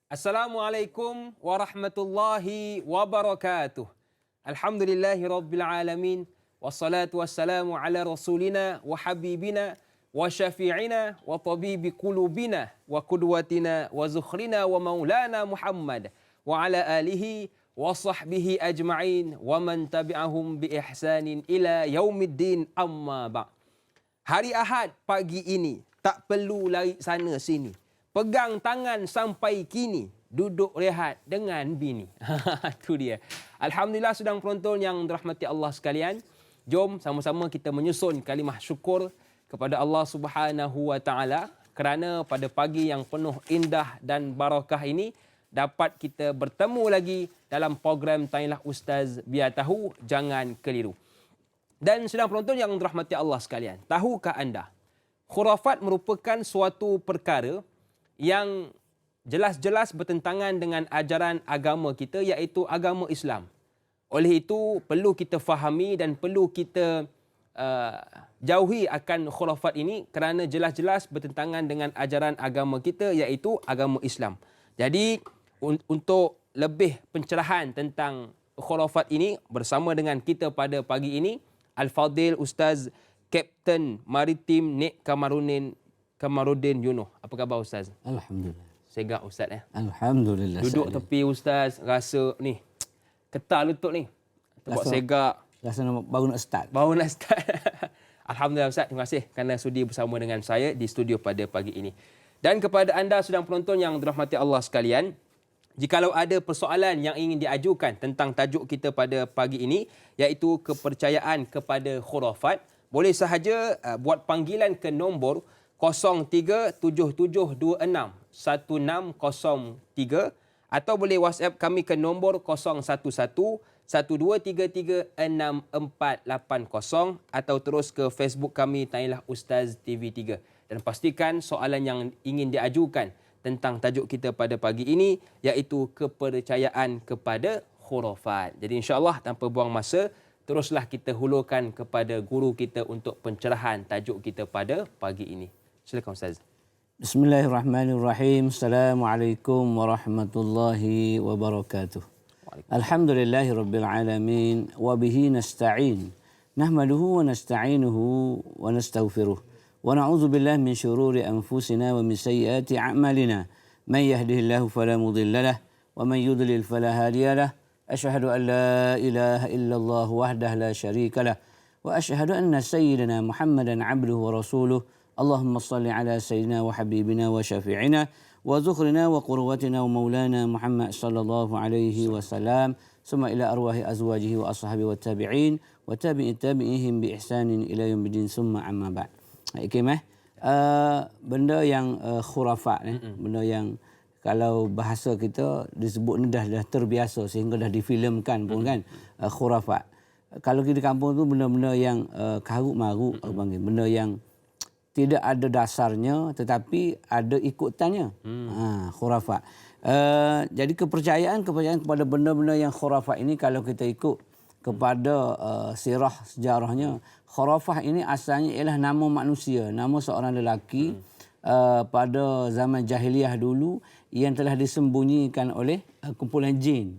Assalamualaikum warahmatullahi wabarakatuh. Alhamdulillahi rabbil alamin. Wassalatu wassalamu ala rasulina wa habibina wa syafi'ina wa tabibi qulubina wa qudwatina wa zukhrina wa maulana Muhammad wa ala alihi wa sahbihi ajma'in wa man tabi'ahum bi ihsanin ila yaumiddin amma ba'. Hari Ahad pagi ini tak perlu lari sana sini. Pegang tangan sampai kini, duduk rehat dengan bini. Itu dia. Alhamdulillah sedang penonton yang dirahmati Allah sekalian. Jom sama-sama kita menyusun kalimah syukur kepada Allah Subhanahu Wa Taala kerana pada pagi yang penuh indah dan barakah ini dapat kita bertemu lagi dalam program Tanyalah Ustaz, biar tahu jangan keliru. Dan sedang penonton yang dirahmati Allah sekalian, tahukah anda khurafat merupakan suatu perkara yang jelas-jelas bertentangan dengan ajaran agama kita, iaitu agama Islam. Oleh itu, perlu kita fahami dan perlu kita jauhi akan khurafat ini kerana jelas-jelas bertentangan dengan ajaran agama kita, iaitu agama Islam. Jadi, untuk lebih pencerahan tentang khurafat ini, bersama dengan kita pada pagi ini, Al-Fadil Ustaz Kapten Maritim Nik Kamarudin Yunuh. Apa khabar Ustaz? Alhamdulillah. Segak Ustaz ya? Alhamdulillah. Duduk tepi Ustaz, rasa ni ketal lutut ni. Sebab segak. Rasa baru nak start. Baru nak start. Alhamdulillah Ustaz, terima kasih kerana sudi bersama dengan saya di studio pada pagi ini. Dan kepada anda sedang penonton yang dirahmati Allah sekalian, jikalau ada persoalan yang ingin diajukan tentang tajuk kita pada pagi ini, iaitu kepercayaan kepada khurafat, boleh sahaja buat panggilan ke nombor 0377261603 atau boleh WhatsApp kami ke nombor 0112336480 atau terus ke Facebook kami Tanyalah Ustaz TV3. Dan pastikan soalan yang ingin diajukan tentang tajuk kita pada pagi ini iaitu kepercayaan kepada khurafat. Jadi insya-Allah tanpa buang masa, teruslah kita hulurkan kepada guru kita untuk pencerahan tajuk kita pada pagi ini. Silakan Ustaz. Bismillahirrahmanirrahim. Assalamualaikum warahmatullahi wabarakatuh. Alhamdulillahi rabbil alamin wa bihi nasta'in. Nahmaduhu wa nasta'inuhu wa nastaghfiruh. Wa na'udzu billahi min syururi anfusina wa min sayyiati a'malina. Man yahdihillahu fala mudilla lahu wa man yudlil fala hadiya lahu. Asyhadu an la ilaha illallah wahdahu la syarika lahu wa asyhadu anna sayyidina Muhammadan 'abduhu wa rasuluh. Allahumma salli ala sayyidina wa habibina wa syafi'ina wa zukhrina wa qurwatina wa maulana Muhammad sallallahu alaihi wasallam. Summa ila arwahi azwajihi wa ashabihi wa tabi'in wa tabi'ihim bi ihsanin ila yaumiddin summa amma ba'd. Ikimah benda yang khurafat benda yang kalau bahasa kita disebut ni dah terbiasa sehingga dah difilmkan pun kan, khurafat. Kalau kita di kampung tu benda-benda yang karut marut, benda yang tidak ada dasarnya tetapi ada ikutannya. Khurafat. Jadi kepercayaan kepada benda-benda yang khurafat ini, kalau kita ikut kepada sirah sejarahnya, khurafah ini asalnya ialah nama manusia, nama seorang lelaki pada zaman jahiliah dulu yang telah disembunyikan oleh kumpulan jin.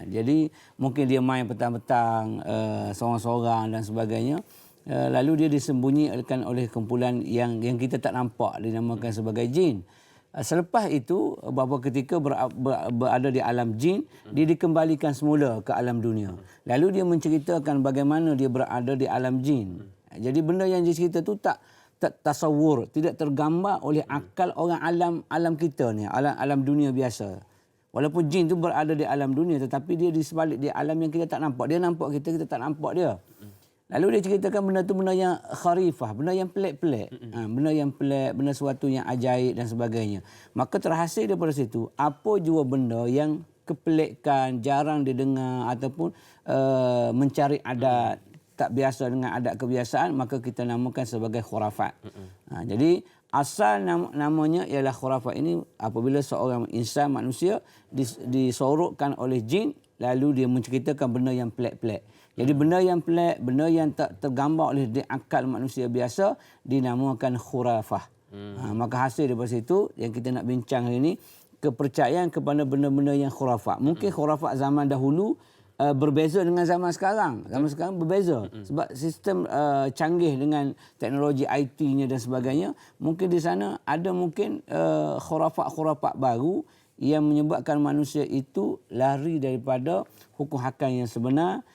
Jadi mungkin dia main petang-petang seorang-seorang dan sebagainya. Lalu dia disembunyikan oleh kumpulan yang kita tak nampak, dinamakan sebagai jin. Selepas itu, beberapa ketika berada di alam jin, dia dikembalikan semula ke alam dunia. Lalu dia menceritakan bagaimana dia berada di alam jin. Jadi benda yang dia cerita tu tak tasawur, tidak tergambar oleh akal orang alam kita ni, alam dunia biasa. Walaupun jin tu berada di alam dunia, tetapi dia di sebalik di alam yang kita tak nampak. Dia nampak kita, kita tak nampak dia. Lalu dia ceritakan benda tu benda yang kharifah, benda yang pelik-pelik. Benda yang pelik, benda sesuatu yang ajaib dan sebagainya. Maka terhasil daripada situ, apa jua benda yang kepelikan, jarang didengar ataupun mencari adat, tak biasa dengan adat kebiasaan, maka kita namakan sebagai khurafat. Jadi asal namanya ialah khurafat ini apabila seorang insan manusia disorokkan oleh jin, lalu dia menceritakan benda yang pelik-pelik. Jadi benda yang pelik, benda yang tak tergambar oleh akal manusia biasa dinamakan khurafah. Maka hasil daripada situ yang kita nak bincang hari ini, kepercayaan kepada benda-benda yang khurafat. Mungkin khurafat zaman dahulu berbeza dengan zaman sekarang. Zaman sekarang berbeza. Sebab sistem canggih dengan teknologi IT-nya dan sebagainya. Mungkin di sana ada mungkin khurafat-khurafat baru yang menyebabkan manusia itu lari daripada hukum hakam yang sebenar.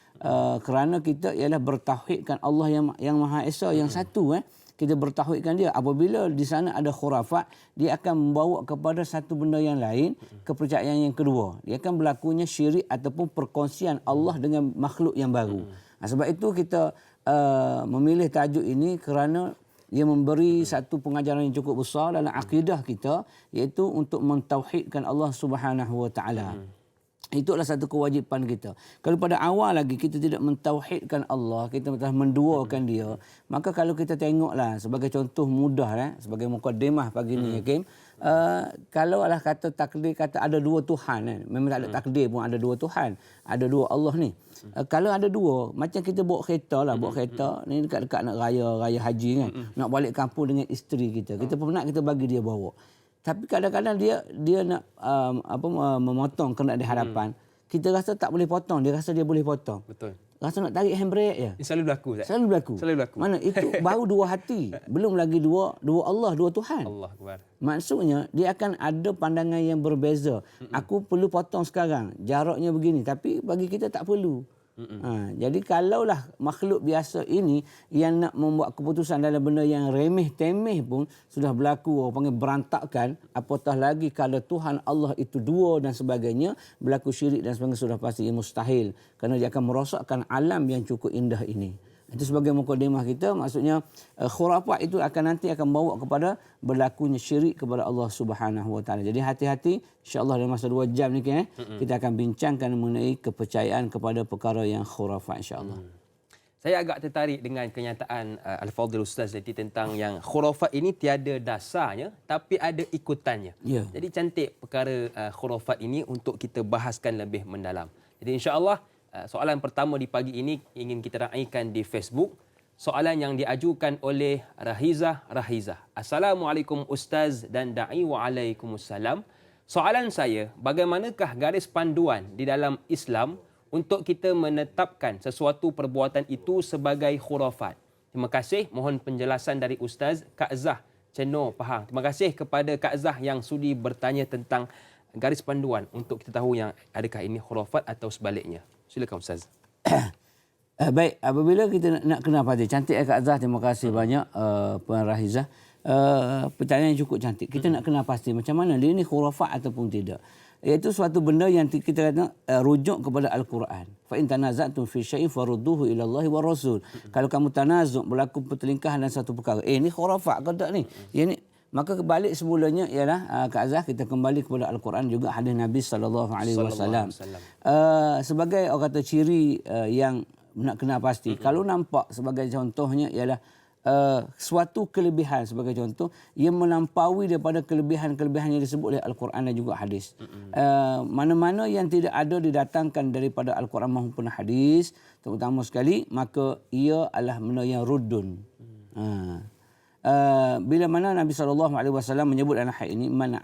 Kerana kita ialah bertauhidkan Allah yang Maha Esa, yang satu. Kita bertauhidkan dia. Apabila di sana ada khurafat, dia akan membawa kepada satu benda yang lain, kepercayaan yang kedua. Dia akan berlakunya syirik ataupun perkongsian Allah dengan makhluk yang baru. Sebab itu kita memilih tajuk ini kerana ia memberi satu pengajaran yang cukup besar dalam akidah kita, iaitu untuk mentauhidkan Allah Subhanahu Wa Taala. Itulah satu kewajipan kita. Kalau pada awal lagi kita tidak mentauhidkan Allah, kita telah menduakan dia, maka kalau kita tengoklah sebagai contoh mudah, sebagai mukadimah pagi ni, Hakim, kalau Allah kata takdir, kata ada dua Tuhan, memang tak ada takdir pun ada dua Tuhan, ada dua Allah ni. Kalau ada dua, macam kita bawa kereta bawa kereta ni dekat-dekat nak raya haji kan, nak balik kampung dengan isteri kita penat, kita bagi dia bawa. Tapi kadang-kadang dia nak memotong kena di hadapan. Kita rasa tak boleh potong, dia rasa dia boleh potong. Betul. Rasa nak tarik handbrake je. Ini selalu berlaku, Ustaz. Selalu berlaku. Mana itu baru dua hati, belum lagi dua Allah, dua Tuhan. Allah Akbar. Maksudnya dia akan ada pandangan yang berbeza. Aku perlu potong sekarang, jaraknya begini, tapi bagi kita tak perlu. Jadi kalaulah makhluk biasa ini yang nak membuat keputusan dalam benda yang remeh-temeh pun sudah berlaku, orang panggil berantakan, apatah lagi kalau Tuhan Allah itu dua dan sebagainya, berlaku syirik dan sebagainya, sudah pasti mustahil, kerana dia akan merosakkan alam yang cukup indah ini. Itu sebagai mukadimah kita, maksudnya khurafat itu nanti akan bawa kepada berlakunya syirik kepada Allah Subhanahu Wa Taala. Jadi hati-hati, insya-Allah dalam masa 2 jam ni kita akan bincangkan mengenai kepercayaan kepada perkara yang khurafat, insya-Allah. Saya agak tertarik dengan kenyataan Al-Fadhil Ustaz tadi tentang yang khurafat ini tiada dasarnya tapi ada ikutannya. Ya. Jadi cantik perkara khurafat ini untuk kita bahaskan lebih mendalam. Jadi insya-Allah soalan pertama di pagi ini ingin kita raikan di Facebook. Soalan yang diajukan oleh Rahizah. Assalamualaikum Ustaz dan Da'i, waalaikumsalam. Soalan saya, bagaimanakah garis panduan di dalam Islam untuk kita menetapkan sesuatu perbuatan itu sebagai khurafat? Terima kasih. Mohon penjelasan dari Ustaz. Kak Zah, Cenor, Pahang. Terima kasih kepada Kak Zah yang sudi bertanya tentang garis panduan untuk kita tahu yang adakah ini khurafat atau sebaliknya. Silakan Ustaz. Baik, apabila kita nak kenal pasti, cantik Kak Azhar, terima kasih banyak Puan Rahizah. Pertanyaan yang cukup cantik. Kita nak kenal pasti macam mana dia ni khurafat ataupun tidak. Iaitu suatu benda yang kita kata rujuk kepada Al-Quran. Fa in tanaza'tum fi syai'in farudduhu ila Allahi wa Rasul. Kalau kamu tanazuk, berlaku pertelingkahan dalam satu perkara, ni khurafat ke tak ni? Ya ni, maka kebalik semulanya ialah Kak Azhar, kita kembali kepada Al-Quran juga hadis Nabi sallallahu alaihi wasallam. Sebagai orang kata ciri yang nak kenal pasti, kalau nampak sebagai contohnya ialah suatu kelebihan, sebagai contoh yang melampaui daripada kelebihan-kelebihan yang disebut oleh Al-Quran dan juga hadis. Mana-mana yang tidak ada didatangkan daripada Al-Quran maupun hadis, terutama sekali, maka ia adalah benda yang ruddun. Bila mana Nabi SAW menyebut dalam hadis ini, man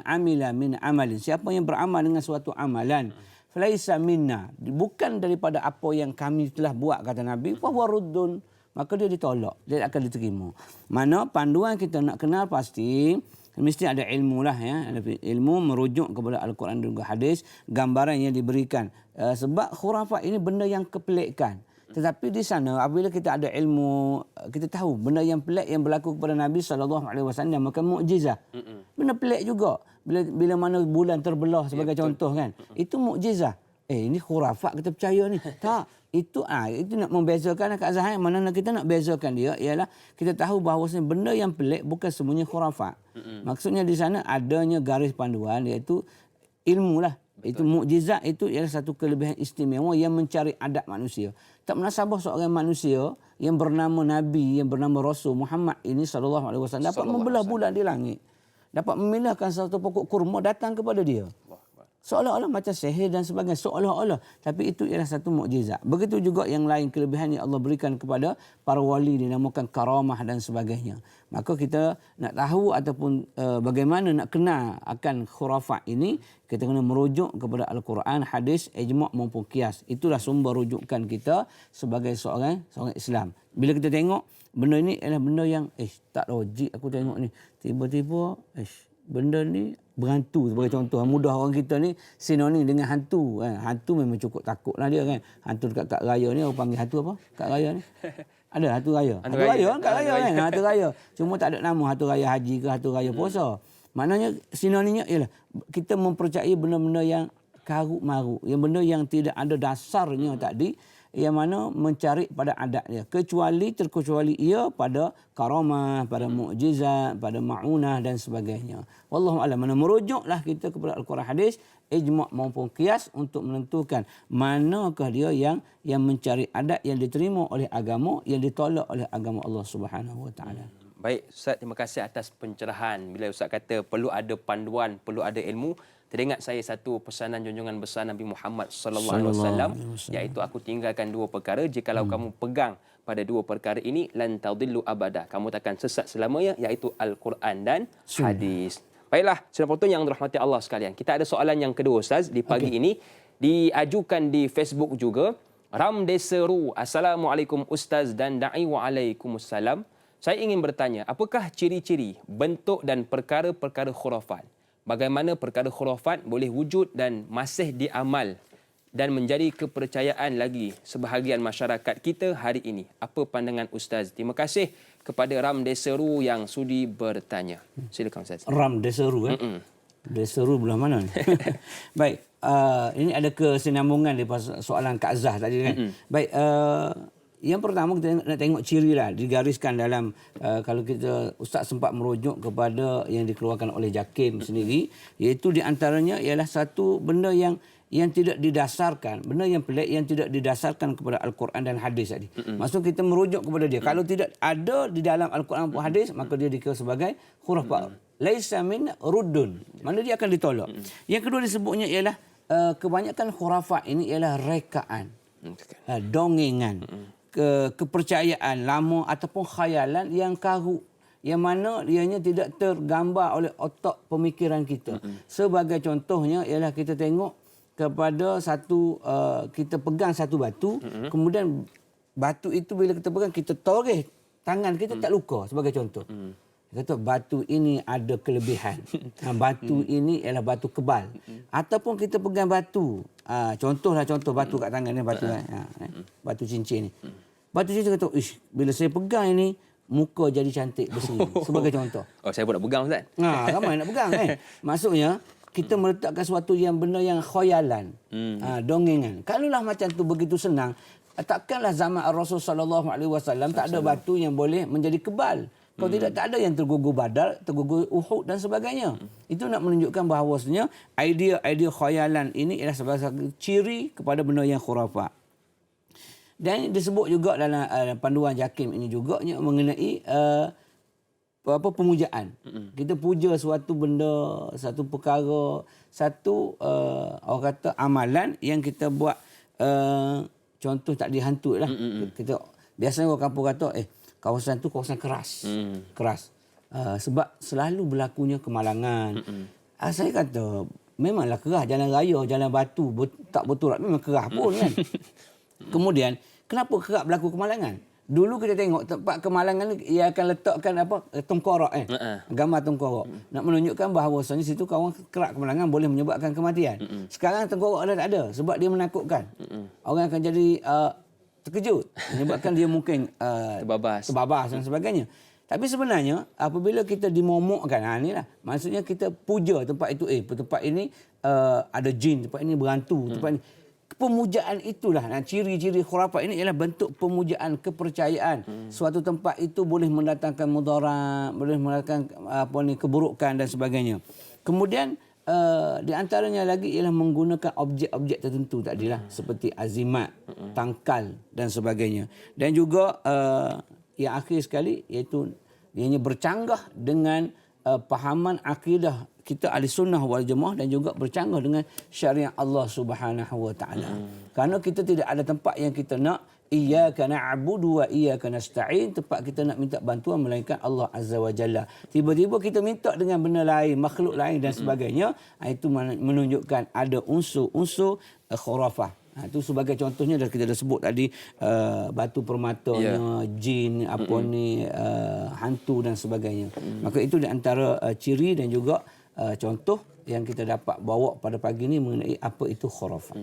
amila min amalin, siapa yang beramal dengan suatu amalan, falaisa minna, bukan daripada apa yang kami telah buat, kata Nabi, fa huwa ruddun, maka dia ditolak, dia akan diterima. Mana panduan kita nak kenal pasti mesti ada ilmu lah, ada ilmu merujuk kepada Al-Quran dan juga hadis, gambaran yang diberikan. Sebab khurafat ini benda yang kepelikan. Tetapi di sana apabila kita ada ilmu, kita tahu benda yang pelik yang berlaku kepada Nabi SAW, maka mukjizat. Benda pelik juga. Bila mana bulan terbelah sebagai contoh kan. Itu mukjizat. Ini khurafat kita percaya ni. Tak. Itu nak membezakan Kak Zahir. Mana kita nak bezakan dia ialah kita tahu bahawa benda yang pelik bukan semuanya khurafat. Maksudnya di sana adanya garis panduan, iaitu ilmu lah. Betul. Itu mukjizat, itu ialah satu kelebihan istimewa yang mencari adab manusia. Tak menasabah seorang manusia yang bernama Nabi, yang bernama Rasul Muhammad ini SAW dapat membelah bulan di langit. Dapat memilahkan satu pokok kurma datang kepada dia. Seolah-olah macam sihir dan sebagainya. Seolah-olah. Tapi itu ialah satu mukjizat. Begitu juga yang lain kelebihan yang Allah berikan kepada para wali dinamakan karamah dan sebagainya. Maka kita nak tahu ataupun bagaimana nak kenal akan khurafat ini, kita kena merujuk kepada Al-Quran, hadis, ijma' maupun qiyas. Itulah sumber rujukan kita sebagai seorang Islam. Bila kita tengok benda ini adalah benda yang tak logik aku tengok ni. Tiba-tiba benda ni berhantu sebagai contoh. Mudah orang kita ni sinonim dengan hantu. Hantu memang cukup takutlah dia kan. Hantu dekat Kak Raya ni, orang panggil hantu apa? Kak Raya ni. Ada hantu raya. Hantu raya kan Kak Raya kan. Hantu raya. Cuma tak ada nama hantu raya haji ke hantu raya puasa. Maknanya sinonimnya ialah kita mempercayai benda-benda yang karut marut. Yang benda yang tidak ada dasarnya tadi. Yang mana mencari pada adat dia. Terkecuali ia pada karamah, pada mukjizat, pada ma'unah dan sebagainya. Wallahu a'lam. Mana merujuklah kita kepada Al-Quran hadis, ijma' maupun qiyas untuk menentukan manakah dia yang mencari adat yang diterima oleh agama, yang ditolak oleh agama Allah Subhanahu Wa Taala. Baik, Ustaz, terima kasih atas pencerahan. Bila Ustaz kata perlu ada panduan, perlu ada ilmu, teringat saya satu pesanan junjungan besar Nabi Muhammad sallallahu alaihi wasallam, iaitu aku tinggalkan dua perkara, jikalau kamu pegang pada dua perkara ini lan tadillu abada, kamu takkan sesat selamanya, iaitu Al-Quran dan hadis. Baiklah, saudara penonton yang dirahmati Allah sekalian. Kita ada soalan yang kedua, Ustaz, di pagi ini diajukan di Facebook juga. Ramdeseru, Assalamualaikum Ustaz dan Da'i, Waalaikumsalam. Saya ingin bertanya, apakah ciri-ciri, bentuk dan perkara-perkara khurafat? Bagaimana perkara khurafat boleh wujud dan masih diamal dan menjadi kepercayaan lagi sebahagian masyarakat kita hari ini? Apa pandangan Ustaz? Terima kasih kepada Ramdeseru yang sudi bertanya. Silakan Ustaz. Ramdeseru Deseru belah mana ni? Baik, ini ada kesinambungan daripada soalan Kak Zah tadi kan. Baik, yang pertama kita nak tengok ciri lah digariskan dalam kalau kita Ustaz sempat merujuk kepada yang dikeluarkan oleh JAKIM sendiri, iaitu di antaranya ialah satu benda yang tidak didasarkan, benda yang pelik yang tidak didasarkan kepada Al-Quran dan hadis tadi. Maksud kita merujuk kepada dia. Kalau tidak ada di dalam Al-Quran dan hadis, maka dia dikira sebagai khurafat. Laisa min ruddun. Mana dia akan ditolak. Yang kedua disebutnya ialah kebanyakan khurafat ini ialah rekaan, dongengan, kepercayaan lama ataupun khayalan yang karut, yang mana ianya tidak tergambar oleh otak pemikiran kita. Sebagai contohnya ialah kita tengok kepada satu kita pegang satu batu, kemudian batu itu bila kita pegang kita toreh tangan kita tak luka, sebagai contoh. Kata batu ini ada kelebihan. Batu ini ialah batu kebal. Ataupun kita pegang batu. Contoh batu kat tangan ni, batu cincin ni. Batu cincin kata, bila saya pegang ini, muka jadi cantik berseri. Sebagai contoh. Oh, saya pun nak pegang, Ustaz. Ramai nak pegang kan. Maksudnya, kita meletakkan sesuatu yang benda yang khayalan. Dongengan. Kalaulah macam tu begitu senang, takkanlah zaman Rasul sallallahu alaihi wasallam tak ada batu yang boleh menjadi kebal. Kalau tidak, tak ada yang tergugur Badar, tergugur Uhud dan sebagainya. Itu nak menunjukkan bahawasanya idea khayalan ini ialah sebagai satu ciri kepada benda yang khurafat. Dan disebut juga dalam panduan JAKIM ini juga mengenai pemujaan. Kita puja suatu benda, satu perkara, satu orang kata amalan yang kita buat, contoh tak dihantui lah. Kita biasanya orang kampung kata, kawasan tu kawasan keras. Keras. Sebab selalu berlakunya kemalangan. Saya kata, memanglah keras. Jalan raya, jalan batu, tak berturak. Memang keras pun kan. Kemudian, kenapa kerap berlaku kemalangan? Dulu kita tengok tempat kemalangan ni, ia akan letakkan tengkorak gambar tengkorak. Nak menunjukkan bahawasanya situ kawan kerak kemalangan boleh menyebabkan kematian. Sekarang tengkorak dah tak ada sebab dia menakutkan. Orang akan jadi terkejut, menyebabkan dia mungkin terbabas dan sebagainya. Tapi sebenarnya apabila kita dimomokkan, inilah maksudnya kita puja tempat itu, tempat ini ada jin, tempat ini berhantu, tempat ini. Pemujaan itulah, ciri-ciri khurafat ini ialah bentuk pemujaan, kepercayaan. Suatu tempat itu boleh mendatangkan mudarat, boleh mendatangkan keburukan dan sebagainya. Kemudian di antaranya lagi ialah menggunakan objek-objek tertentu tadilah, seperti azimat, tangkal dan sebagainya. Dan juga yang akhir sekali iaitu ianya bercanggah dengan pahaman akidah kita ahli sunnah wal jamaah dan juga bercanggah dengan syariat Allah Subhanahu wa taala. Kerana kita tidak ada tempat yang kita nak iyyaka na'budu wa iyyaka nasta'in, tempat kita nak minta bantuan melainkan Allah Azza wa Jalla. Tiba-tiba kita minta dengan benda lain, makhluk lain dan sebagainya, itu menunjukkan ada unsur-unsur khurafah. Itu sebagai contohnya dah kita dah sebut tadi, batu permatanya, jin, hantu dan sebagainya. Maka itu di antara ciri dan juga contoh yang kita dapat bawa pada pagi ini mengenai apa itu khurafat.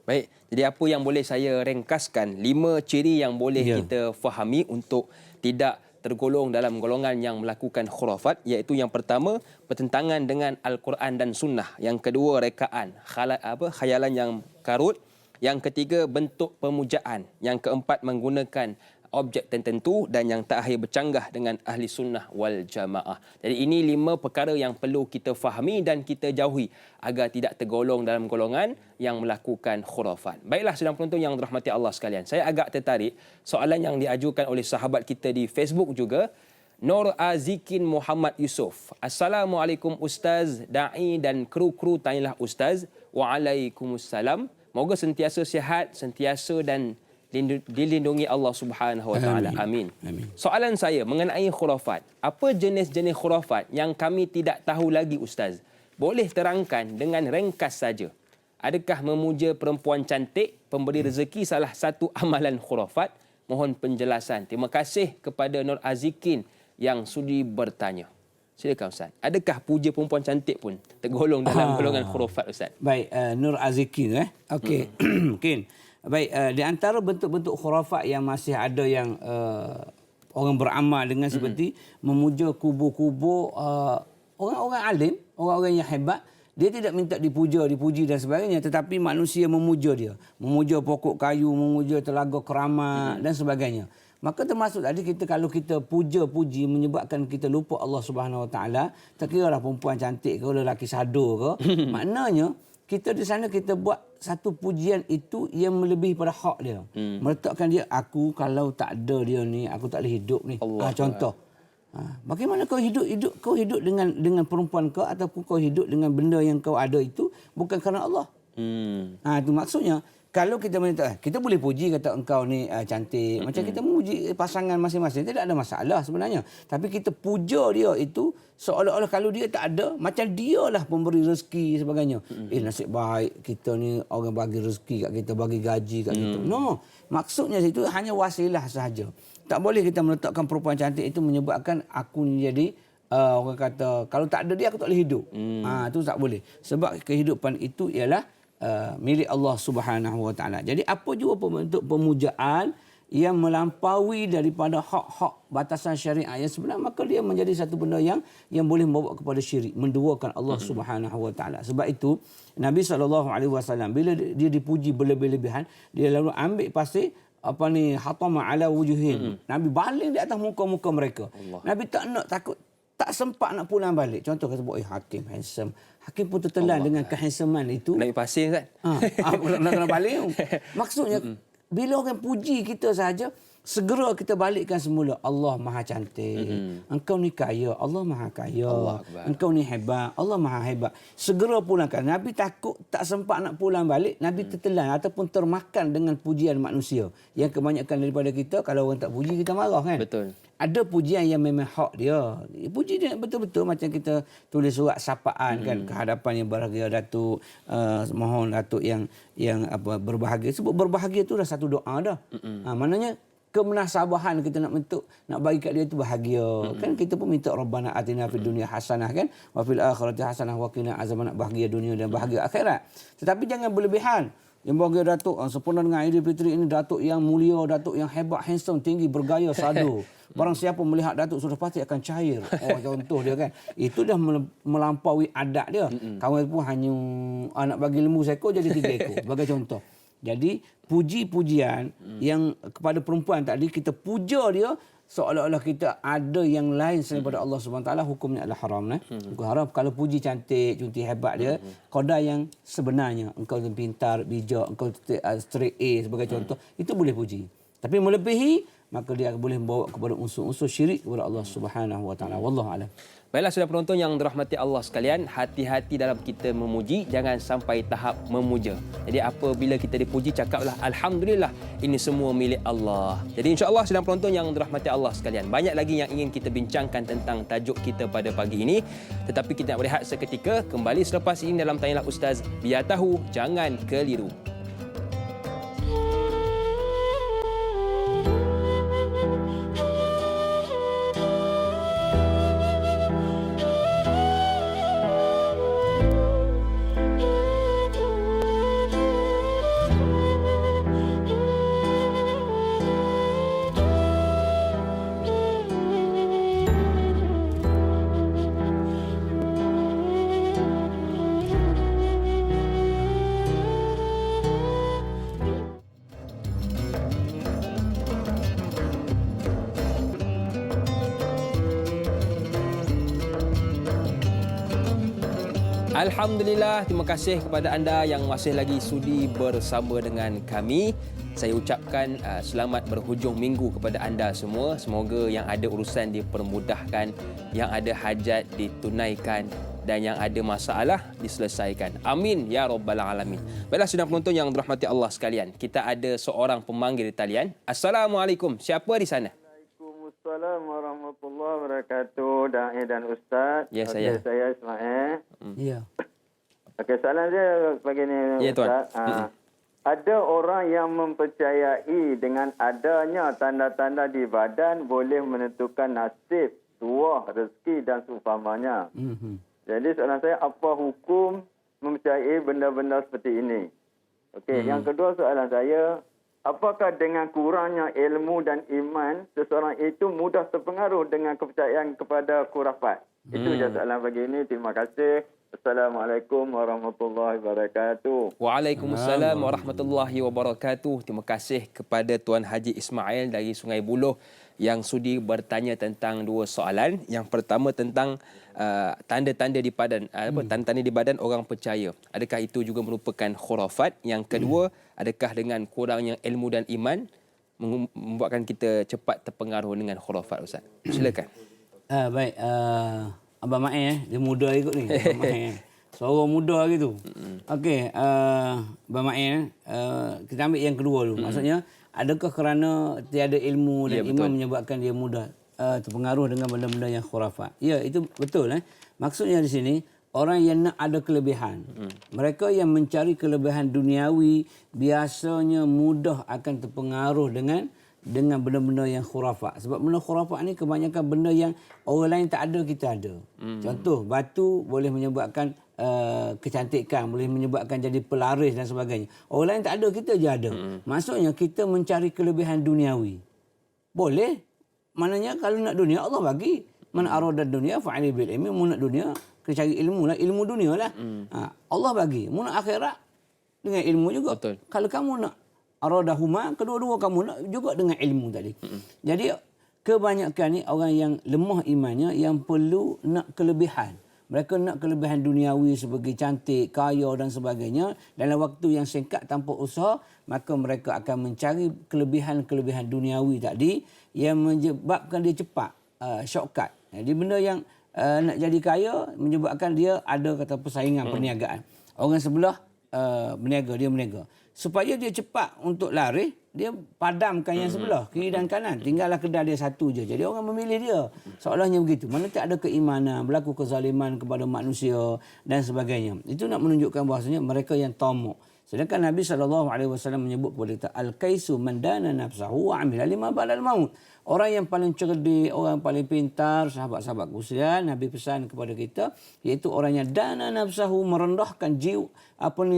Baik, jadi apa yang boleh saya ringkaskan 5 ciri yang boleh kita fahami untuk tidak tergolong dalam golongan yang melakukan khurafat, iaitu yang pertama bertentangan dengan Al-Quran dan Sunnah, yang kedua rekaan, khayalan yang karut, yang ketiga bentuk pemujaan, yang keempat menggunakan objek tertentu, dan yang terakhir bercanggah dengan ahli sunnah wal jamaah. Jadi ini 5 perkara yang perlu kita fahami dan kita jauhi agar tidak tergolong dalam golongan yang melakukan khurafat. Baiklah sedang penonton yang dirahmati Allah sekalian, saya agak tertarik soalan yang diajukan oleh sahabat kita di Facebook juga, Nur Azikin Muhammad Yusof. Assalamualaikum Ustaz, da'i dan kru-kru tanyalah Ustaz. Waalaikumsalam. Moga sentiasa sihat, sentiasa dan dilindungi Allah Subhanahu wa taala. Amin. Soalan saya mengenai khurafat. Apa jenis-jenis khurafat yang kami tidak tahu lagi Ustaz? Boleh terangkan dengan ringkas saja. Adakah memuja perempuan cantik, pemberi rezeki salah satu amalan khurafat? Mohon penjelasan. Terima kasih kepada Nur Azikin yang sudi bertanya. Silakan Ustaz. Adakah puja perempuan cantik pun tergolong dalam golongan khurafat Ustaz? Baik, Nur Azikin okey. Mungkin baik, di antara bentuk-bentuk khurafat yang masih ada yang orang beramal dengan seperti memuja kubur-kubur orang-orang alim, orang-orang yang hebat. Dia tidak minta dipuji dan sebagainya, tetapi manusia memuja dia. Memuja pokok kayu, memuja telaga keramat dan sebagainya. Maka termasuk tadi kalau kita puja-puji menyebabkan kita lupa Allah Subhanahu Wa Taala, tak kiralah perempuan cantik ke lelaki sado ke, maknanya kita di sana kita buat satu pujian itu yang melebihi pada hak dia. Meletakkan dia, aku kalau tak ada dia ni, aku tak boleh hidup ni. Contoh. Bagaimana kau hidup dengan perempuan kau ataupun kau hidup dengan benda yang kau ada itu bukan kerana Allah. Itu maksudnya. Kalau kita minta, kita boleh puji kata engkau ni cantik. Macam kita memuji pasangan masing-masing, tidak ada masalah sebenarnya. Tapi kita puja dia itu seolah-olah kalau dia tak ada, macam dialah pemberi rezeki sebagainya. Nasib baik kita ni orang bagi rezeki kat kita, bagi gaji kat kita. No, maksudnya itu hanya wasilah sahaja. Tak boleh kita meletakkan perempuan cantik itu menyebabkan aku ni jadi orang kata kalau tak ada dia aku tak boleh hidup. Itu tak boleh. Sebab kehidupan itu ialah milik Allah Subhanahu Wa Taala. Jadi apa juga bentuk pemujaan yang melampaui daripada hak-hak batasan syariat yang sebenar, maka dia menjadi satu benda yang boleh membawa kepada syirik, menduakan Allah Subhanahu Wa Taala. Sebab itu Nabi SAW bila dia dipuji berlebih-lebihan, dia lalu ambil pasir hatama ala wujuhin. Nabi baling di atas muka-muka mereka. Nabi tak sempat nak pulang balik. Contoh kata Hakim handsome. Hakim pun tertelan dengan kehandsomean itu. Naik pasir kan? Nak kena balik. Maksudnya bila orang puji kita saja, segera kita balikkan semula. Allah Maha cantik. Engkau ni kaya. Allah Maha kaya. Engkau ni hebat. Allah Maha hebat. Segera pulangkan. Nabi takut tak sempat nak pulang balik. Nabi tertelan ataupun termakan dengan pujian manusia. Yang kebanyakan daripada kita, kalau orang tak puji, kita marah kan? Betul. Ada pujian yang memang hak dia. Puji dia betul-betul macam kita tulis surat sapaan kan ke hadapan yang berbahagia Datuk, mohon Datuk yang berbahagia. Sebut berbahagia itu dah satu doa dah. Maknanya kemunasabahan kita nak bagi kat dia itu bahagia. Kan kita pun minta Rabbana atina fid dunya hasanah kan, wa fil akhirati hasanah wa qina azabannar, bahagia dunia dan bahagia akhirat. Tetapi jangan berlebihan. Yang bahagia Datuk sempurna dengan Aidilfitri ini, Datuk yang mulia, Datuk yang hebat, handsome, tinggi, bergaya, sado. Barang siapa melihat Datuk sudah pasti akan cair. Contoh dia kan. Itu dah melampaui adat dia. Kawan pun hanya nak bagi lembu seekor jadi 3 ekor. Sebagai contoh. Jadi puji-pujian yang kepada perempuan tadi, kita puja dia seolah-olah kita ada yang lain selain daripada Allah Subhanahu Taala, hukumnya adalah haram. Hukum haram. Kalau puji cantik, cantik hebat dia, qada yang sebenarnya, engkau pintar, bijak, engkau straight A sebagai contoh, itu boleh puji. Tapi melebihi, maka dia boleh membawa kepada unsur-unsur syirik kepada Allah Subhanahu Wa Taala. Wallahu a'lam. Baiklah sudah penonton yang dirahmati Allah sekalian, hati-hati dalam kita memuji, jangan sampai tahap memuja. Jadi apabila kita dipuji, cakaplah Alhamdulillah, ini semua milik Allah. Jadi insya-Allah sudah penonton yang dirahmati Allah sekalian, banyak lagi yang ingin kita bincangkan tentang tajuk kita pada pagi ini. Tetapi kita nak berehat seketika, kembali selepas ini dalam Tanyalah Ustaz. Biar tahu, jangan keliru. Alhamdulillah, terima kasih kepada anda yang masih lagi sudi bersama dengan kami. Saya ucapkan selamat berhujung minggu kepada anda semua. Semoga yang ada urusan dipermudahkan, yang ada hajat ditunaikan dan yang ada masalah diselesaikan. Amin ya rabbal alamin. Baiklah sudah penonton yang dirahmati Allah sekalian, kita ada seorang pemanggil di talian. Assalamualaikum. Siapa di sana? Waalaikumsalam warahmatullahi wabarakatuh. Da'i dan Ustaz. Ya, saya. Okay, saya Ismail. Ya. Okey, soalan dia begini, Ya, Tuan. Ustaz. Ada orang yang mempercayai dengan adanya tanda-tanda di badan boleh menentukan nasib, tuah, rezeki dan seumpamanya. Jadi soalan saya, apa hukum mempercayai benda-benda seperti ini? Okey, yang kedua soalan saya, apakah dengan kurangnya ilmu dan iman, seseorang itu mudah terpengaruh dengan kepercayaan kepada khurafat? Itu je soalan pagi ini. Terima kasih. Assalamualaikum warahmatullahi wabarakatuh. Waalaikumsalam warahmatullahi wabarakatuh. Terima kasih kepada Tuan Haji Ismail dari Sungai Buloh yang sudi bertanya tentang dua soalan. Yang pertama tentang tanda-tanda di badan, tanda-tanda di badan orang percaya. Adakah itu juga merupakan khurafat? Yang kedua, adakah dengan kurangnya ilmu dan iman membuatkan kita cepat terpengaruh dengan khurafat, Ustaz? Silakan. Baik, Abang Mai dia muda ikut ni. Abang Mai seorang muda gitu. Okey, Abang Mai kita ambil yang kedua dulu. Maksudnya, adakah kerana tiada ilmu dan iman menyebabkan dia mudah terpengaruh dengan benda-benda yang khurafat? Ya, itu betul. Maksudnya di sini, orang yang nak ada kelebihan. Mereka yang mencari kelebihan duniawi biasanya mudah akan terpengaruh dengan benda-benda yang khurafat. Sebab benda khurafat ni kebanyakan benda yang orang lain tak ada, kita ada. Contoh, batu boleh menyebabkan kecantikan, boleh menyebabkan jadi pelaris dan sebagainya. Orang lain tak ada, kita je ada. Maksudnya kita mencari kelebihan duniawi. Boleh. Maknanya kalau nak dunia, Allah bagi. Man arada dunia fa'ali bil ilmi. Mu nak dunia, kena cari ilmu lah. Ilmu dunia lah. Allah bagi. Mu nak akhirat, dengan ilmu juga. Betul. Kalau kamu nak aradahuma, kedua-dua kamu nak juga dengan ilmu tadi. Jadi kebanyakan ni orang yang lemah imannya yang perlu nak kelebihan. Mereka nak kelebihan duniawi sebagai cantik, kaya dan sebagainya. Dalam waktu yang singkat tanpa usaha, maka mereka akan mencari kelebihan-kelebihan duniawi tadi yang menyebabkan dia cepat, shortcut. Jadi benda yang nak jadi kaya menyebabkan dia ada kata persaingan, perniagaan. Orang sebelah berniaga, dia berniaga. Supaya dia cepat untuk lari, dia padamkan yang sebelah, kiri dan kanan. Tinggallah kedai dia satu je. Jadi orang memilih dia. Seolahnya begitu. Mana tak ada keimanan, berlaku kezaliman kepada manusia dan sebagainya. Itu nak menunjukkan bahasanya mereka yang tamak. Sedangkan Nabi SAW menyebut kepada kita, Al-Kaisu man dana nafsahu wa amila lima ba'dal maut. Orang yang paling cerdik, orang yang paling pintar, sahabat-sahabat sekalian, Nabi pesan kepada kita, iaitu orang yang dana nafsahu, merendahkan jiwa,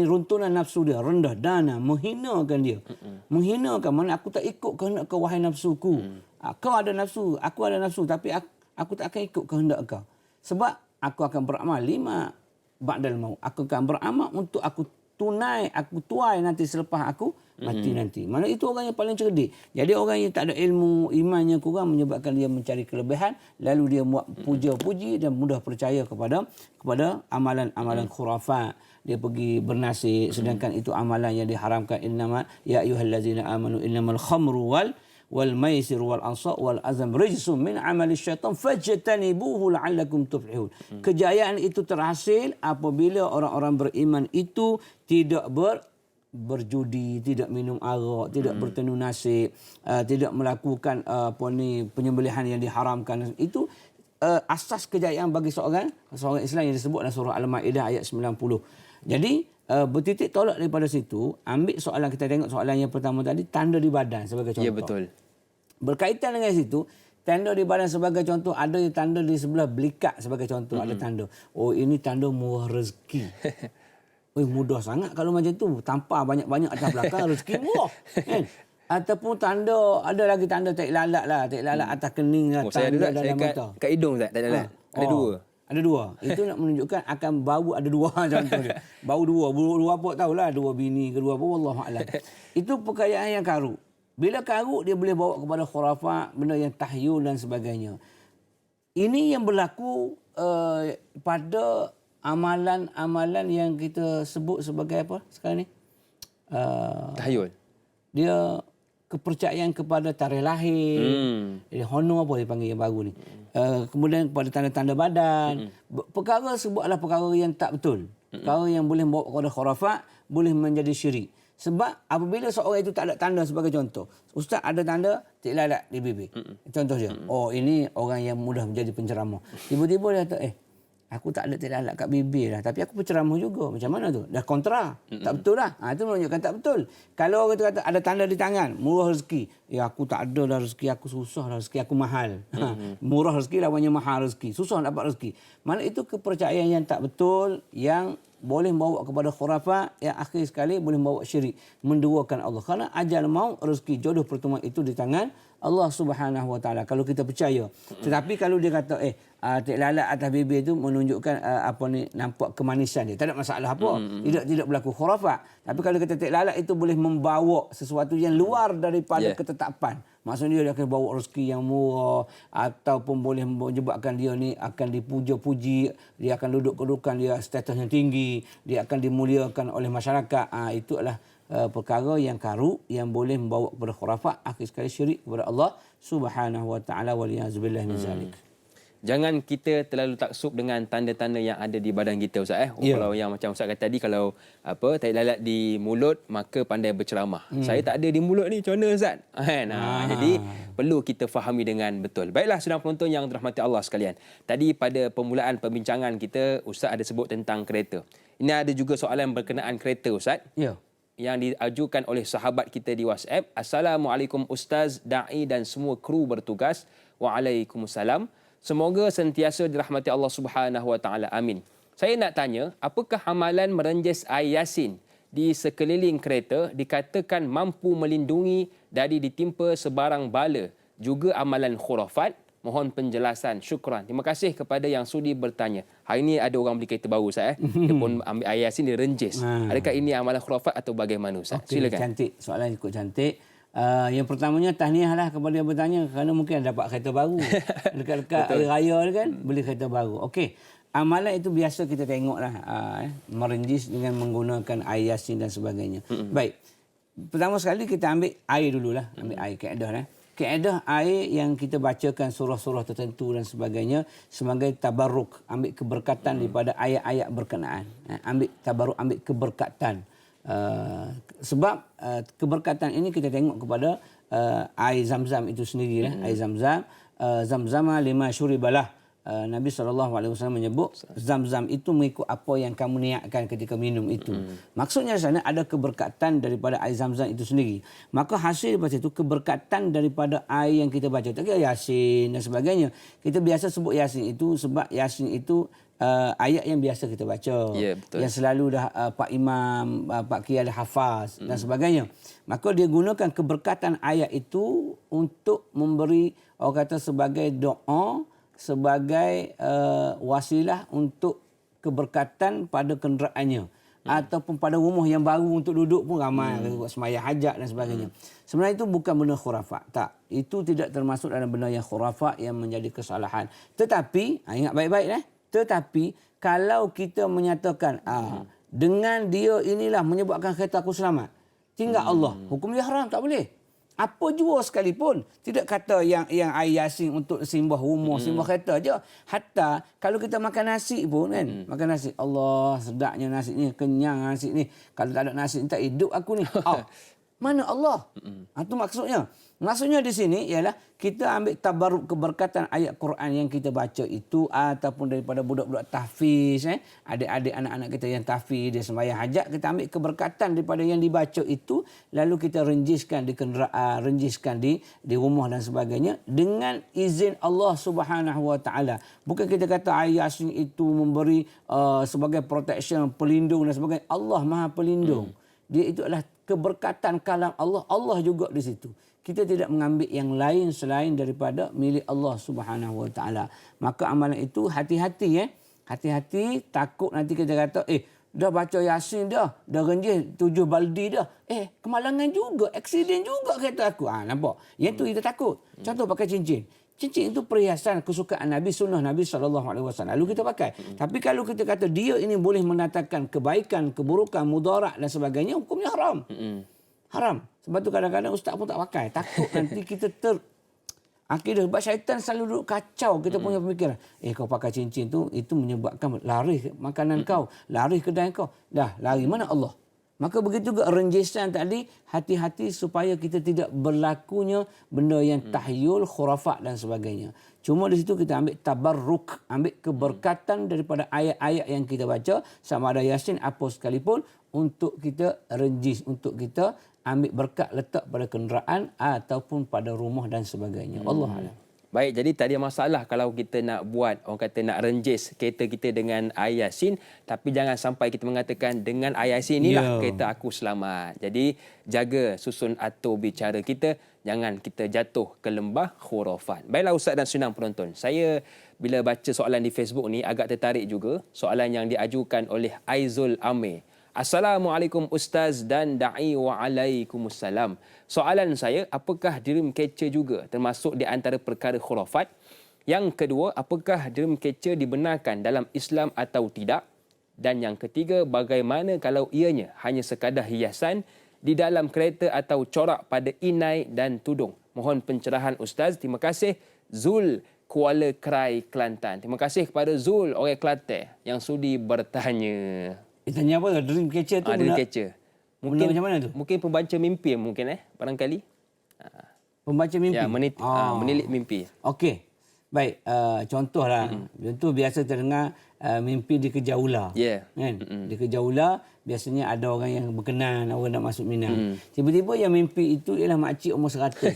runtunan nafsu dia, rendah, dana, menghinakan dia. Menghinakan, mana aku tak ikut kehendak kau, wahai nafsuku. Kau ada nafsu, aku ada nafsu, tapi aku tak akan ikut kehendak kau. Sebab aku akan beramal lima ba'dal maut. Aku akan beramal untuk aku tuai nanti selepas aku mati nanti. Mana itu orang yang paling cerdik. Jadi orang yang tak ada ilmu, imannya kurang menyebabkan dia mencari kelebihan, lalu dia buat puja-puji dan mudah percaya kepada amalan-amalan khurafat. Dia pergi bernasib, sedangkan itu amalan yang diharamkan. Innama ya ayyuhallazina amanu innamal khamru wal maisir wal ansab wal azam rijsum min amali syaitan fajtanibuhu la'allakum tuflihun. Kejayaan itu terhasil apabila orang-orang beriman itu tidak berjudi, tidak minum arak, tidak bertenu nasib, tidak melakukan penyembelihan yang diharamkan. Itu asas kejayaan bagi seorang Islam yang disebut dalam surah Al-Maidah ayat 90. Jadi bertitik tolak daripada situ, ambil soalan, kita tengok soalan yang pertama tadi, tanda di badan sebagai contoh. Ya, betul. Berkaitan dengan situ, tanda di badan sebagai contoh, ada yang tanda di sebelah belikat sebagai contoh, ada tanda. Oh, ini tanda murah rezeki. Mudah sangat kalau macam tu. Tampar banyak-banyak atas belakang, rezeki murah. Kan? Ataupun tanda, ada lagi tanda tak lalat lah. Tak lalat atas kening lah. Saya ada dalam mata. kat hidung tak lalat. Ada dua. Ada dua. Itu nak menunjukkan akan bau ada dua contoh dia. Bau dua. Dua apa tahulah. Dua bini ke dua apa. Wallahualam. Itu perkayaan yang karut. Bila karut, dia boleh bawa kepada khurafat, benda yang tahyul dan sebagainya. Ini yang berlaku pada amalan-amalan yang kita sebut sebagai apa sekarang ni? Tahyul. Dia kepercayaan kepada tarikh lahir, honor apa dia panggil yang baru ni. Kemudian kepada tanda-tanda badan. Perkara sebut adalah perkara yang tak betul. Perkara yang boleh membawa kepada khurafat, boleh menjadi syirik. Sebab apabila seorang itu tak ada tanda sebagai contoh. Ustaz ada tanda tik lalat di bibir. Contoh dia. Oh, ini orang yang mudah menjadi penceramah. Tiba-tiba dia kata, aku tak ada tik lalat kat bibir lah. Tapi aku penceramah juga. Macam mana tu? Dah kontra. Tak betul lah. Itu menunjukkan tak betul. Kalau orang tu kata ada tanda di tangan, murah rezeki. Aku tak ada lah rezeki. Aku susah lah rezeki. Aku mahal. Murah rezeki lawannya mahal rezeki. Susah dapat rezeki. Mana itu kepercayaan yang tak betul, yang boleh membawa kepada khurafat, yang akhir sekali boleh membawa syirik, menduakan Allah. Kerana ajal maut, rezeki, jodoh, pertemuan itu di tangan Allah Subhanahu Wa Taala. Kalau kita percaya. Tetapi kalau dia kata tik lalat atas bibir itu menunjukkan nampak kemanisan dia. Tak ada masalah apa. Tidak berlaku khurafat. Tapi kalau kata tik lalat itu boleh membawa sesuatu yang luar daripada ketetapan. Maksudnya dia akan bawa rezeki yang murah, ataupun boleh menyebabkan dia ni akan dipuja-puji, dia akan duduk kedudukan dia status yang tinggi, dia akan dimuliakan oleh masyarakat. Itu adalah perkara yang karut yang boleh membawa kepada khurafat, akhir sekali syirik kepada Allah Subhanahu Wa Taala, waliyazubillah min zalik. Jangan kita terlalu taksub dengan tanda-tanda yang ada di badan kita, Ustaz. Kalau yang macam Ustaz kata tadi, kalau tai lalat di mulut, maka pandai berceramah. Saya tak ada di mulut ni, macam mana, Ustaz? Jadi perlu kita fahami dengan betul. Baiklah, sedang penonton yang dirahmati Allah sekalian. Tadi pada permulaan perbincangan kita, Ustaz ada sebut tentang kereta. Ini ada juga soalan berkenaan kereta, Ustaz. Ya. Yang diajukan oleh sahabat kita di WhatsApp. Assalamualaikum Ustaz, da'i dan semua kru bertugas. Waalaikumsalam. Semoga sentiasa dirahmati Allah Subhanahu Wa Taala. Amin. Saya nak tanya, apakah amalan merenjes air Yasin di sekeliling kereta dikatakan mampu melindungi dari ditimpa sebarang bala? Juga amalan khurafat? Mohon penjelasan. Syukran. Terima kasih kepada yang sudi bertanya. Hari ini ada orang beli kereta baru, Ustaz. Dia pun ambil air Yasin, dia renjes. Adakah ini amalan khurafat atau bagaimana, Ustaz? Silakan. Cantik. Soalan cukup cantik. Yang pertamanya tahniahlah kepada yang bertanya, kerana mungkin dapat kereta baru. Dekat-dekat hari raya kan, beli kereta baru. Okey. Amalan itu biasa kita tengoklah, merenjis dengan menggunakan air Yasin dan sebagainya. Baik. Pertama sekali kita ambil air dululah, ambil air kaedah. Kaedah air yang kita bacakan surah-surah tertentu dan sebagainya sebagai tabarruk, ambil keberkatan daripada ayat-ayat berkenaan. Ambil tabarruk, ambil keberkatan. Sebab keberkatan ini kita tengok kepada air Zam-Zam itu sendiri. Air Zam-Zam, Zam-Zama lima syuribalah. Nabi SAW menyebut Zam-Zam itu mengikut apa yang kamu niatkan ketika minum itu. Maksudnya di sana ada keberkatan daripada air Zam-Zam itu sendiri. Maka hasil daripada itu keberkatan daripada air yang kita baca. Tak kira Yasin dan sebagainya. Kita biasa sebut Yasin itu sebab Yasin itu ayat yang biasa kita baca. Yang selalu dah Pak Imam, Pak Kiai dah hafaz dan sebagainya. Maka dia gunakan keberkatan ayat itu untuk memberi, orang kata, sebagai doa, sebagai wasilah untuk keberkatan pada kenderaannya. Ataupun pada rumah yang baru untuk duduk pun ramai. Semaya hajat dan sebagainya. Sebenarnya itu bukan benda khurafat. Tak. Itu tidak termasuk dalam benda yang khurafat yang menjadi kesalahan. Tetapi, ingat baik-baik. Tetapi, kalau kita menyatakan, dengan dia inilah menyebabkan kereta aku selamat. Tinggal Allah. Hukum dia haram, tak boleh. apa jua sekalipun. Tidak kata yang air Yasin untuk simbah rumah, simbah kereta je. Hatta kalau kita makan nasi pun kan, makan nasi, Allah sedapnya nasi ni, kenyang nasi ni. Kalau tak ada nasi tak hidup aku ni. Mana Allah? Itu maksudnya. Maksudnya di sini ialah kita ambil tabarruk keberkatan ayat Quran yang kita baca itu ataupun daripada budak-budak tahfiz, adik-adik anak-anak kita yang tahfiz, dia sembahyang hajat, kita ambil keberkatan daripada yang dibaca itu, lalu kita renjiskan di kenderaan, renjiskan di rumah dan sebagainya dengan izin Allah Subhanahu Wa Taala. Bukan kita kata ayat Yasin itu memberi sebagai protection, pelindung dan sebagainya. Allah Maha Pelindung. Dia itu adalah keberkatan kalam Allah. Allah juga di situ. Kita tidak mengambil yang lain selain daripada milik Allah Subhanahu Wa Taala. Maka amalan itu hati-hati Hati-hati, takut nanti kita kata dah baca Yasin dah renjis 7 baldi dah. Kemalangan juga, aksiden juga kata aku. Nampak? Yang tu kita takut. Contoh pakai cincin. Cincin itu perhiasan kesukaan Nabi, sunnah Nabi SAW. Lalu kita pakai. Tapi kalau kita kata dia ini boleh mendatangkan kebaikan, keburukan, mudarat dan sebagainya, hukumnya haram. Haram. Sebab tu kadang-kadang ustaz pun tak pakai. Takut nanti kita akidah. Sebab syaitan selalu duduk kacau kita punya pemikiran. Kau pakai cincin tu, itu menyebabkan lari makanan kau, lari kedai kau. Dah, lari mana Allah? Maka begitu juga renjisan tadi, hati-hati supaya kita tidak berlakunya benda yang tahyul, khurafat dan sebagainya. Cuma di situ kita ambil tabarruk, ambil keberkatan daripada ayat-ayat yang kita baca, sama ada Yasin apa sekalipun, untuk kita renjis, untuk kita ambil berkat letak pada kenderaan ataupun pada rumah dan sebagainya. Wallahu a'lam. Baik, jadi tak ada masalah kalau kita nak buat, orang kata nak renjis kereta kita dengan air Yasin, tapi jangan sampai kita mengatakan dengan air Yasin inilah kereta aku selamat. Jadi jaga susun atur bicara kita, jangan kita jatuh ke lembah khurafat. Baiklah Ustaz dan senang penonton, saya bila baca soalan di Facebook ni agak tertarik juga, soalan yang diajukan oleh Aizul Amir. Assalamualaikum Ustaz dan da'i wa alaikumussalam. Soalan saya, apakah dream catcher juga termasuk di antara perkara khurafat? Yang kedua, apakah dream catcher dibenarkan dalam Islam atau tidak? Dan yang ketiga, bagaimana kalau ianya hanya sekadar hiasan di dalam kereta atau corak pada inai dan tudung? Mohon pencerahan Ustaz. Terima kasih. Zul Kuala Krai, Kelantan. Terima kasih kepada Zul, orang Kelantan yang sudi bertanya. Tanya apa? Dream catcher tu Dream catcher. Mungkin macam mana tu? Mungkin pembaca mimpi mungkin barangkali. Pembaca mimpi. Ya, menilik mimpi. Okey. Baik, contohlah. Contoh biasa terdengar mimpi dikejar ular. Kan? Dikejar ular, biasanya ada orang yang berkenan, orang nak masuk Minang. Tiba-tiba yang mimpi itu ialah makcik umur 100.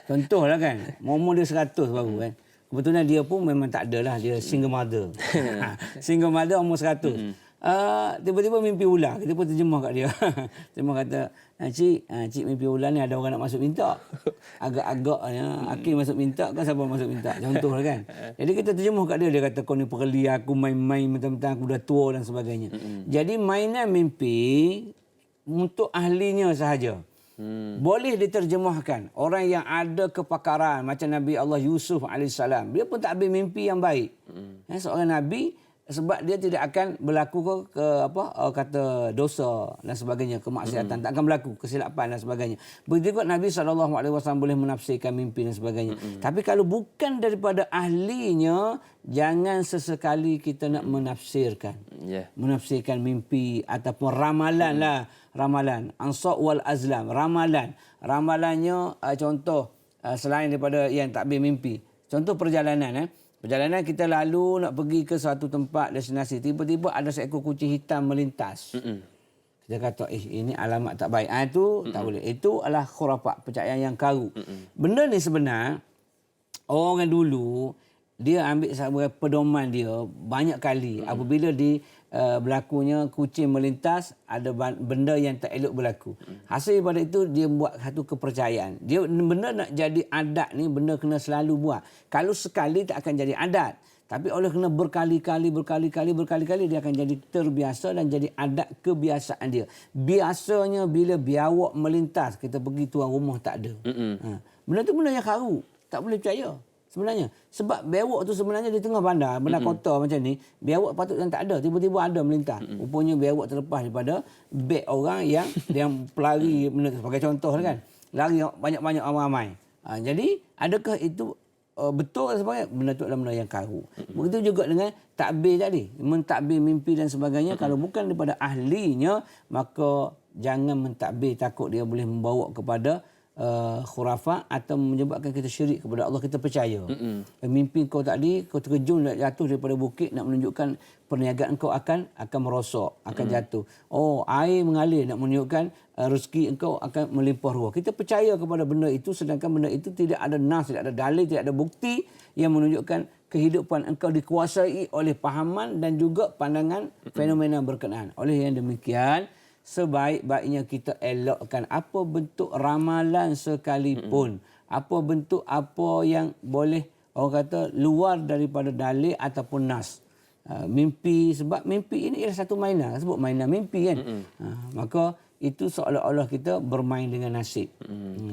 Contohlah kan. Umur dia 100 baru kan. Kebetulan dia pun memang tak ada lah. Dia single mother. Single mother umur 100. Tiba-tiba mimpi ular. Kita pun terjemah kat dia. Terjemah kata, cik mimpi ular ni ada orang nak masuk minta. Agak-agaknya Akil masuk minta kan, siapa masuk minta. Contoh lah kan. Jadi kita terjemah kat dia. Dia kata, kau ni perli aku main-main mentang-mentang aku dah tua dan sebagainya. Jadi mainan mimpi untuk ahlinya sahaja. Boleh diterjemahkan. Orang yang ada kepakaran macam Nabi Allah Yusuf AS. Dia pun tak ambil mimpi yang baik. Seorang Nabi, sebab dia tidak akan berlaku kata dosa dan sebagainya, kemaksiatan, tak akan berlaku, kesilapan dan sebagainya. Begitu juga Nabi SAW boleh menafsirkan mimpi dan sebagainya. Tapi kalau bukan daripada ahlinya, jangan sesekali kita nak menafsirkan. Menafsirkan mimpi ataupun ramalan lah. Ramalan. Ansar wal azlam. Ramalan. Ramalannya contoh selain daripada yang takbir mimpi. Contoh perjalanan. Perjalanan kita lalu nak pergi ke satu tempat destinasi. Tiba-tiba ada seekor kucing hitam melintas. Kita kata, ini alamat tak baik. Itu tak boleh. Itu adalah khurafat, percayaan yang karu. Benda ni sebenar, orang dulu, dia ambil sebagai pedoman dia banyak kali. Apabila berlakunya kucing melintas, ada benda yang tak elok berlaku. Hasil daripada itu, dia buat satu kepercayaan. Dia benda nak jadi adat ni, benda kena selalu buat. Kalau sekali tak akan jadi adat. Tapi oleh kena berkali-kali, dia akan jadi terbiasa dan jadi adat kebiasaan dia. Biasanya bila biawak melintas, kita pergi tuan rumah tak ada. Benda tu benda yang karu. Tak boleh percaya. Sebenarnya sebab biawak tu sebenarnya di tengah bandar kota macam ni, biawak patut yang tak ada, tiba-tiba ada melintas. Rupanya biawak terlepas daripada beg orang yang pelari, sebagai contoh kan. lari banyak-banyak ramai-ramai. Jadi adakah itu betul dan sebagainya? Benda itu adalah benda yang karu. Begitu juga dengan takbir tadi. Mentakbir mimpi dan sebagainya. Kalau bukan daripada ahlinya, maka jangan mentakbir, takut dia boleh membawa kepada khurafat atau menyebabkan kita syirik kepada Allah. Kita percaya. Mimpi kau tadi, kau terjun nak jatuh daripada bukit, nak menunjukkan perniagaan kau akan merosok, akan jatuh. Oh, air mengalir nak menunjukkan rezeki engkau akan melimpah ruah. Kita percaya kepada benda itu, sedangkan benda itu tidak ada nas, tidak ada dalil, tidak ada bukti yang menunjukkan kehidupan engkau dikuasai oleh pahaman dan juga pandangan fenomena berkenaan. Oleh yang demikian, sebaik-baiknya kita elokkan apa bentuk ramalan sekalipun. Apa bentuk apa yang boleh orang kata luar daripada dalil ataupun nas. Mimpi, sebab mimpi ini ialah satu mainan. Sebut mainan mimpi kan. Maka itu seolah-olah kita bermain dengan nasib.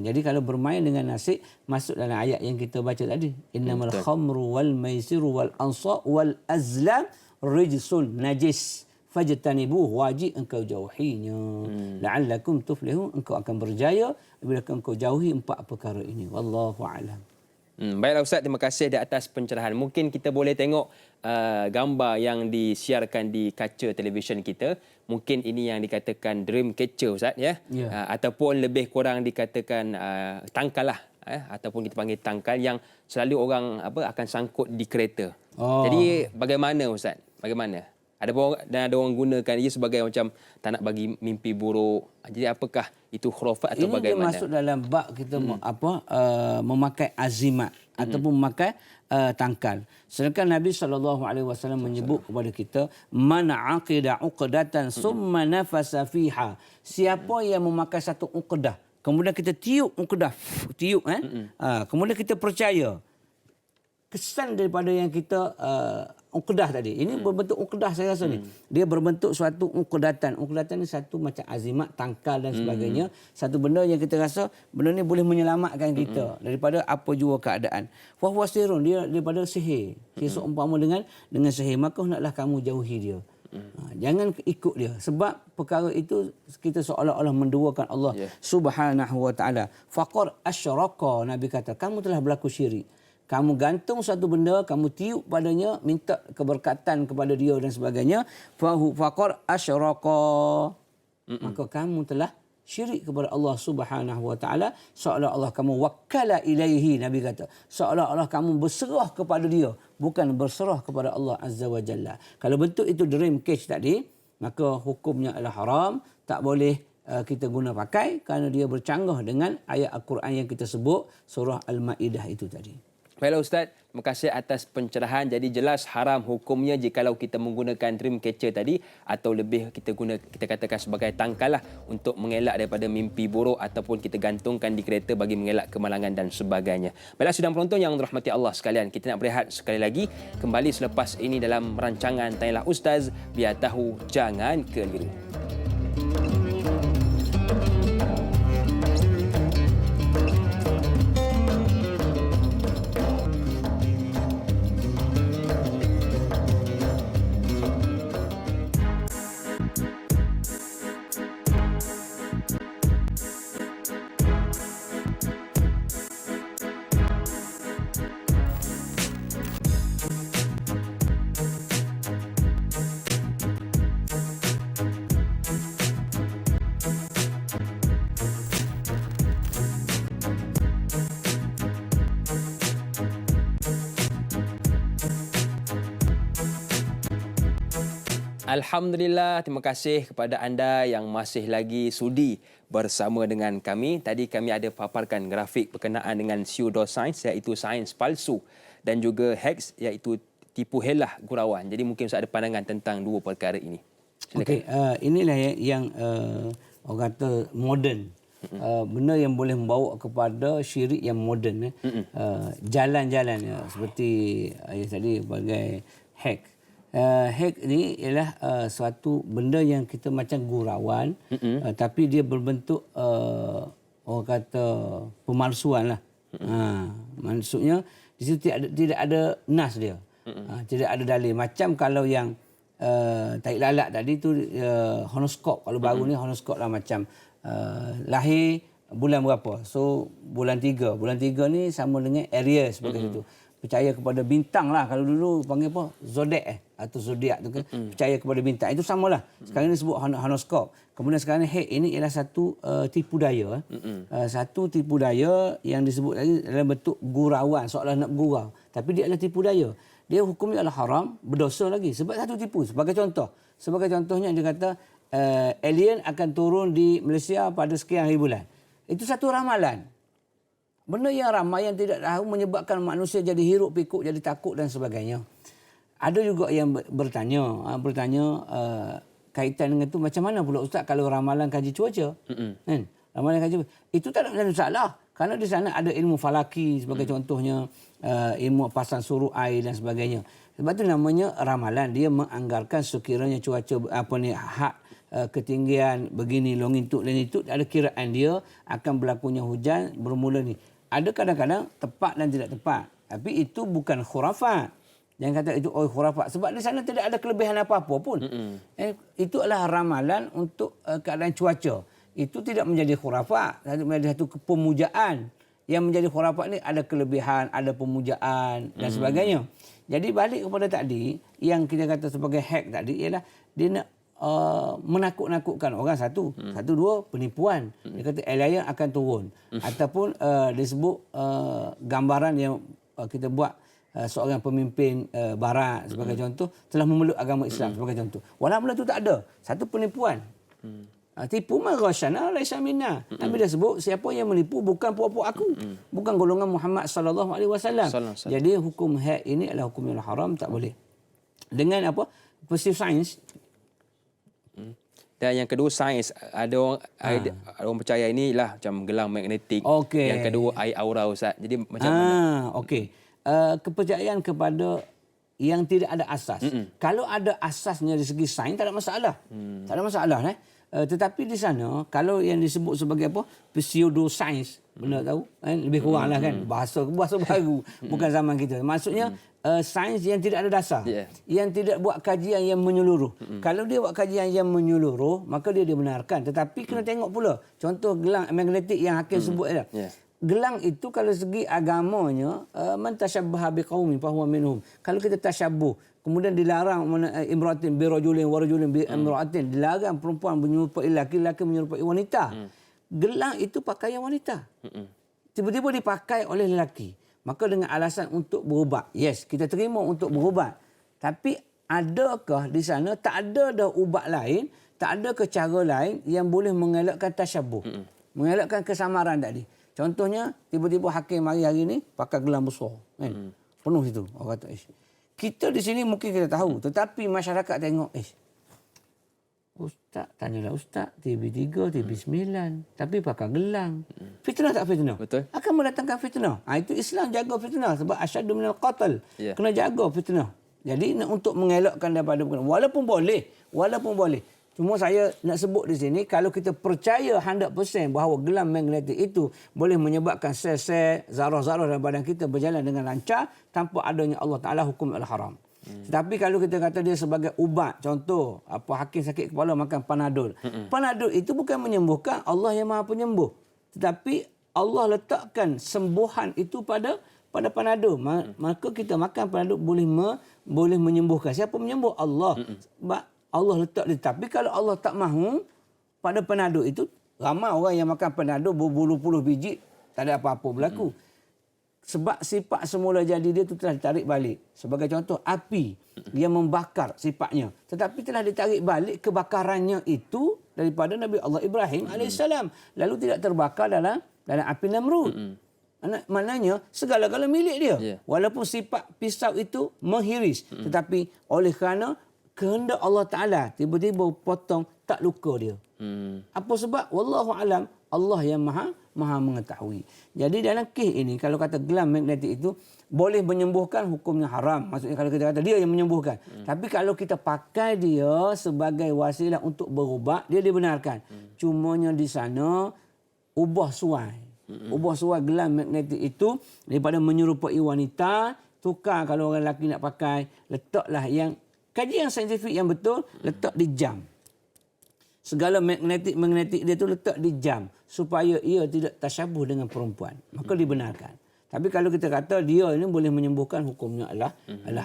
Jadi kalau bermain dengan nasib, masuk dalam ayat yang kita baca tadi. Innamal khamru wal maisiru wal ansab wal azlam rijsun najis. Fajtanibuh, wajib engkau jauhinya. La'allakum tuflihun, engkau akan berjaya bila engkau jauhi empat perkara ini. Wallahu a'lam. Baiklah Ustaz, terima kasih di atas pencerahan. Mungkin kita boleh tengok gambar yang disiarkan di kaca televisyen kita. Mungkin ini yang dikatakan dream catcher Ustaz ya. Ataupun lebih kurang dikatakan tangkal lah. Ataupun kita panggil tangkal yang selalu orang akan sangkut di kereta. Jadi bagaimana Ustaz? Bagaimana? Ada orang gunakan ia sebagai macam tak nak bagi mimpi buruk. Jadi apakah itu khurafat atau bagaimana? Ini masuk dalam bab kita memakai azimat ataupun memakai tangkal. Sedangkan Nabi SAW menyebut kepada kita, man aqida uqdatan summa nafasa fiha. Siapa yang memakai satu uqdah, kemudian kita tiup uqdah, kemudian kita percaya kesan daripada yang kita uqdah tadi. Ini berbentuk uqdah saya rasa ni. Dia berbentuk suatu uqdatan. Uqdatan ni satu macam azimat, tangkal dan sebagainya. Satu benda yang kita rasa benda ni boleh menyelamatkan kita daripada apa jua keadaan. Wa huwa sirrun, dia daripada sihir. Dia seumpama dengan sihir, maka hendaklah kamu jauhi dia. Jangan ikut dia, sebab perkara itu kita seolah-olah menduakan Allah Subhanahu wa taala. Faqad asyraka, Nabi kata, kamu telah berlaku syirik. Kamu gantung satu benda, kamu tiup padanya, minta keberkatan kepada dia dan sebagainya. Faqad asyraka. Maka kamu telah syirik kepada Allah Subhanahu wa taala, seolah-olah kamu wakkala ilaihi, Nabi kata. Seolah-olah kamu berserah kepada dia, bukan berserah kepada Allah Azza wa Jalla. Kalau bentuk itu dream catch tadi, maka hukumnya adalah haram, tak boleh kita guna pakai kerana dia bercanggah dengan ayat Al-Quran yang kita sebut surah Al-Maidah itu tadi. Baiklah Ustaz, terima kasih atas pencerahan. Jadi jelas haram hukumnya jikalau kita menggunakan dream catcher tadi, atau lebih kita katakan sebagai tangkal lah untuk mengelak daripada mimpi buruk ataupun kita gantungkan di kereta bagi mengelak kemalangan dan sebagainya. Baiklah sidang penonton yang dirahmati Allah sekalian, kita nak berehat sekali lagi, kembali selepas ini dalam rancangan Tanyalah Ustaz, biar tahu jangan keliru. Alhamdulillah, terima kasih kepada anda yang masih lagi sudi bersama dengan kami. Tadi kami ada paparkan grafik berkenaan dengan pseudoscience, iaitu sains palsu, dan juga hoax, iaitu tipu helah gurauan. Jadi mungkin Ustaz ada pandangan tentang dua perkara ini. Okey, inilah yang orang kata moden. Benda yang boleh membawa kepada syirik yang moden. Jalan-jalan seperti yang tadi sebagai hack. Hack ni ialah suatu benda yang kita macam gurauan, tapi dia berbentuk orang kata pemalsuan lah. Maksudnya di situ tidak ada nas dia, tidak ada dalil. Macam kalau yang tarik lalat tadi tu horoskop, kalau baru ni horoskop lah macam lahir bulan berapa. So bulan 3. Bulan 3 ni sama dengan Aries sebagai itu. Percaya kepada bintang lah. Kalau dulu panggil apa? Zodiac atau zodiak tu kan. Percaya kepada bintang. Itu samalah. Sekarang ni disebut horoskop. Kemudian sekarang ni ini ialah satu tipu daya. Satu tipu daya yang disebut lagi dalam bentuk gurauan, seolah nak gurau. Tapi dia adalah tipu daya. Dia hukumnya adalah haram, berdosa lagi. Sebab satu tipu. Sebagai contohnya dia kata alien akan turun di Malaysia pada sekian hari bulan. Itu satu ramalan. Benda yang ramai yang tidak tahu menyebabkan manusia jadi hiruk pikuk, jadi takut dan sebagainya. Ada juga yang bertanya kaitan dengan itu, macam mana pula Ustaz kalau ramalan kaji cuaca? Kan? Ramalan kaji itu tak ada masalah. Kerana di sana ada ilmu falaki sebagai contohnya, ilmu pasang suruh air dan sebagainya. Sebab itu namanya ramalan. Dia menganggarkan sekiranya cuaca ketinggian begini, longitude ada kiraan dia akan berlakunya hujan bermula ni. Ada kadang-kadang tepat dan tidak tepat. Tapi itu bukan khurafat. Jangan kata itu khurafat. Sebab di sana tidak ada kelebihan apa-apa pun. Itu adalah ramalan untuk keadaan cuaca. Itu tidak menjadi khurafat. Menjadi satu pemujaan. Yang menjadi khurafat ni ada kelebihan, ada pemujaan dan sebagainya. Jadi balik kepada tadi, yang kita kata sebagai hack tadi ialah dia nak menakut-nakutkan orang satu. Dua, penipuan. Dia kata alien akan turun. Ataupun disebut gambaran yang kita buat seorang pemimpin barat sebagai contoh telah memeluk agama Islam sebagai contoh. Walaupun itu tak ada. Satu penipuan. Tipu maghashana laisa minna. Nabi dah sebut siapa yang menipu bukan puak-puak aku. Bukan golongan Muhammad sallallahu alaihi wasallam. Jadi hukum haid ini adalah hukum yang haram, tak boleh. Dengan apa? Positive science. Dan yang kedua sains, ada orang percaya inilah macam gelang magnetik. Okay. Yang kedua air aura Ustaz. Jadi macam mana? Okey. Kepercayaan kepada yang tidak ada asas. Kalau ada asasnya dari segi sains tak ada masalah. Tak ada masalah tetapi di sana kalau yang disebut sebagai apa? Pseudoscience, benda tahu kan, lebih kuranglah kan, bahasa baru bukan zaman kita. Maksudnya sains yang tidak ada dasar, yang tidak buat kajian yang menyeluruh. Kalau dia buat kajian yang menyeluruh, maka dia dibenarkan. Tetapi kena tengok pula. Contoh gelang magnetik yang Hakim sebut adalah gelang itu kalau segi agamanya man tashabbaha biqaumin fa huwa minhum. Kalau kita tashabbuh, kemudian dilarang imra'atin bi rajulin wa rajulin bi imra'atin, dilarang perempuan menyerupai laki menyerupai wanita. Gelang itu pakaian wanita. Tiba-tiba dipakai oleh lelaki. Maka dengan alasan untuk berubat. Yes, kita terima untuk berubat. Tapi adakah di sana tak ada dah ubat lain, tak ada ke cara lain yang boleh mengelakkan tasyabuh. Mengelakkan kesamaran tadi. Contohnya, tiba-tiba Hakim mari hari ni pakai gelang besar. Kan? Penuh itu. Orang kata, kita di sini mungkin kita tahu. Tetapi masyarakat tengok, Ustaz, tanyalah Ustaz, TB3, TB9. Tapi pakai gelang. Fitnah tak fitnah? Betul. Akan mendatangkan fitnah. Itu Islam jaga fitnah. Sebab asyadu minal qatl. Kena jaga fitnah. Jadi untuk mengelakkan daripada walaupun boleh. Cuma saya nak sebut di sini, kalau kita percaya 100% bahawa gelang magnetik itu boleh menyebabkan sel-sel, zarah-zarah dalam badan kita berjalan dengan lancar tanpa adanya Allah Ta'ala hukum al-haram. Tetapi kalau kita kata dia sebagai ubat, contoh, Hakim sakit kepala makan Panadol. Panadol itu bukan menyembuhkan, Allah yang Maha Penyembuh. Tetapi Allah letakkan sembuhan itu pada Panadol. Maka kita makan Panadol boleh menyembuhkan. Siapa menyembuh? Allah. Allah letak dia. Tapi kalau Allah tak mahu pada Panadol itu, ramai orang yang makan Panadol berpuluh-puluh biji, tak ada apa-apa berlaku. Sebab sifat semula jadi dia itu telah ditarik balik. Sebagai contoh, api yang membakar sifatnya. Tetapi telah ditarik balik kebakarannya itu daripada Nabi Allah Ibrahim AS. Lalu tidak terbakar dalam api Namrud. Maknanya segala-gala milik dia. Walaupun sifat pisau itu menghiris. Tetapi oleh kerana kehendak Allah Ta'ala tiba-tiba potong, tak luka dia. Apa sebab? Wallahu alam, Allah yang maha mengetahui. Jadi dalam kes ini, kalau kata gelang magnetik itu boleh menyembuhkan, hukumnya haram. Maksudnya kalau kita kata dia yang menyembuhkan. Tapi kalau kita pakai dia sebagai wasilah untuk berubat, dia dibenarkan. Cumanya di sana ubah suai. Ubah suai gelang magnetik itu daripada menyerupai wanita, tukar kalau orang lelaki nak pakai, letaklah yang kajian saintifik yang betul, letak di jam. Segala magnetik dia tu letak di jam supaya ia tidak tasyabuh dengan perempuan. Maka dibenarkan. Tapi kalau kita kata dia ini boleh menyembuhkan, hukumnya adalah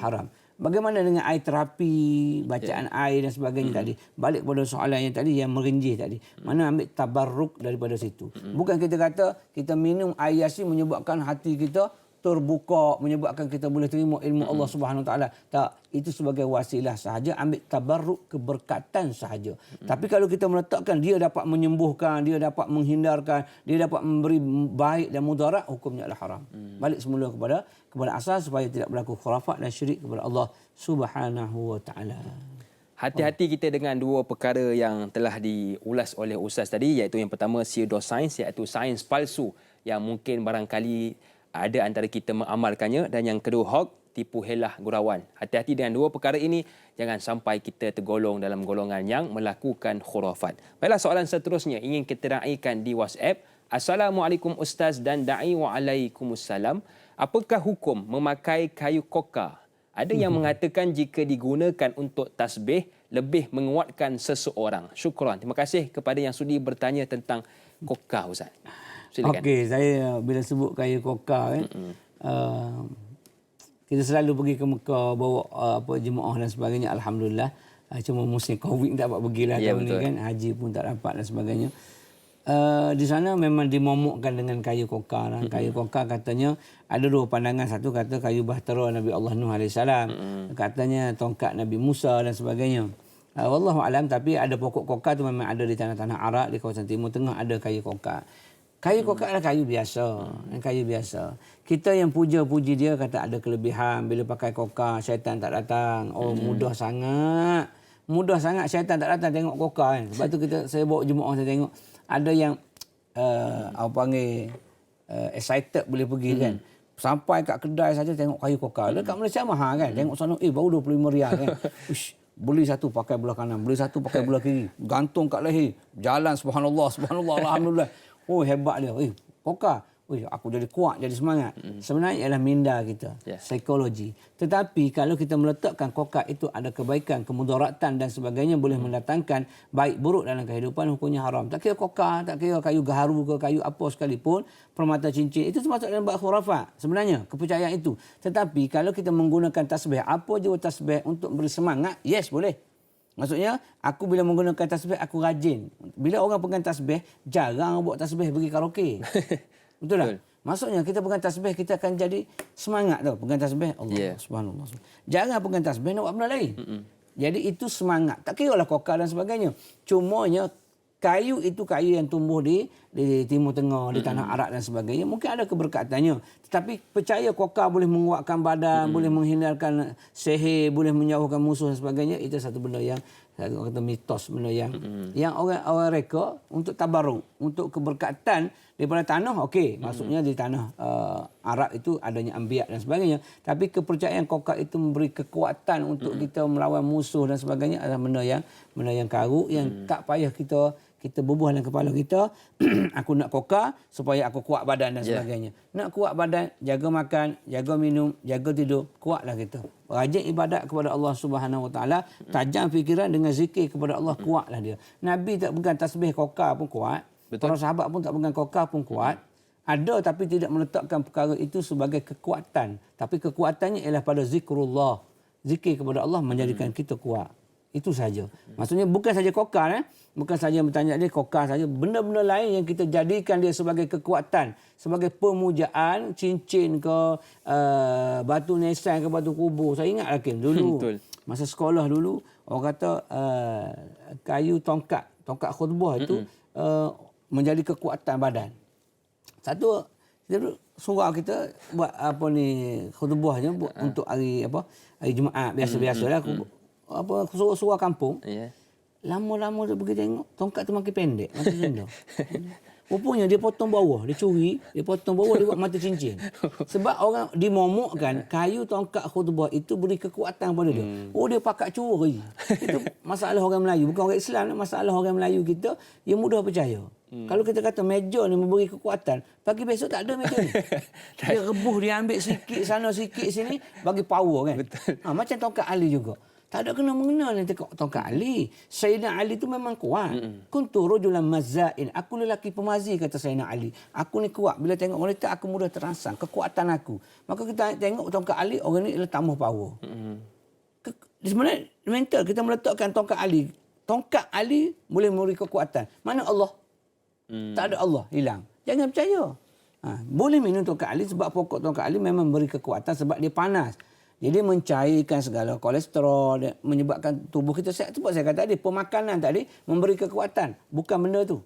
haram. Bagaimana dengan air terapi, bacaan air dan sebagainya tadi? Balik pada soalan yang tadi, yang merinjih tadi. Mana ambil tabarruk daripada situ. Bukan kita kata kita minum air Yasin menyebabkan hati kita terbuka, menyebabkan kita boleh terima ilmu Allah Subhanahu Wa Taala. Tak, itu sebagai wasilah sahaja, ambil tabarruk, keberkatan sahaja. Tapi kalau kita meletakkan dia dapat menyembuhkan, dia dapat menghindarkan, dia dapat memberi baik dan mudarat, hukumnya adalah haram. Balik semula kepada asal supaya tidak berlaku khurafat dan syirik kepada Allah Subhanahu Wa Taala. Hati-hati kita dengan dua perkara yang telah diulas oleh Ustaz tadi, iaitu yang pertama pseudoscience, iaitu sains palsu yang mungkin barangkali ada antara kita mengamalkannya, dan yang kedua hoax, tipu helah gurauan. Hati-hati dengan dua perkara ini, jangan sampai kita tergolong dalam golongan yang melakukan khurafat. Baiklah, soalan seterusnya ingin kita raikan di WhatsApp. Assalamualaikum Ustaz dan da'i, waalaikumsalam. Apakah hukum memakai kayu koka? Ada yang mengatakan jika digunakan untuk tasbih lebih menguatkan seseorang. Syukran. Terima kasih kepada yang sudi bertanya tentang koka, Ustaz. Silakan. Okey, saya bila sebut kayu koka kita selalu pergi ke Mekah bawa jemaah dan sebagainya, alhamdulillah. Cuma musim Covid tak dapat pergilah tahun ni kan, haji pun tak dapat dan sebagainya. Di sana memang dimomokkan dengan kayu koka. Kayu koka katanya ada dua pandangan. Satu kata kayu bahtera Nabi Allah Nuh AS. Katanya tongkat Nabi Musa dan sebagainya. Wallahu alam, tapi ada pokok koka tu memang ada di tanah-tanah Arab, di kawasan Timur Tengah ada kayu koka. Kayu koka adalah kayu biasa. Kayu biasa. Kita yang puja-puji dia kata ada kelebihan. Bila pakai koka, syaitan tak datang. Oh, mudah sangat. Mudah sangat syaitan tak datang tengok koka kan. Sebab tu saya bawa jemaah, saya tengok. Ada yang excited boleh pergi kan. Sampai kat kedai saja tengok kayu koka. Dekat Malaysia mahal kan. Tengok sana, baru RM25 kan. Uish, beli satu pakai belah kanan, beli satu pakai belah kiri. Gantung kat leher. Jalan subhanallah, alhamdulillah. Oh, hebat dia. Koka. Aku jadi kuat, jadi semangat. Sebenarnya ialah minda kita. Psikologi. Tetapi kalau kita meletakkan koka itu ada kebaikan, kemudaratan dan sebagainya, boleh mendatangkan baik buruk dalam kehidupan, hukumnya haram. Tak kira koka, tak kira kayu gaharu ke kayu apa sekalipun, permata cincin, itu termasuk dalam bab khurafat. Sebenarnya, kepercayaan itu. Tetapi kalau kita menggunakan tasbih, apa je tasbih untuk beri semangat, yes, boleh. Maksudnya, aku bila menggunakan tasbih, aku rajin. Bila orang pegang tasbih, jarang buat tasbih pergi karaoke. Betul tak? Maksudnya, kita pegang tasbih, kita akan jadi semangat tau. Pegang tasbih, Allah subhanallah. Jangan pegang tasbih, nak buat benda lain. Jadi, itu semangat. Tak kira lah koka dan sebagainya. Cumanya, kayu itu kayu yang tumbuh di Timur Tengah, di tanah Arab dan sebagainya. Mungkin ada keberkatannya. Tetapi percaya koka boleh menguatkan badan, boleh menghindarkan sihir, boleh menjauhkan musuh dan sebagainya. Itu satu benda yang kata mitos, benda yang orang reka untuk tabarruk, untuk keberkatan daripada tanah. Okey, maksudnya di tanah Arab itu adanya ambiak dan sebagainya. Tapi kepercayaan koka itu memberi kekuatan untuk kita melawan musuh dan sebagainya adalah benda yang karuk, yang tak payah kita bubuh dalam kepala kita. Aku nak koka supaya aku kuat badan dan sebagainya. Nak kuat badan, jaga makan, jaga minum, jaga tidur, kuatlah kita. Rajin ibadat kepada Allah Subhanahu Wa Taala, tajam fikiran dengan zikir kepada Allah, kuatlah dia. Nabi tak pegang tasbih koka pun kuat. Betul. Para sahabat pun tak pegang koka pun kuat. Ada tapi tidak meletakkan perkara itu sebagai kekuatan. Tapi kekuatannya ialah pada zikrullah. Zikir kepada Allah menjadikan kita kuat. Itu saja. Maksudnya bukan saja koka, bukan saja bertanya dia koka saja, benda-benda lain yang kita jadikan dia sebagai kekuatan, sebagai pemujaan, cincin ke batu nisan ke batu kubur. Saya ingat lagi dulu masa sekolah dulu orang kata kayu tongkat khutbah itu menjadi kekuatan badan. Satu surau kita buat khutbahnya untuk hari Jumaat biasa-biasalah. Surau kampung. Lama-lama dia pergi tengok, tongkat tu makin pendek, makin rendah. Rupanya dia potong bawah, dia curi, dia potong bawah, dia buat mata cincin. Sebab orang dimomokkan kayu tongkat khutbah itu beri kekuatan pada dia. Oh, dia pakat curi. Itu masalah orang Melayu, bukan orang Islam, masalah orang Melayu kita yang mudah percaya. Kalau kita kata meja ni memberi kekuatan, pagi besok tak ada meja ni. Dia rebuh, dia ambil sikit sana, sikit sini, bagi power kan. Macam tongkat Ali juga. Tak ada kena-mengena dengan tongkat Ali. Sayyidina Ali tu memang kuat. Kuntu rajulan mazza'in. Aku lelaki pemazi, kata Sayyidina Ali. Aku ni kuat. Bila tengok wanita, aku mudah terangsang. Kekuatan aku. Maka kita tengok tongkat Ali, orang ni adalah tambah power. Sebenarnya mental kita meletakkan tongkat Ali. Tongkat Ali boleh memberi kekuatan. Mana Allah? Tak ada Allah, hilang. Jangan percaya. Boleh minum tongkat Ali sebab pokok tongkat Ali memang memberi kekuatan sebab dia panas. Jadi mencairkan segala kolesterol, menyebabkan tubuh kita sihat. Sebab saya kata tadi, pemakanan tadi memberi kekuatan. Bukan benda tu.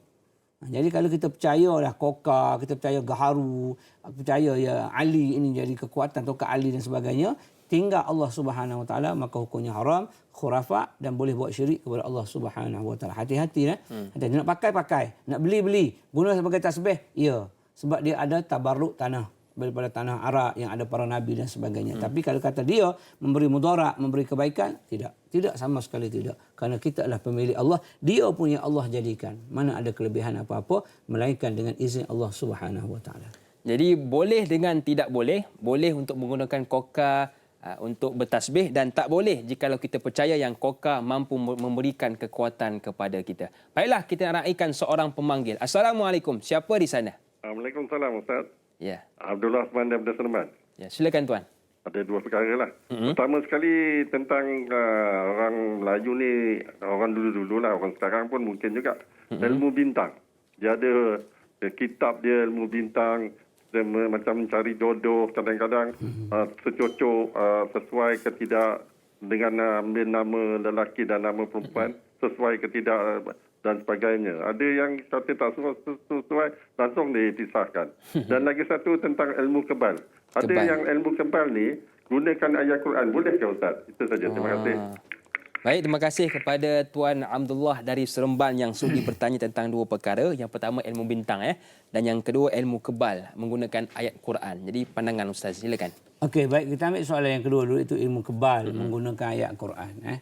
Jadi kalau kita percayalah Koka, kita percaya Gaharu, percaya ya Ali ini jadi kekuatan, tongkat Ali dan sebagainya, tinggal Allah Subhanahu Wa Taala, maka hukumnya haram, khurafat dan boleh buat syirik kepada Allah Subhanahu Wa Taala. Hati-hati Hati-hati. Nak pakai, nak beli, guna sebagai tasbih, ya. Sebab dia ada tabarruk tanah daripada tanah Arab yang ada para nabi dan sebagainya. Tapi kalau kata dia memberi mudarat, memberi kebaikan, tidak sama sekali tidak. Kerana kita adalah pemilik Allah, dia punya Allah jadikan. Mana ada kelebihan apa-apa melainkan dengan izin Allah Subhanahu Wa Taala. Jadi boleh dengan tidak boleh untuk menggunakan koka untuk bertasbih dan tak boleh jikalau kita percaya yang koka mampu memberikan kekuatan kepada kita. Baiklah, kita nak raikan seorang pemanggil. Assalamualaikum. Siapa di sana? Waalaikumsalam, Ustaz. Ya. Abdullah Osman daripada Seremban. Ya, silakan tuan. Ada dua perkara lah. Pertama sekali tentang orang Melayu ni, orang dulu-dulu lah, orang sekarang pun mungkin juga. Ilmu bintang. Dia ada kitab dia, ilmu bintang. Dia macam mencari jodoh kadang-kadang secocok sesuai ke tidak dengan ambil nama lelaki dan nama perempuan. Sesuai ke tidak dan sebagainya. Ada yang kata tak sesuai, langsung dipisahkan. Dan lagi satu tentang ilmu kebal. Ada yang ilmu kebal ni gunakan ayat Quran. Boleh ke Ustaz? Itu saja. Terima kasih. Baik, terima kasih kepada Tuan Abdullah dari Seremban yang sudi bertanya tentang dua perkara. Yang pertama ilmu bintang dan yang kedua ilmu kebal menggunakan ayat Quran. Jadi pandangan Ustaz, silakan. Okey, baik, kita ambil soalan yang kedua dulu, itu ilmu kebal menggunakan ayat Quran.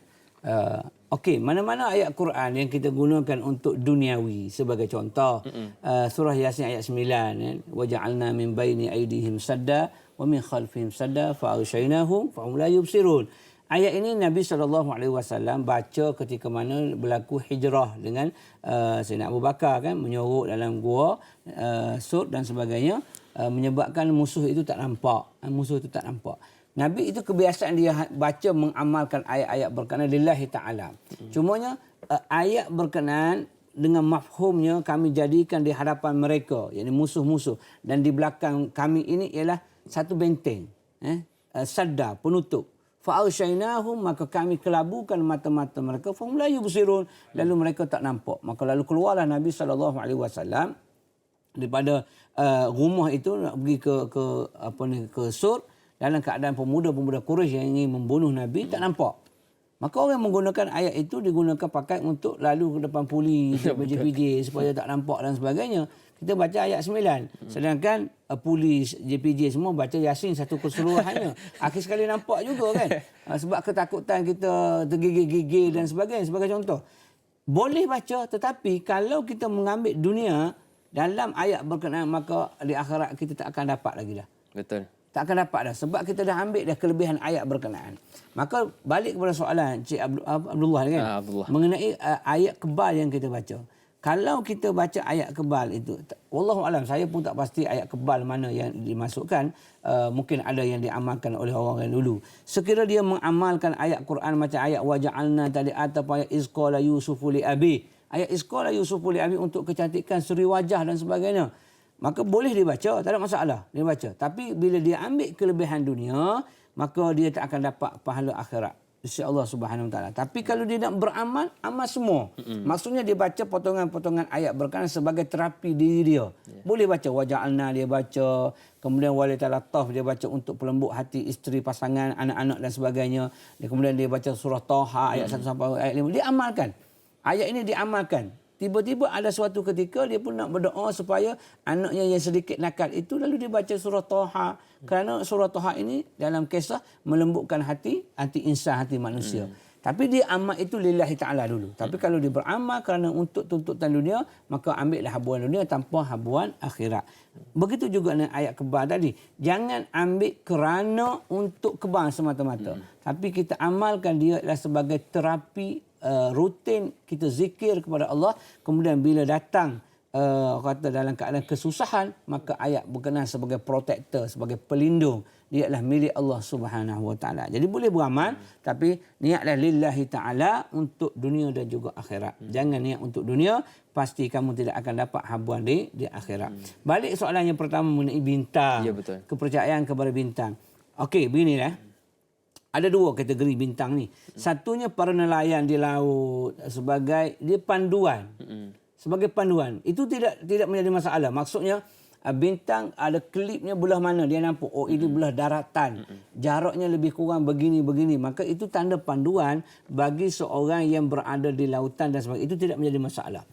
Okey, mana-mana ayat Quran yang kita gunakan untuk duniawi sebagai contoh, surah Yasin ayat 9, wa ja'alna min baini aydihim sadda wa min khalfihim sadda fa aghshaynahum fa hum la yubsirun. Ayat ini Nabi SAW baca ketika mana berlaku hijrah dengan Sayyidina Abu Bakar kan, menyorok dalam gua Sur dan sebagainya, menyebabkan musuh itu tak nampak. Nabi itu kebiasaan dia baca mengamalkan ayat-ayat berkenaan lillahi ta'ala. Cumanya ayat berkenaan dengan mafhumnya kami jadikan di hadapan mereka, yakni musuh-musuh. Dan di belakang kami ini ialah satu benteng. Sadda, penutup. Fa'ausyainahum, maka kami kelabukan mata-mata mereka. Fahum la yubsirun, lalu mereka tak nampak. Maka lalu keluarlah Nabi SAW daripada rumah itu nak pergi ke Sur, dalam keadaan pemuda-pemuda Quraisy yang ingin membunuh Nabi, tak nampak. Maka orang menggunakan ayat itu digunakan pakai untuk lalu ke depan polis, JPJ supaya tak nampak dan sebagainya. Kita baca ayat 9. Sedangkan polis, JPJ semua baca Yasin satu keseluruhannya. Akhir sekali nampak juga kan. Sebab ketakutan kita tergigil-gigil dan sebagainya sebagai contoh. Boleh baca, tetapi kalau kita mengambil dunia dalam ayat berkenaan, maka di akhirat kita tak akan dapat lagi dah. Betul. Tak akan dapat dah. Sebab kita dah ambil dah kelebihan ayat berkenaan. Maka balik kepada soalan Cik Abdullah kan. Abdullah. Mengenai ayat kebal yang kita baca. Kalau kita baca ayat kebal itu, wallahualam, saya pun tak pasti ayat kebal mana yang dimasukkan. Mungkin ada yang diamalkan oleh orang yang dulu. Sekiranya dia mengamalkan ayat Quran macam ayat waja'alna tadi ataupun ayat izqala yusufu li abi. Ayat izqala yusufu li abi untuk kecantikan seri wajah dan sebagainya. Maka boleh dibaca, tak ada masalah dia baca. Tapi bila dia ambil kelebihan dunia, maka dia tak akan dapat pahala akhirat. InsyaAllah Subhanahu Wa Taala. Tapi kalau dia nak beramal, amal semua. Maksudnya dia baca potongan-potongan ayat berkenaan sebagai terapi diri dia. Boleh baca waja'alna dia baca, kemudian walitalattaf dia baca untuk pelembut hati isteri, pasangan, anak-anak dan sebagainya. Dan kemudian dia baca surah Taha ayat 1 sampai ayat 5. Dia amalkan. Ayat ini diamalkan. Tiba-tiba ada suatu ketika dia pun nak berdoa supaya anaknya yang sedikit nakal itu, lalu dia baca surah Taha. Kerana surah Taha ini dalam kisah melembutkan hati insan, hati manusia. Tapi dia amal itu lillahi ta'ala dulu. Tapi kalau dia beramal kerana untuk tuntutan dunia, maka ambillah habuan dunia tanpa habuan akhirat. Begitu juga dengan ayat kebal tadi. Jangan ambil kerana untuk kebal semata-mata. Tapi kita amalkan dia adalah sebagai terapi rutin kita zikir kepada Allah. Kemudian bila datang kata dalam keadaan kesusahan, maka ayat berkenan sebagai protector, sebagai pelindung. Dia adalah milik Allah Subhanahu Wa Taala. Jadi boleh beramal, tapi niatlah lillahi ta'ala untuk dunia dan juga akhirat. Jangan niat untuk dunia, pasti kamu tidak akan dapat habuan di akhirat. Balik soalan yang pertama mengenai bintang. Ya, betul. Kepercayaan kepada bintang. Okey, beginilah. Ada dua kategori bintang ni. Satunya para nelayan di laut sebagai dia panduan. Sebagai panduan. Itu tidak menjadi masalah. Maksudnya bintang ada klipnya belah mana dia nampak. Oh, ini belah daratan. Jaraknya lebih kurang begini. Maka itu tanda panduan bagi seorang yang berada di lautan dan sebagainya. Itu tidak menjadi masalah.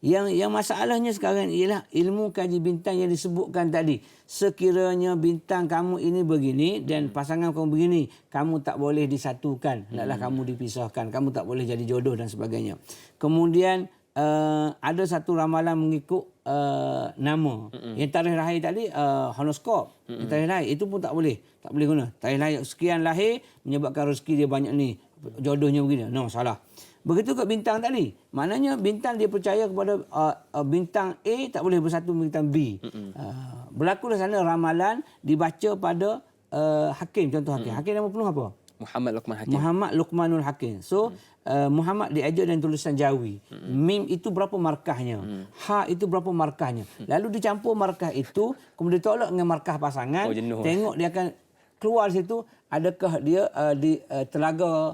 Yang masalahnya sekarang ialah ilmu kaji bintang yang disebutkan tadi. Sekiranya bintang kamu ini begini dan pasangan kamu begini, kamu tak boleh disatukan. Hendaklah kamu dipisahkan. Kamu tak boleh jadi jodoh dan sebagainya. Kemudian ada satu ramalan mengikut nama. Yang tarikh lahir tadi horoskop. Tarikh lahir itu pun tak boleh guna. Tarikh lahir sekian lahir menyebabkan rezeki dia banyak ni. Jodohnya begini. No, salah. Begitu ke bintang tadi. Maknanya bintang dia percaya kepada bintang A tak boleh bersatu dengan bintang B. Berlaku di sana ramalan dibaca pada Hakim, contoh Hakim. Hakim nama penuh apa? Muhammad Luqman Hakim. Muhammad Luqmanul Hakim. So Muhammad diajar dengan tulisan Jawi. Mim itu berapa markahnya? Ha itu berapa markahnya? Lalu dicampur markah itu, kemudian tolak dengan markah pasangan. Tengok dia akan keluar situ, adakah dia di telaga,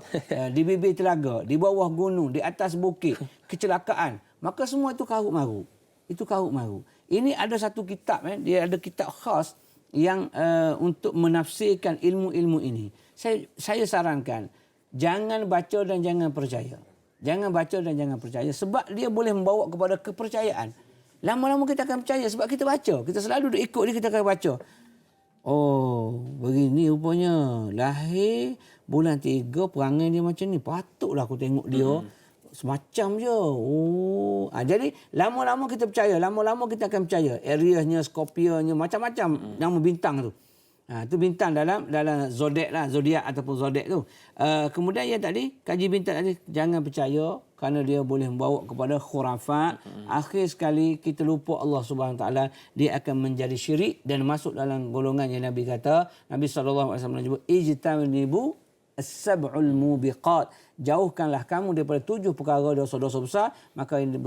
di bibir telaga, di bawah gunung, di atas bukit, kecelakaan. Maka semua itu karut marut. Itu karut marut. Ini ada satu kitab, dia ada kitab khas yang untuk menafsirkan ilmu-ilmu ini. Saya sarankan, jangan baca dan jangan percaya. Jangan baca dan jangan percaya sebab dia boleh membawa kepada kepercayaan. Lama-lama kita akan percaya sebab kita baca. Kita selalu ikut dia, kita akan baca. Oh, begini rupanya. Lahir bulan 3, perangai dia macam ni. Patutlah aku tengok dia. Semacam je. Oh, jadi lama-lama kita percaya. Lama-lama kita akan percaya. Ariusnya, Scorpionya, macam-macam nama bintang tu. Itu bintang dalam zodiak lah, zodiak ataupun zodiak tu. Kemudian yang tadi, kaji bintang tadi, jangan percaya kerana dia boleh membawa kepada khurafat. Akhir sekali kita lupa Allah Subhanahu Wa Taala, dia akan menjadi syirik dan masuk dalam golongan yang Nabi kata, Nabi SAW menyebut ijtanibu as-sab'ul mubiqat. Jauhkanlah kamu daripada 7 perkara dosa-dosa besar. Maka yang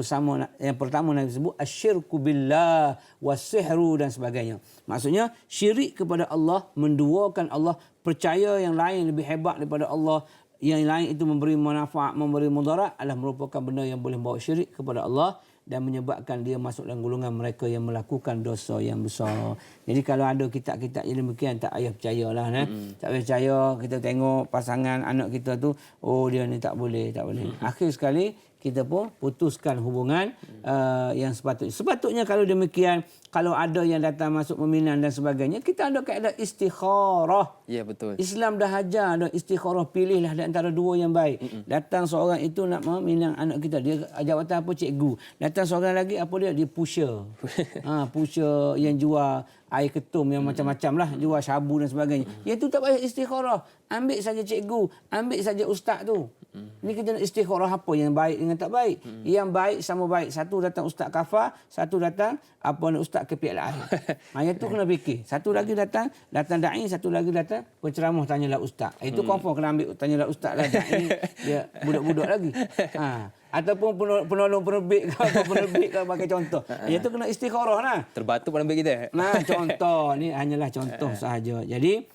pertama Nabi sebut asyirku billah wasihru dan sebagainya. Maksudnya syirik kepada Allah, menduakan Allah, percaya yang lain lebih hebat daripada Allah, yang lain itu memberi manfaat, memberi mudarat, adalah merupakan benda yang boleh membawa syirik kepada Allah dan menyebabkan dia masuk dalam golongan mereka yang melakukan dosa yang besar. Jadi kalau ada kitab-kitab yang demikian, tak payah percayalah. Tak payah percaya, kita tengok pasangan anak kita tu, oh dia ni tak boleh. Akhir sekali, kita pun putuskan hubungan yang sepatutnya. Sepatutnya kalau demikian, kalau ada yang datang masuk meminang dan sebagainya, kita ada kaedah istikharah. Ya, betul. Islam dah ajar ada istikharah, pilihlah di antara dua yang baik. Datang seorang itu nak meminang anak kita, dia jawatan apa? Cikgu. Datang seorang lagi, apa dia? Dia pusher. Pusher yang jual air ketum yang macam-macam lah, jual syabu dan sebagainya. Yang tu tak payah istikharah. Ambil saja cikgu, ambil saja ustaz tu. Ni kita nak istikharah apa yang baik dengan tak baik. Yang baik sama baik. Satu datang ustaz kafar, satu datang ustaz kepiak lain. Yang tu kena fikir. Satu lagi datang da'i, satu lagi datang penceramah, tanyalah ustaz. Itu confirm kena ambil tanyalah ustaz lah. Da'i dia budak-budak lagi. Ataupun penolong penerbit ke bagi contoh. Yang tu kena istikharah lah. Terbatu penerbit kita. Contoh ni hanyalah contoh sahaja. Jadi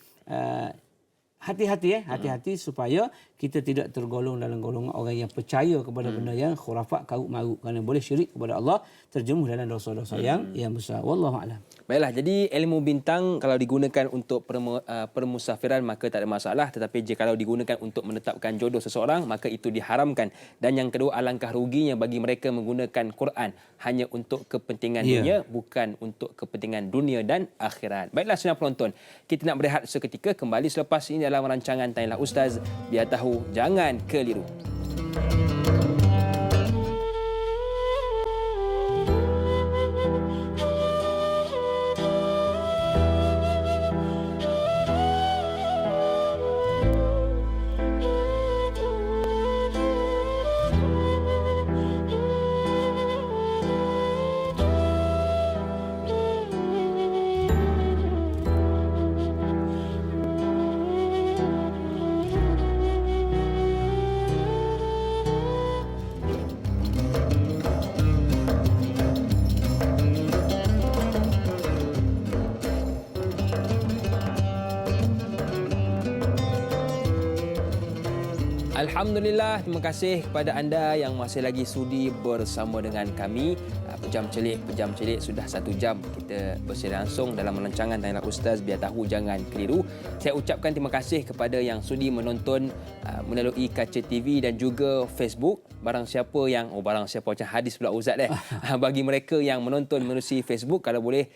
hati-hati supaya kita tidak tergolong dalam golongan orang yang percaya kepada benda yang khurafat, karut marut, kerana boleh syirik kepada Allah, terjerumus dalam dosa-dosa yang besar. Wallahu a'lam. Baiklah, jadi ilmu bintang kalau digunakan untuk permusafiran maka tak ada masalah, tetapi jika kalau digunakan untuk menetapkan jodoh seseorang maka itu diharamkan. Dan yang kedua, alangkah ruginya bagi mereka menggunakan Quran hanya untuk kepentingan dunia, bukan untuk kepentingan dunia dan akhirat. Baiklah, senang penonton, kita nak berehat seketika, kembali selepas ini dalam rancangan Tanyalah Ustaz, biar tahu tahu jangan keliru. Alhamdulillah, terima kasih kepada anda yang masih lagi sudi bersama dengan kami. Pejam celik sudah 1 jam kita bersama langsung dalam rancangan Tanya Ustaz Biar Tahu Jangan Keliru. Saya ucapkan terima kasih kepada yang sudi menonton melalui kaca TV dan juga Facebook. Barang siapa macam hadis pula Ustaz bagi mereka yang menonton melalui Facebook, kalau boleh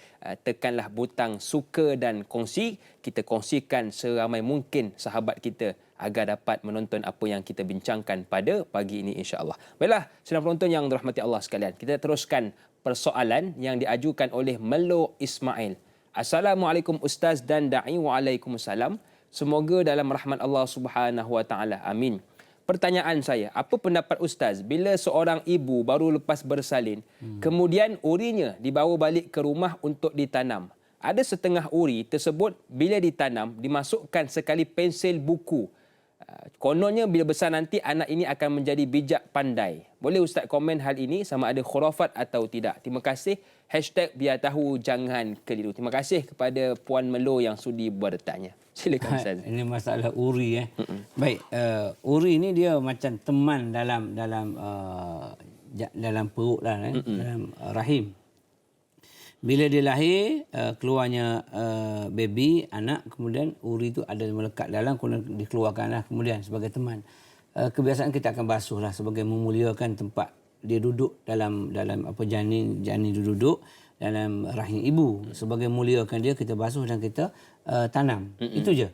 tekanlah butang suka dan kongsi. Kita kongsikan seramai mungkin sahabat kita agar dapat menonton apa yang kita bincangkan pada pagi ini, insya-Allah. Baiklah, sedang penonton yang dirahmati Allah sekalian, kita teruskan persoalan yang diajukan oleh Melo Ismail. Assalamualaikum Ustaz dan Da'i. Waalaikumsalam. Semoga dalam rahmat Allah Subhanahu Wa Taala. Amin. Pertanyaan saya, apa pendapat Ustaz bila seorang ibu baru lepas bersalin, kemudian urinya dibawa balik ke rumah untuk ditanam? Ada setengah uri tersebut bila ditanam dimasukkan sekali pensel buku. Kononnya bila besar nanti anak ini akan menjadi bijak pandai. Boleh Ustaz komen hal ini sama ada khurafat atau tidak? Terima kasih. #Biar Tahu Jangan Keliru. Terima kasih kepada Puan Melo yang sudi bertanya. Silakan Ustaz. Ini masalah uri. Baik, uri ni dia macam teman dalam perut lah, dalam rahim. Bila dia lahir, keluarnya baby, anak, kemudian uri itu ada melekat dalam, kemudian dikeluarkanlah kemudian sebagai teman. Kebiasaan kita akan basuhlah sebagai memuliakan tempat dia duduk dalam janin dia duduk dalam rahim ibu. Sebagai memuliakan dia, kita basuh dan kita tanam. Itu je.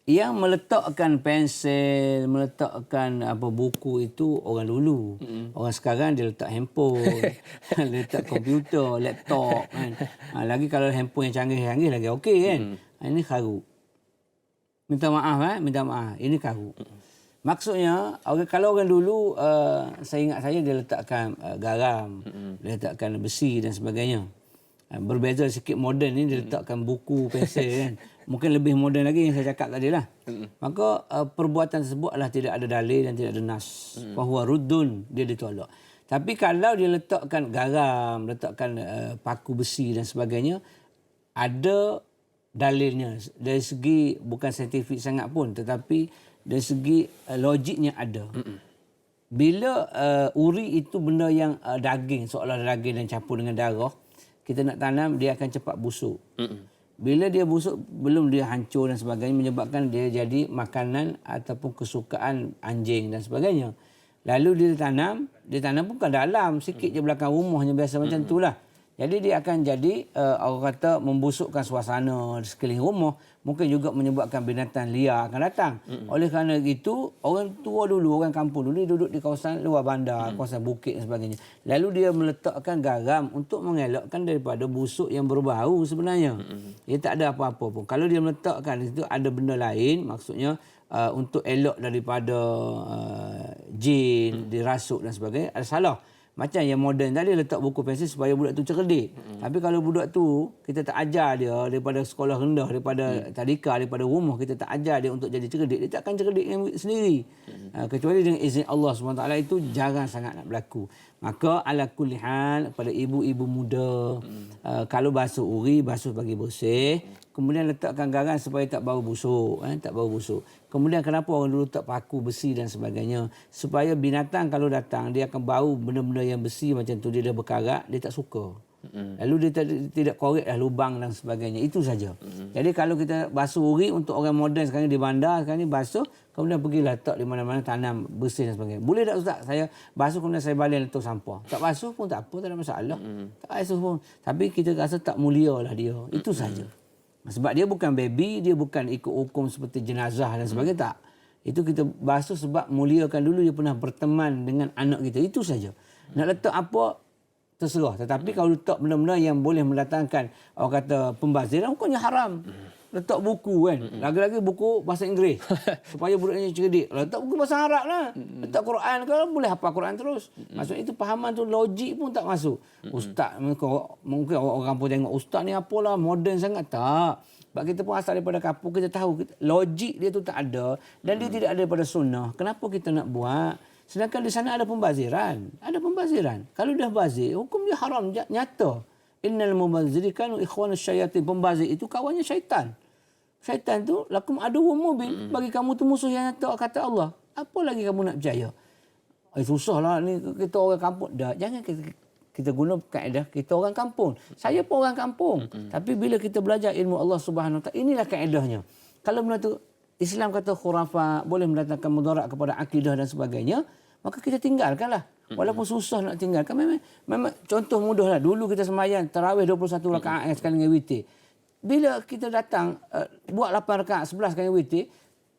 Yang meletakkan pensel, meletakkan buku itu orang dulu. Orang sekarang dia letak handphone, letak komputer, laptop kan. Lagi kalau handphone yang canggih-canggih lagi okey kan. Ini karut. Minta maaf minta maaf. Ini karut. Maksudnya kalau orang dulu saya ingat saya dia letakkan garam, dia letakkan besi dan sebagainya. Berbeza sikit moden ni dia letakkan buku, pensel kan. Mungkin lebih moden lagi yang saya cakap tadi lah. Maka perbuatan tersebut adalah tidak ada dalil dan tidak ada nas. Fahuwa ruddun, dia ditolak. Tapi kalau dia letakkan garam, letakkan paku besi dan sebagainya, ada dalilnya. Dari segi bukan saintifik sangat pun, tetapi dari segi logiknya ada. Bila uri itu benda yang daging, seolah daging dan campur dengan darah, kita nak tanam, dia akan cepat busuk. Bila dia busuk, belum dia hancur dan sebagainya, menyebabkan dia jadi makanan ataupun kesukaan anjing dan sebagainya. Lalu dia tanam bukan dalam, sikit je belakang rumahnya, biasa macam itulah. Jadi dia akan jadi orang kata membusukkan suasana di sekeliling rumah, mungkin juga menyebabkan binatang liar akan datang. Oleh kerana itu, orang tua dulu, orang kampung dulu dia duduk di kawasan luar bandar, kawasan bukit dan sebagainya. Lalu dia meletakkan garam untuk mengelakkan daripada busuk yang berbau sebenarnya. Dia tak ada apa-apa pun. Kalau dia meletakkan di situ ada benda lain, maksudnya untuk elok daripada jin, dirasuk dan sebagainya, ada salah. Macam yang moden tadi letak buku pensel supaya budak tu cerdik. Tapi kalau budak tu kita tak ajar dia daripada sekolah rendah, daripada tadika, daripada rumah kita tak ajar dia untuk jadi cerdik, dia tak akan cerdik sendiri. Kecuali dengan izin Allah SWT, itu jarang sangat nak berlaku. Maka ala kulli hal pada ibu-ibu muda, kalau basuh uri, basuh bagi bersih. Kemudian letakkan garam supaya tak bau busuk. Tak bau busuk. Kemudian kenapa orang dulu letak paku besi dan sebagainya? Supaya binatang kalau datang, dia akan bau benda-benda yang besi macam tu. Dia dah berkarat, dia tak suka. Lalu dia tidak korek lubang dan sebagainya. Itu saja. Jadi kalau kita basuh uri untuk orang moden sekarang di bandar, sekarang ni basuh, kemudian pergi letak di mana-mana, tanam, bersih dan sebagainya. Boleh tak Ustaz? Saya basuh kemudian saya balik letak sampah. Tak basuh pun tak apa, tak ada masalah. Tak basuh pun. Tapi kita rasa tak mulia lah dia. Itu saja. Sebab dia bukan baby, dia bukan ikut hukum seperti jenazah dan sebagainya, tak. Itu kita basuh sebab muliakan dulu dia pernah berteman dengan anak kita. Itu saja. Nak letak apa, terserah. Tetapi kalau letak benda-benda yang boleh mendatangkan, orang kata, pembaziran, hukumnya haram. Letak buku kan. Lagi-lagi buku bahasa Inggeris. Supaya budaknya cerdik. Letak buku bahasa Arab lah. Letak Quran ke, boleh hafal Quran terus. Maksudnya itu pahaman tu, logik pun tak masuk. Ustaz, mungkin orang kampung tengok, ustaz ni apalah, moden sangat. Tak. Sebab kita pun asal daripada kampung, kita tahu logik dia tu tak ada. Dan dia tidak ada daripada sunnah. Kenapa kita nak buat? Sedangkan di sana ada pembaziran. Ada pembaziran. Kalau dah bazir, hukum dia haram nyata. Innal mubazziri kanu ikhwanus syayatin. Pembazir itu kawannya syaitan. Syaitan tu lakum aduwwum mubin. Bagi kamu tu musuh yang nyata, kata Allah. Apa lagi kamu nak percaya? Susahlah ni kita orang kampung. Dah, jangan kita guna kaedah kita orang kampung. Saya pun orang kampung. Tapi bila kita belajar ilmu Allah Subhanahu Wa Taala, inilah kaedahnya. Kalau benda tu Islam kata khurafat, boleh mendatangkan mudarat kepada akidah dan sebagainya, maka kita tinggalkanlah. Walaupun susah nak tinggalkan. Memang contoh mudahlah. Dulu kita sembahyang tarawih 21 rakaat sekali dengan witir. Bila kita datang buat 8 rakaat 11 kali witir,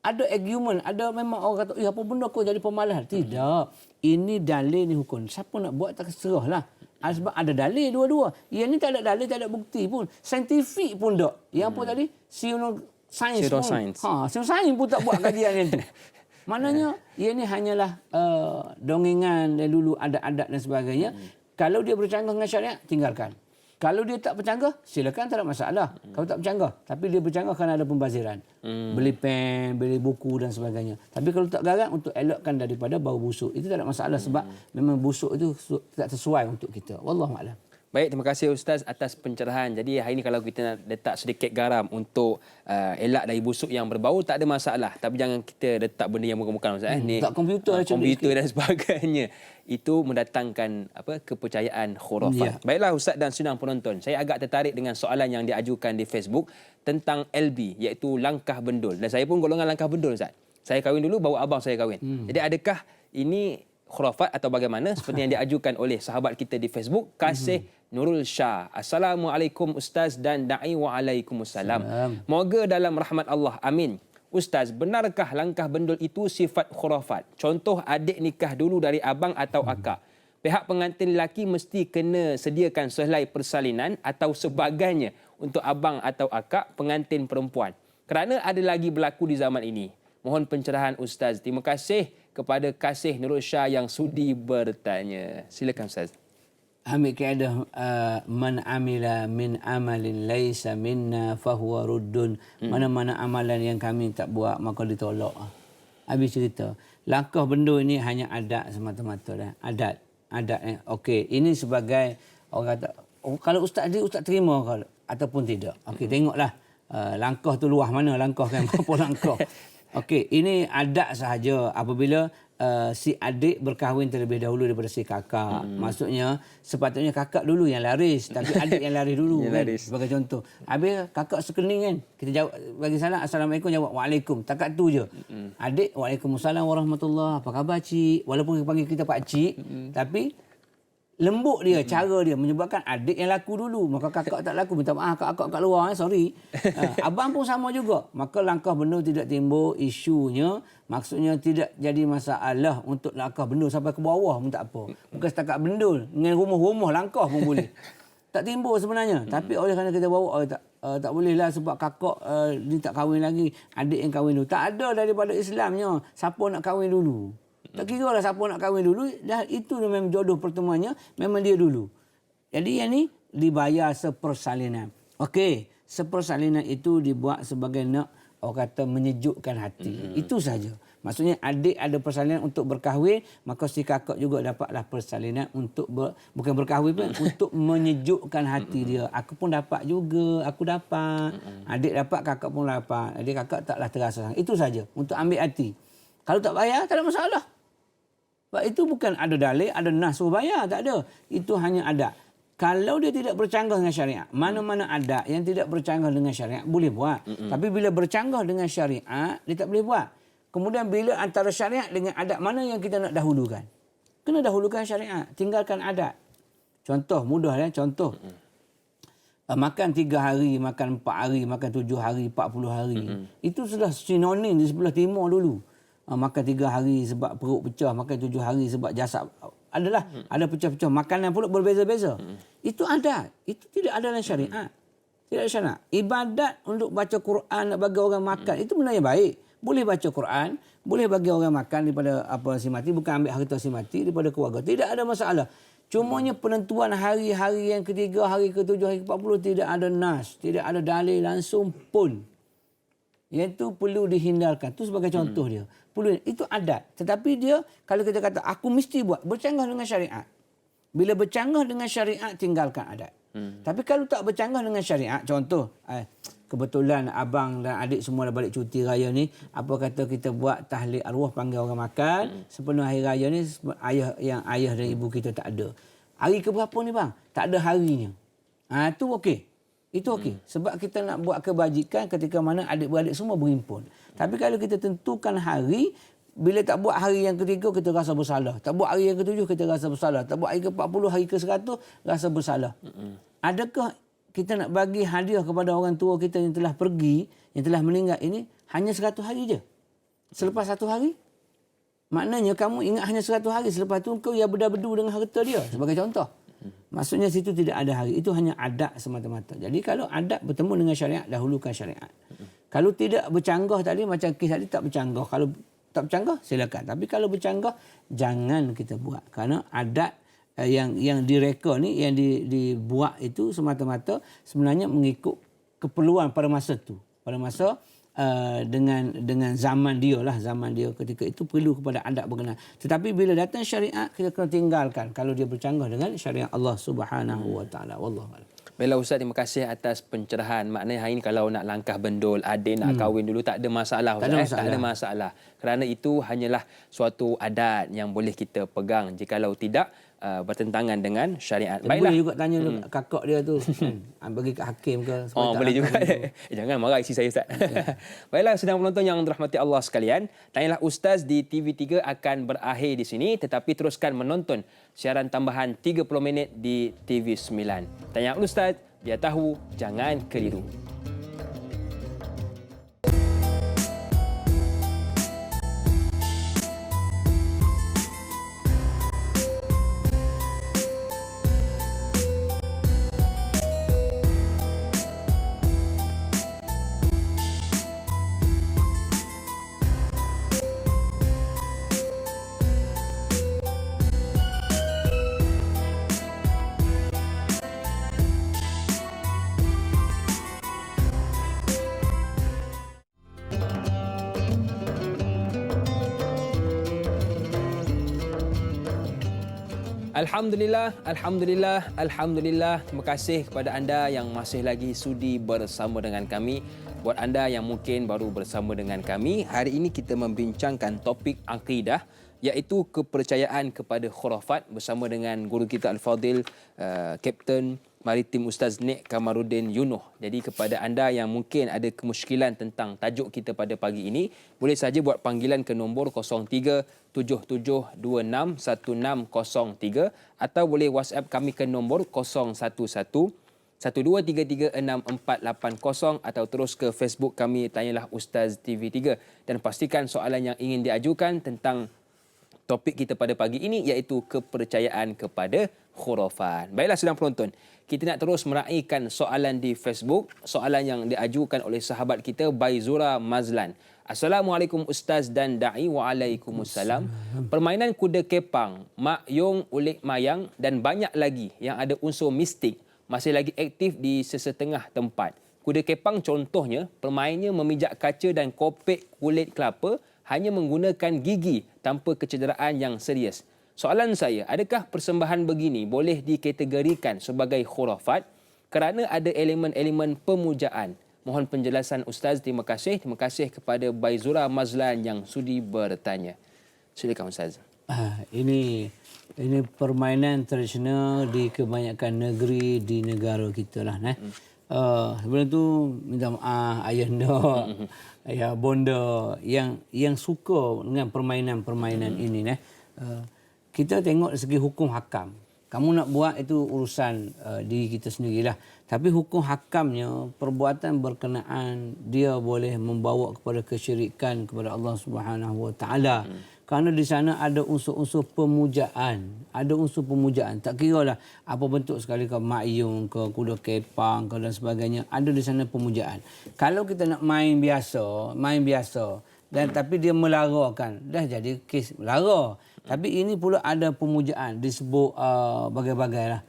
ada argument, ada memang orang kata, apa benda kau jadi pemalas? Tidak. Ini dalil ni hukum. Siapa nak buat tak serahlah. Sebab ada dalil dua-dua. Yang ni tak ada dalil, tak ada bukti pun. Saintifik pun tak. Yang apa tadi? Sains pun. Sains pun tak buat kajian yang tu. Maknanya, ia ni hanyalah dongengan dari dulu, ada adat dan sebagainya. Kalau dia bercanggah dengan syariat, tinggalkan. Kalau dia tak bercanggah, silakan, tak ada masalah. Kalau tak bercanggah. Tapi dia bercanggah kerana ada pembaziran. Beli pen, beli buku dan sebagainya. Tapi kalau tak garang, untuk elakkan daripada bau busuk. Itu tak ada masalah sebab memang busuk itu tak sesuai untuk kita. Wallahualam. Baik, terima kasih Ustaz atas pencerahan. Jadi hari ini kalau kita nak letak sedikit garam untuk elak dari busuk yang berbau, tak ada masalah. Tapi jangan kita letak benda yang bukan-bukan Ustaz. Tak komputer, komputer dan sebagainya. Itu mendatangkan kepercayaan khurafat. Baiklah Ustaz dan sidang penonton, saya agak tertarik dengan soalan yang diajukan di Facebook tentang LB, iaitu langkah bendul. Dan saya pun golongan langkah bendul Ustaz. Saya kahwin dulu, baru abang saya kahwin. Jadi adakah ini khurafat atau bagaimana seperti yang diajukan oleh sahabat kita di Facebook, Kasih Nurul Shah. Assalamualaikum Ustaz dan da'i waalaikumsalam. Moga dalam rahmat Allah. Amin. Ustaz, benarkah langkah bendul itu sifat khurafat? Contoh, adik nikah dulu dari abang atau akak. Pihak pengantin lelaki mesti kena sediakan sehelai persalinan atau sebagainya untuk abang atau akak pengantin perempuan. Kerana ada lagi berlaku di zaman ini. Mohon pencerahan Ustaz. Terima kasih kepada Kasih Nurul Shah yang sudi bertanya. Silakan Ustaz. Ambil kaedah man amila min amalin laisa minna fahuwa ruddun. Mana-mana amalan yang kami tak buat maka ditolak. Habis cerita. Langkah bendul ini hanya adat semata-mata dah. Adat. Okey, ini sebagai orang kata, kalau ustaz dia, ustaz terima ke ataupun tidak. Okey, tengoklah langkah tu luah mana langkah kan, berapa langkah. Okey, ini adat sahaja apabila si adik berkahwin terlebih dahulu daripada si kakak. Maksudnya sepatutnya kakak dulu yang laris, tapi adik yang laris dulu kan. Sebagai contoh. Habis kakak sekening kan, kita jawab bagi salam, assalamualaikum, jawab waalaikum. Takat tu je. Adik, waalaikumsalam warahmatullahi. Apa khabar cik? Walaupun panggil kita pak cik, tapi lembut dia, cara dia menyebabkan adik yang laku dulu. Maka kakak tak laku, minta maaf kakak kat luar, sorry. Abang pun sama juga. Maka langkah bendul tidak timbul isunya. Maksudnya tidak jadi masalah untuk langkah bendul sampai ke bawah pun tak apa. Bukan setakat bendul, dengan rumah-rumah langkah pun boleh. Tak timbul sebenarnya. Tapi oleh kerana kita bawa, tak bolehlah sebab kakak dia tak kahwin lagi, adik yang kahwin dulu. Tak ada daripada Islamnya siapa nak kahwin dulu. Tak kira lah siapa nak kahwin dulu, dah itu memang jodoh pertemuannya, memang dia dulu. Jadi yang ni dibayar sepersalinan. Okey, sepersalinan itu dibuat sebagai nak, orang kata, menyejukkan hati. Itu saja. Maksudnya adik ada persalinan untuk berkahwin, maka si kakak juga dapatlah persalinan untuk bukan berkahwin pun, untuk menyejukkan hati dia. Aku pun dapat juga, aku dapat. Adik dapat, kakak pun dapat. Adik kakak taklah terasa sangat. Itu saja, untuk ambil hati. Kalau tak bayar, tak ada masalah. Sebab itu bukan ada dalil, ada nas suruh bayar. Tak ada. Itu hanya ada. Kalau dia tidak bercanggah dengan syariat, mana-mana adat yang tidak bercanggah dengan syariat, boleh buat. Tapi bila bercanggah dengan syariat, dia tak boleh buat. Kemudian bila antara syariat dengan adat, mana yang kita nak dahulukan? Kena dahulukan syariat. Tinggalkan adat. Contoh, mudah ya. Contoh. Makan 3 hari, makan 4 hari, makan 7 hari, 40 hari. Itu sudah sinonim di sebelah timur dulu. makan 3 hari sebab perut pecah, makan 7 hari sebab jasad. Ada pecah-pecah. Makanan pula berbeza-beza. Itu adat. Itu tidak ada dalam syariat. Tidak ada syariat. Ibadat untuk baca Quran, nak bagi orang makan, itu benda yang baik. Boleh baca Quran, boleh bagi orang makan daripada si mati, bukan ambil harta si mati daripada keluarga. Tidak ada masalah. Cumanya penentuan hari-hari yang ketiga, hari ke-7, hari ke-40 tidak ada nas, tidak ada dalil langsung pun. Yang itu perlu dihindarkan. Itu sebagai contoh dia. Itu adat. Tetapi dia, kalau kita kata, aku mesti buat, bercanggah dengan syariat. Bila bercanggah dengan syariat, tinggalkan adat. Tapi kalau tak bercanggah dengan syariat, contoh, kebetulan abang dan adik semua dah balik cuti raya ni, apa kata kita buat tahlil arwah, panggil orang makan, sepenuh hari raya ni, ayah dan ibu kita tak ada. Hari ke berapa ni bang? Tak ada harinya. Itu okey. Itu okey. Sebab kita nak buat kebajikan ketika mana adik-beradik semua berhimpun. Tapi kalau kita tentukan hari, bila tak buat hari yang ketiga, kita rasa bersalah. Tak buat hari yang ke-7, kita rasa bersalah. Tak buat hari ke-40, hari ke-100, rasa bersalah. Adakah kita nak bagi hadiah kepada orang tua kita yang telah pergi, yang telah meninggal ini, hanya 100 hari je? Selepas 1 hari? Maknanya kamu ingat hanya 100 hari. Selepas itu kau ya berdu dengan harta dia. Sebagai contoh. Maksudnya situ tidak ada hari. Itu hanya adat semata-mata. Jadi kalau adat bertemu dengan syariat, dahulukan syariat. Kalau tidak bercanggah tadi, macam kes tadi tak bercanggah. Kalau tak bercanggah, silakan. Tapi kalau bercanggah, jangan kita buat. Kerana adat yang direka ni, yang dibuat itu semata-mata sebenarnya mengikut keperluan pada masa itu. Pada masa dengan zaman dia lah. Zaman dia ketika itu perlu kepada adat berkenaan. Tetapi bila datang syariat, kita kena tinggalkan kalau dia bercanggah dengan syariat Allah Subhanahu Wa Taala. Wallahu a'lam. Baiklah Ustaz, terima kasih atas pencerahan. Maknanya hari ini kalau nak langkah bendul, adik nak kahwin dulu, tak ada masalah. Ustaz, tak ada masalah. Kerana itu hanyalah suatu adat yang boleh kita pegang. Jikalau tidak, bertentangan dengan syariat. Baiklah. Boleh juga tanya kakak dia tu. Bagi kat hakim ke. Boleh juga. Jangan marah isi saya Ustaz. Baiklah, sedang penonton yang dirahmati Allah sekalian. Tanyalah Ustaz di TV3 akan berakhir di sini. Tetapi teruskan menonton siaran tambahan 30 minit di TV9. Tanya Ustaz, biar tahu, jangan keliru. Alhamdulillah. Terima kasih kepada anda yang masih lagi sudi bersama dengan kami. Buat anda yang mungkin baru bersama dengan kami, hari ini kita membincangkan topik akidah, iaitu kepercayaan kepada khurafat bersama dengan guru kita Al-Fadil, Kapten Maritim Ustaz Nik Kamaruddin Yunuh. Jadi kepada anda yang mungkin ada kemusykilan tentang tajuk kita pada pagi ini, boleh saja buat panggilan ke nombor 0377261603 atau boleh WhatsApp kami ke nombor 011-1233-6480 atau terus ke Facebook kami Tanyalah Ustaz TV3 dan pastikan soalan yang ingin diajukan tentang topik kita pada pagi ini iaitu kepercayaan kepada khurafat. Baiklah sedang penonton, kita nak terus meraihkan soalan di Facebook, soalan yang diajukan oleh sahabat kita Baizura Mazlan. Assalamualaikum Ustaz dan Da'i. Waalaikumsalam. Permainan kuda kepang, mak yong, ulik mayang dan banyak lagi yang ada unsur mistik masih lagi aktif di sesetengah tempat. Kuda kepang contohnya, permainnya memijak kaca dan kopek kulit kelapa hanya menggunakan gigi tanpa kecederaan yang serius. Soalan saya, adakah persembahan begini boleh dikategorikan sebagai khurafat kerana ada elemen-elemen pemujaan? Mohon penjelasan Ustaz. Terima kasih. Terima kasih kepada Baizura Mazlan yang sudi bertanya. Silakan Ustaz. Ini permainan tradisional di kebanyakan negeri di negara kita lah. Sebelum tu minta maaf ayahanda, ayah bonda yang suka dengan permainan-permainan ini. Kita tengok dari segi hukum hakam. Kamu nak buat itu urusan diri kita sendirilah. Tapi hukum hakamnya, perbuatan berkenaan dia boleh membawa kepada kesyirikan kepada Allah Subhanahu Wa Taala. Kerana di sana ada unsur-unsur pemujaan. Ada unsur pemujaan. Tak kira lah apa bentuk sekali ke makyung ke kuda kepang ke dan sebagainya. Ada di sana pemujaan. Kalau kita nak main biasa. Dan tapi dia melarakan. Dah jadi kes melara. Tapi ini pula ada pemujaan. Disebut bagai-bagai lah.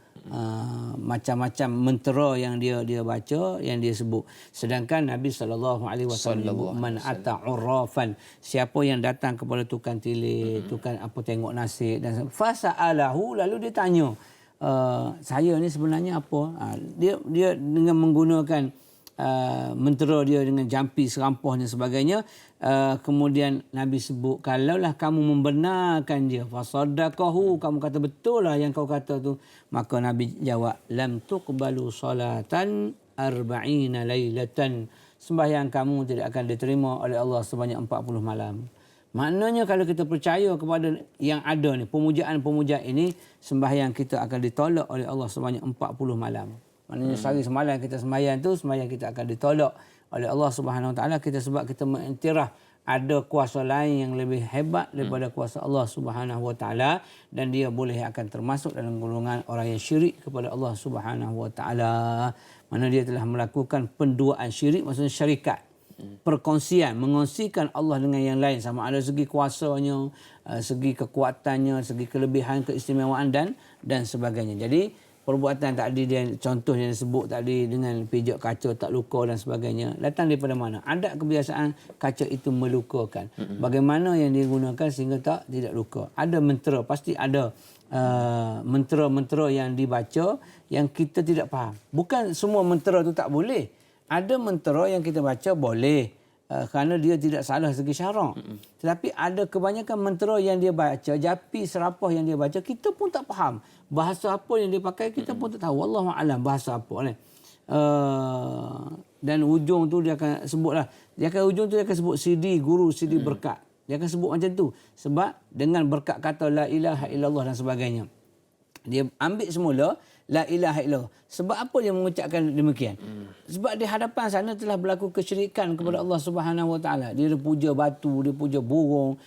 Macam-macam mentera yang dia baca, yang dia sebut. Sedangkan Nabi SAW menyebut man ata urrafan, siapa yang datang kepada tukang tilik, tukang apa tengok nasib dan fasa'alahu, lalu dia tanya, saya ni sebenarnya apa? Dia dengan menggunakan mentera dia dengan jampi serampah dan sebagainya. Kemudian Nabi sebut, kalaulah kamu membenarkan dia, fasaddaqahu, kamu kata betul lah yang kau kata tu, maka Nabi jawab, lam tuqbalu salatan 40 lailatan, sembahyang kamu tidak akan diterima oleh Allah sebanyak 40 malam. Maknanya kalau kita percaya kepada yang ada ni, pemujaan-pemujaan ini, sembahyang kita akan ditolak oleh Allah sebanyak 40 malam. Maknanya sehari semalam kita sembahyang tu, sembahyang kita akan ditolak oleh Allah Subhanahu Wa Taala kita sebab kita mengiktiraf ada kuasa lain yang lebih hebat daripada kuasa Allah Subhanahu Wa Taala, dan dia boleh akan termasuk dalam golongan orang yang syirik kepada Allah Subhanahu Wa Taala. Mana dia telah melakukan penduaan syirik, maksudnya syarikat. Perkongsian, mengongsikan Allah dengan yang lain, sama ada segi kuasanya, segi kekuatannya, segi kelebihan, keistimewaan dan sebagainya. Jadi perbuatan tadi dia contoh yang disebut tadi dengan pijak kaca tak luka dan sebagainya datang daripada mana? Ada kebiasaan kaca itu melukakan. Bagaimana yang digunakan sehingga tidak luka? Ada mentera, pasti ada mentera-mentera yang dibaca yang kita tidak faham. Bukan semua mentera itu tak boleh. Ada mentera yang kita baca boleh. Kerana dia tidak salah segi syarak. Tetapi ada kebanyakan mentera yang dia baca, japi serapah yang dia baca, kita pun tak faham. Bahasa apa yang dia pakai, kita pun tak tahu. Wallahu a'lam bahasa apa. Dan ujung tu dia akan sebutlah. Ujung tu dia akan sebut CD, guru, CD berkat. Dia akan sebut macam tu. Sebab dengan berkat kata la ilaha illallah dan sebagainya. Dia ambil semula la ilaha illallah. Sebab apa dia mengucapkan demikian? Sebab di hadapan sana telah berlaku kesyirikan kepada Allah Subhanahu Wa Taala. Dia puja batu, dia puja burung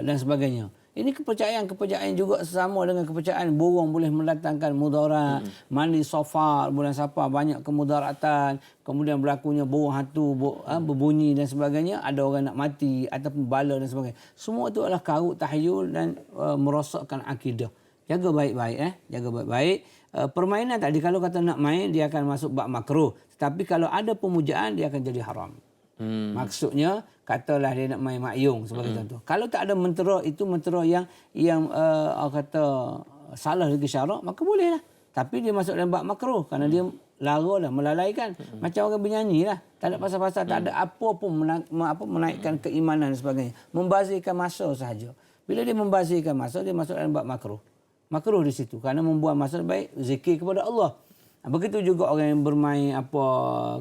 dan sebagainya. Ini kepercayaan juga sama dengan kepercayaan burung boleh mendatangkan mudarat. Mandi Safar, bulan Safar banyak kemudaratan. Kemudian berlakunya burung hantu berbunyi dan sebagainya. Ada orang nak mati ataupun bala dan sebagainya. Semua itu adalah karut tahyul dan merosakkan akidah. Jaga baik-baik. Jaga baik-baik. Permainan tadi kalau kata nak main dia akan masuk bab makruh. Tetapi kalau ada pemujaan dia akan jadi haram. Maksudnya katalah dia nak main makyung sebagai contoh. Kalau tak ada mentera, itu mentera yang kata salah segi syarak, maka bolehlah. Tapi dia masuk dalam bab makruh kerana dia lara dah, melalaikan. Macam orang bernyanyi lah. Tak ada pasal-pasal, tak ada apa pun menaikkan keimanan dan sebagainya. Membazirkan masa sahaja. Bila dia membazirkan masa, dia masuk dalam bab makruh. Makruh di situ kerana membuang masa baik zikir kepada Allah. Begitu juga orang yang bermain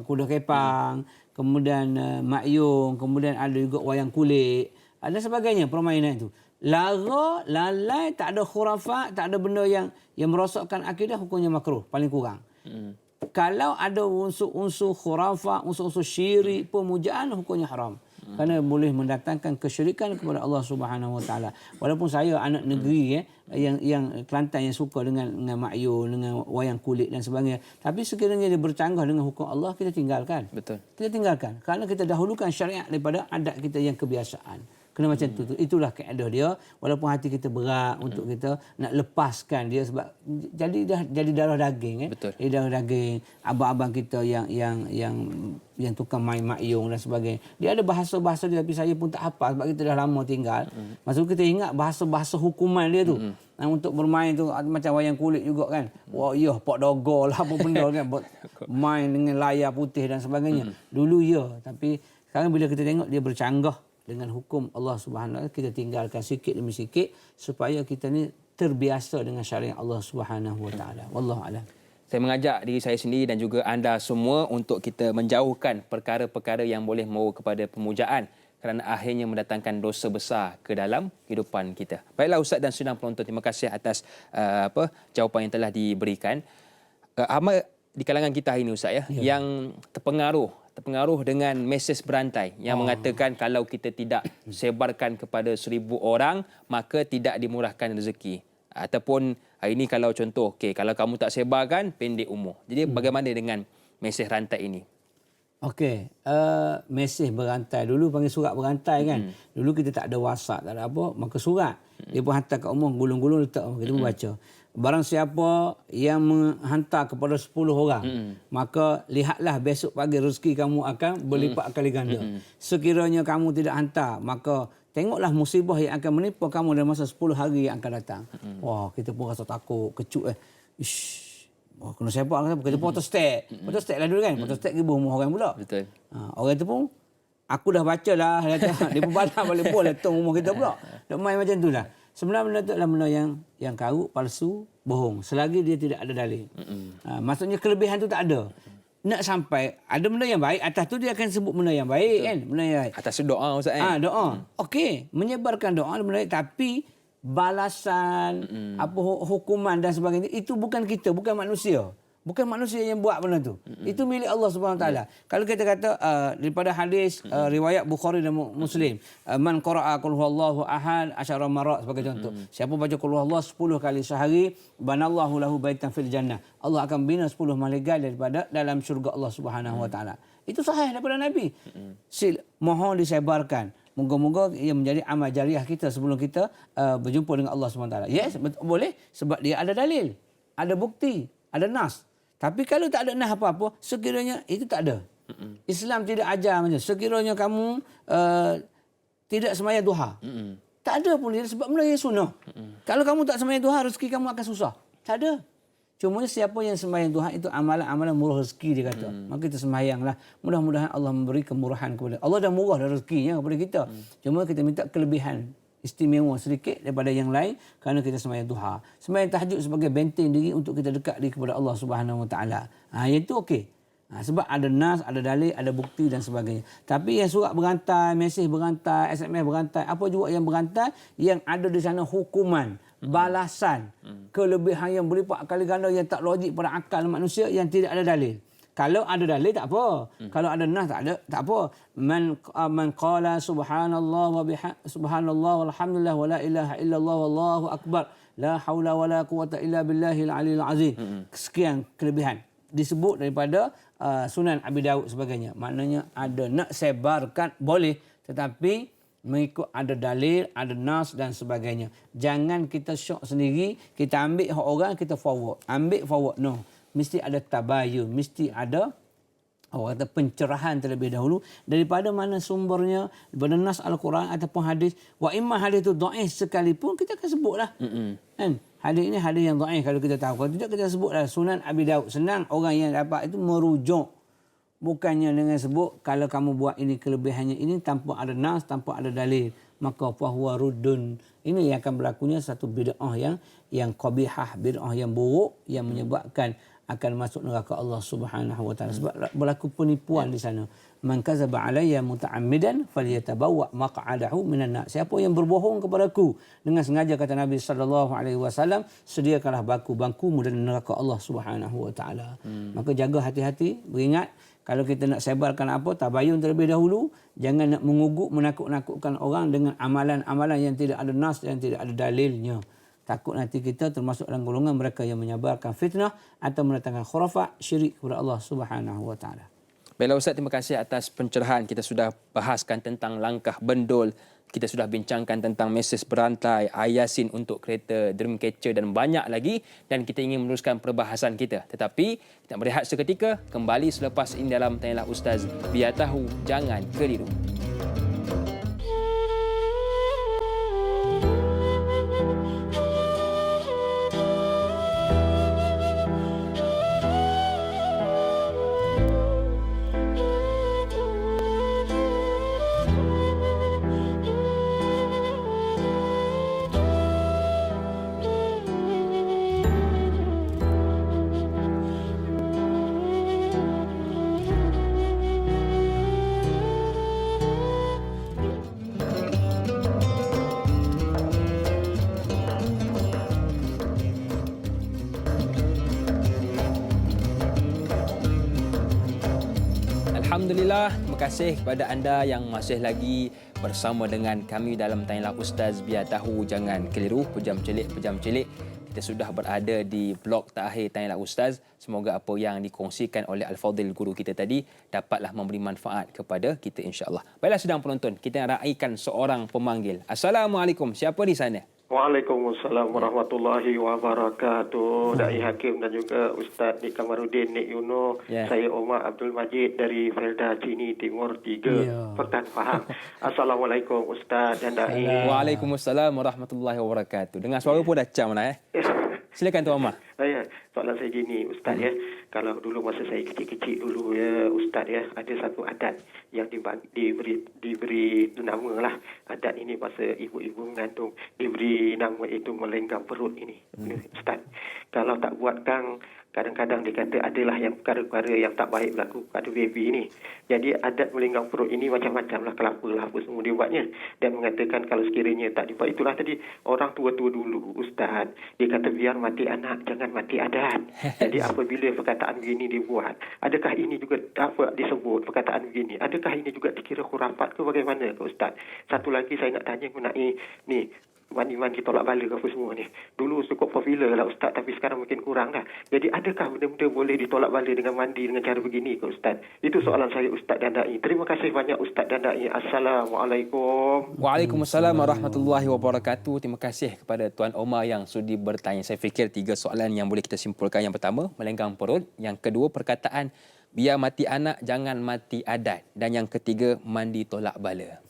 kuda kepang, kemudian makyung, kemudian ada juga wayang kulit, ada sebagainya permainan itu. Lara, lalai, tak ada khurafat, tak ada benda yang merosakkan akidah, hukumnya makruh paling kurang. Kalau ada unsur-unsur khurafat, unsur-unsur syirik, pemujaan, hukumnya haram. Kerana boleh mendatangkan kesyirikan kepada Allah Subhanahu Wa Taala. Walaupun saya anak negeri yang Kelantan yang suka dengan makyun, dengan wayang kulit dan sebagainya, tapi sekiranya dia bercanggah dengan hukum Allah, kita tinggalkan. Betul. Kita tinggalkan kerana kita dahulukan syariat daripada adat kita yang kebiasaan. Kena macam tu. Itulah kaedah dia. Walaupun hati kita berat untuk kita nak lepaskan dia sebab jadi darah daging. Betul. Jadi darah daging. Abang-abang kita yang tukang main makyung dan sebagainya. Dia ada bahasa-bahasa dia tapi saya pun tak hafal sebab kita dah lama tinggal. Maksud kita ingat bahasa-bahasa hukuman dia tu. Untuk bermain tu macam wayang kulit juga kan. Wah, pak dogo lah apa benda kan. Main dengan layar putih dan sebagainya. Dulu tapi sekarang bila kita tengok dia bercanggah dengan hukum Allah Subhanahu Wa Taala, kita tinggalkan sikit demi sikit supaya kita ni terbiasa dengan syariat Allah Subhanahu Wa Taala. Wallahu a'lam. Saya mengajak diri saya sendiri dan juga anda semua untuk kita menjauhkan perkara-perkara yang boleh membawa kepada pemujaan. kerana akhirnya mendatangkan dosa besar ke dalam kehidupan kita. Baiklah Ustaz dan sidang penonton, terima kasih atas jawapan yang telah diberikan. Ramai di kalangan kita hari ini Ustaz yang terpengaruh dengan mesej berantai yang mengatakan kalau kita tidak sebarkan kepada 1,000 orang maka tidak dimurahkan rezeki. Ataupun hari ini kalau contoh, kalau kamu tak sebarkan pendek umur. Jadi bagaimana dengan mesej rantai ini? Okey, mesej berantai. Dulu panggil surat berantai kan. Dulu kita tak ada WhatsApp, tak ada apa, maka surat. Dia pun hantar kat rumah, gulung-gulung letak, kita pun baca. Barang siapa yang menghantar kepada 10 orang, maka lihatlah besok pagi rezeki kamu akan berlipat kali ganda. Sekiranya kamu tidak hantar, maka tengoklah musibah yang akan menimpa kamu dalam masa 10 hari yang akan datang. Wah, kita pun rasa takut, kecut. Ish. Oh, kena sepak kan, kita photostat. Photostat lah dulu kan. Photostat ke rumah orang pula. Betul. Orang tu pun, aku dah baca lah. Dia pun balas balik pun letak rumah kita pula. Dia main macam tu lah. Sebenarnya benda tu adalah benda yang karut, palsu, bohong. Selagi dia tidak ada dalil. Maksudnya kelebihan tu tak ada. Nak sampai, ada benda yang baik, atas tu dia akan sebut benda yang baik. Kan? Benda yang baik. Atas doa Ustaz doa. Okey, menyebarkan doa benda baik, tapi balasan, hukuman dan sebagainya, itu bukan kita, bukan manusia. Bukan manusia yang buat benda tu. Itu milik Allah Subhanahu Wa Taala. Kalau kita kata daripada hadis riwayat Bukhari dan Muslim, man qara'a qul huwallahu ahad asyara marat sebagai contoh. Siapa baca qul huwallahu 10 kali sehari, banallahu lahu baitan fil jannah. Allah akan bina 10 malaikat daripada dalam syurga Allah Subhanahu Wa Taala. Itu sahih daripada Nabi. Mohon disebarkan. Moga-moga ia menjadi amal jariah kita sebelum kita berjumpa dengan Allah SWT. Yes, boleh. Sebab dia ada dalil. Ada bukti. Ada nas. Tapi kalau tak ada nas apa-apa, sekiranya itu tak ada. Islam tidak ajar macam sekiranya kamu tidak sembahyang duha. Tak ada pun dia sebab benda yang sunnah. Kalau kamu tak sembahyang duha, rezeki kamu akan susah. Tak ada. Cuma siapa yang sembahyang Tuhan itu amalan-amalan murah rezeki dia kata. Maka kita sembahyanglah. Mudah-mudahan Allah memberi kemurahan kepada. Allah dah murah dah rezekinya kepada kita. Cuma kita minta kelebihan istimewa sedikit daripada yang lain kerana kita sembahyang duha. Sembahyang tahajud sebagai benteng diri untuk kita dekat diri kepada Allah Subhanahu Wa Taala. Yang itu okey. Sebab ada nas, ada dalil, ada bukti dan sebagainya. Tapi yang surat berantai, mesej berantai, SMS berantai, apa juga yang berantai, yang ada di sana hukuman, balasan, kelebihan yang berlipat kali ganda yang tak logik pada akal manusia yang tidak ada dalil. Kalau ada dalil tak apa. Kalau ada nas tak ada, tak apa. Man qala subhanallah wa subhanallah walhamdulillah wa la ilaha illallah wallahu akbar. La haula wa la quwata illa billahil aliyil azim. Sekian kelebihan disebut daripada Sunan Abi Daud sebagainya. Maknanya ada nak sebarkan boleh, tetapi mengikut ada dalil, ada nas dan sebagainya. Jangan kita syok sendiri, kita ambil hak orang, kita forward. Ambil forward, no. Mesti ada tabayun, mesti ada orang kata pencerahan terlebih dahulu daripada mana sumbernya, daripada nas Al-Quran ataupun hadis. Wa imma hadis itu dhaif sekalipun kita akan sebutlah. Kan? Hadis ini hadis yang dhaif kalau kita tahu. Kalau tidak kita sebutlah Sunan Abi Daud. Senang orang yang dapat itu merujuk. Bukannya dengan sebut kalau kamu buat ini kelebihannya ini tanpa ada nas, tanpa ada dalil, maka fahuwa ruddun. Ini yang akan berlakunya satu bid'ah yang qabihah, bid'ah yang buruk yang menyebabkan akan masuk neraka Allah Subhanahu Wa Taala. Sebab berlaku penipuan di sana. Man kadzaba alayya muta'ammidan falyatabawwa maq'adahu minan nar. Siapa yang berbohong kepadaku dengan sengaja, kata Nabi sallallahu alaihi wasallam, sediakanlah bangkumu dari neraka Allah Subhanahu Wa Taala. Maka jaga hati-hati, beringat kalau kita nak sebarkan apa, tabayun terlebih dahulu. Jangan nak menguguk, menakut-nakutkan orang dengan amalan-amalan yang tidak ada nas, yang tidak ada dalilnya. Takut nanti kita termasuk dalam golongan mereka yang menyebarkan fitnah atau mendatangkan khurafat, syirik kepada Allah Subhanahu Wa Taala. Baiklah Ustaz, terima kasih atas pencerahan. Kita sudah bahaskan tentang langkah bendul. Kita sudah bincangkan tentang mesej berantai, Yasin untuk kereta, Dreamcatcher dan banyak lagi. Dan kita ingin meneruskan perbahasan kita. Tetapi kita berehat seketika, kembali selepas ini dalam Tanyalah Ustaz. Biar tahu, jangan keliru. Alhamdulillah, terima kasih kepada anda yang masih lagi bersama dengan kami dalam Tanyalah Ustaz. Biar tahu, jangan keliru, pejam celik. Kita sudah berada di blok terakhir Tanyalah Ustaz. Semoga apa yang dikongsikan oleh Al-Fadhil guru kita tadi dapatlah memberi manfaat kepada kita, insya-Allah. Baiklah sedang penonton, kita raikan seorang pemanggil. Assalamualaikum. Siapa di sana? Waalaikumsalam warahmatullahi wabarakatuh. Dai Hakim dan juga Ustaz Nik Kamaruddin Nik Yuno. Saya Omar Abdul Majid dari Felda Cini Timur 3, Pekan Pahang. Assalamualaikum Ustaz dan Dai. Waalaikumsalam warahmatullahi wabarakatuh. Dengar suara pun dah cam dah. Silakan Tuan Omar. Soalan saya gini Ustaz Kalau dulu masa saya kecil-kecil dulu Ustaz ada satu adat yang diberi nama lah. Adat ini masa ibu-ibu mengandung diberi nama itu melenggang perut ini. Ustaz, kalau tak buat kadang-kadang dikata adalah yang perkara-perkara yang tak baik berlaku pada baby ini. Jadi adat melenggang perut ini macam-macam lah, kelapa lah apa semua dia buatnya. Dan mengatakan kalau sekiranya tak dibuat, itulah tadi orang tua-tua dulu Ustaz, dia kata biar mati anak jangan mati adat. Jadi apabila perkataan begini dibuat, adakah ini juga disebut perkataan begini? Adakah ini juga dikira khurafat ke bagaimana ke Ustaz? Satu lagi saya nak tanya mengenai ni mandi-mandi tolak bala ke apa semua ni. Dulu cukup popular lah Ustaz, tapi sekarang mungkin kurang dah. Jadi adakah benda-benda boleh ditolak bala dengan mandi dengan cara begini ke Ustaz? Itu soalan saya Ustaz dan Dai. Terima kasih banyak Ustaz dan Dai. Assalamualaikum. Waalaikumsalam warahmatullahi wabarakatuh. Terima kasih kepada Tuan Omar yang sudi bertanya. Saya fikir 3 soalan yang boleh kita simpulkan. Yang pertama, melenggang perut. Yang kedua, perkataan biar mati anak jangan mati adat. Dan yang ketiga, mandi tolak bala.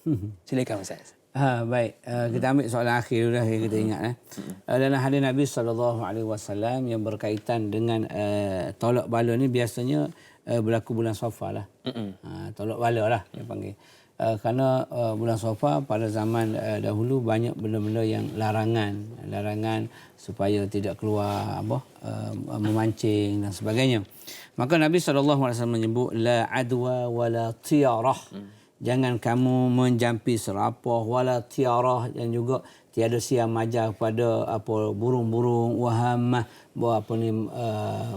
Silakan Ustaz. Baik, kita ambil soalan akhir dulu yang kita ingat. Dalam hadis Nabi SAW yang berkaitan dengan tolak bala ni biasanya berlaku bulan Safar lah. Tolak bala lah dia panggil. Kerana bulan Safar pada zaman dahulu banyak benda-benda yang larangan supaya tidak keluar memancing dan sebagainya. Maka Nabi SAW menyebut la adwa wala tiarah. Jangan kamu menjampi serapah wala tiarah, dan juga tiada siam ajar kepada burung-burung wahamah,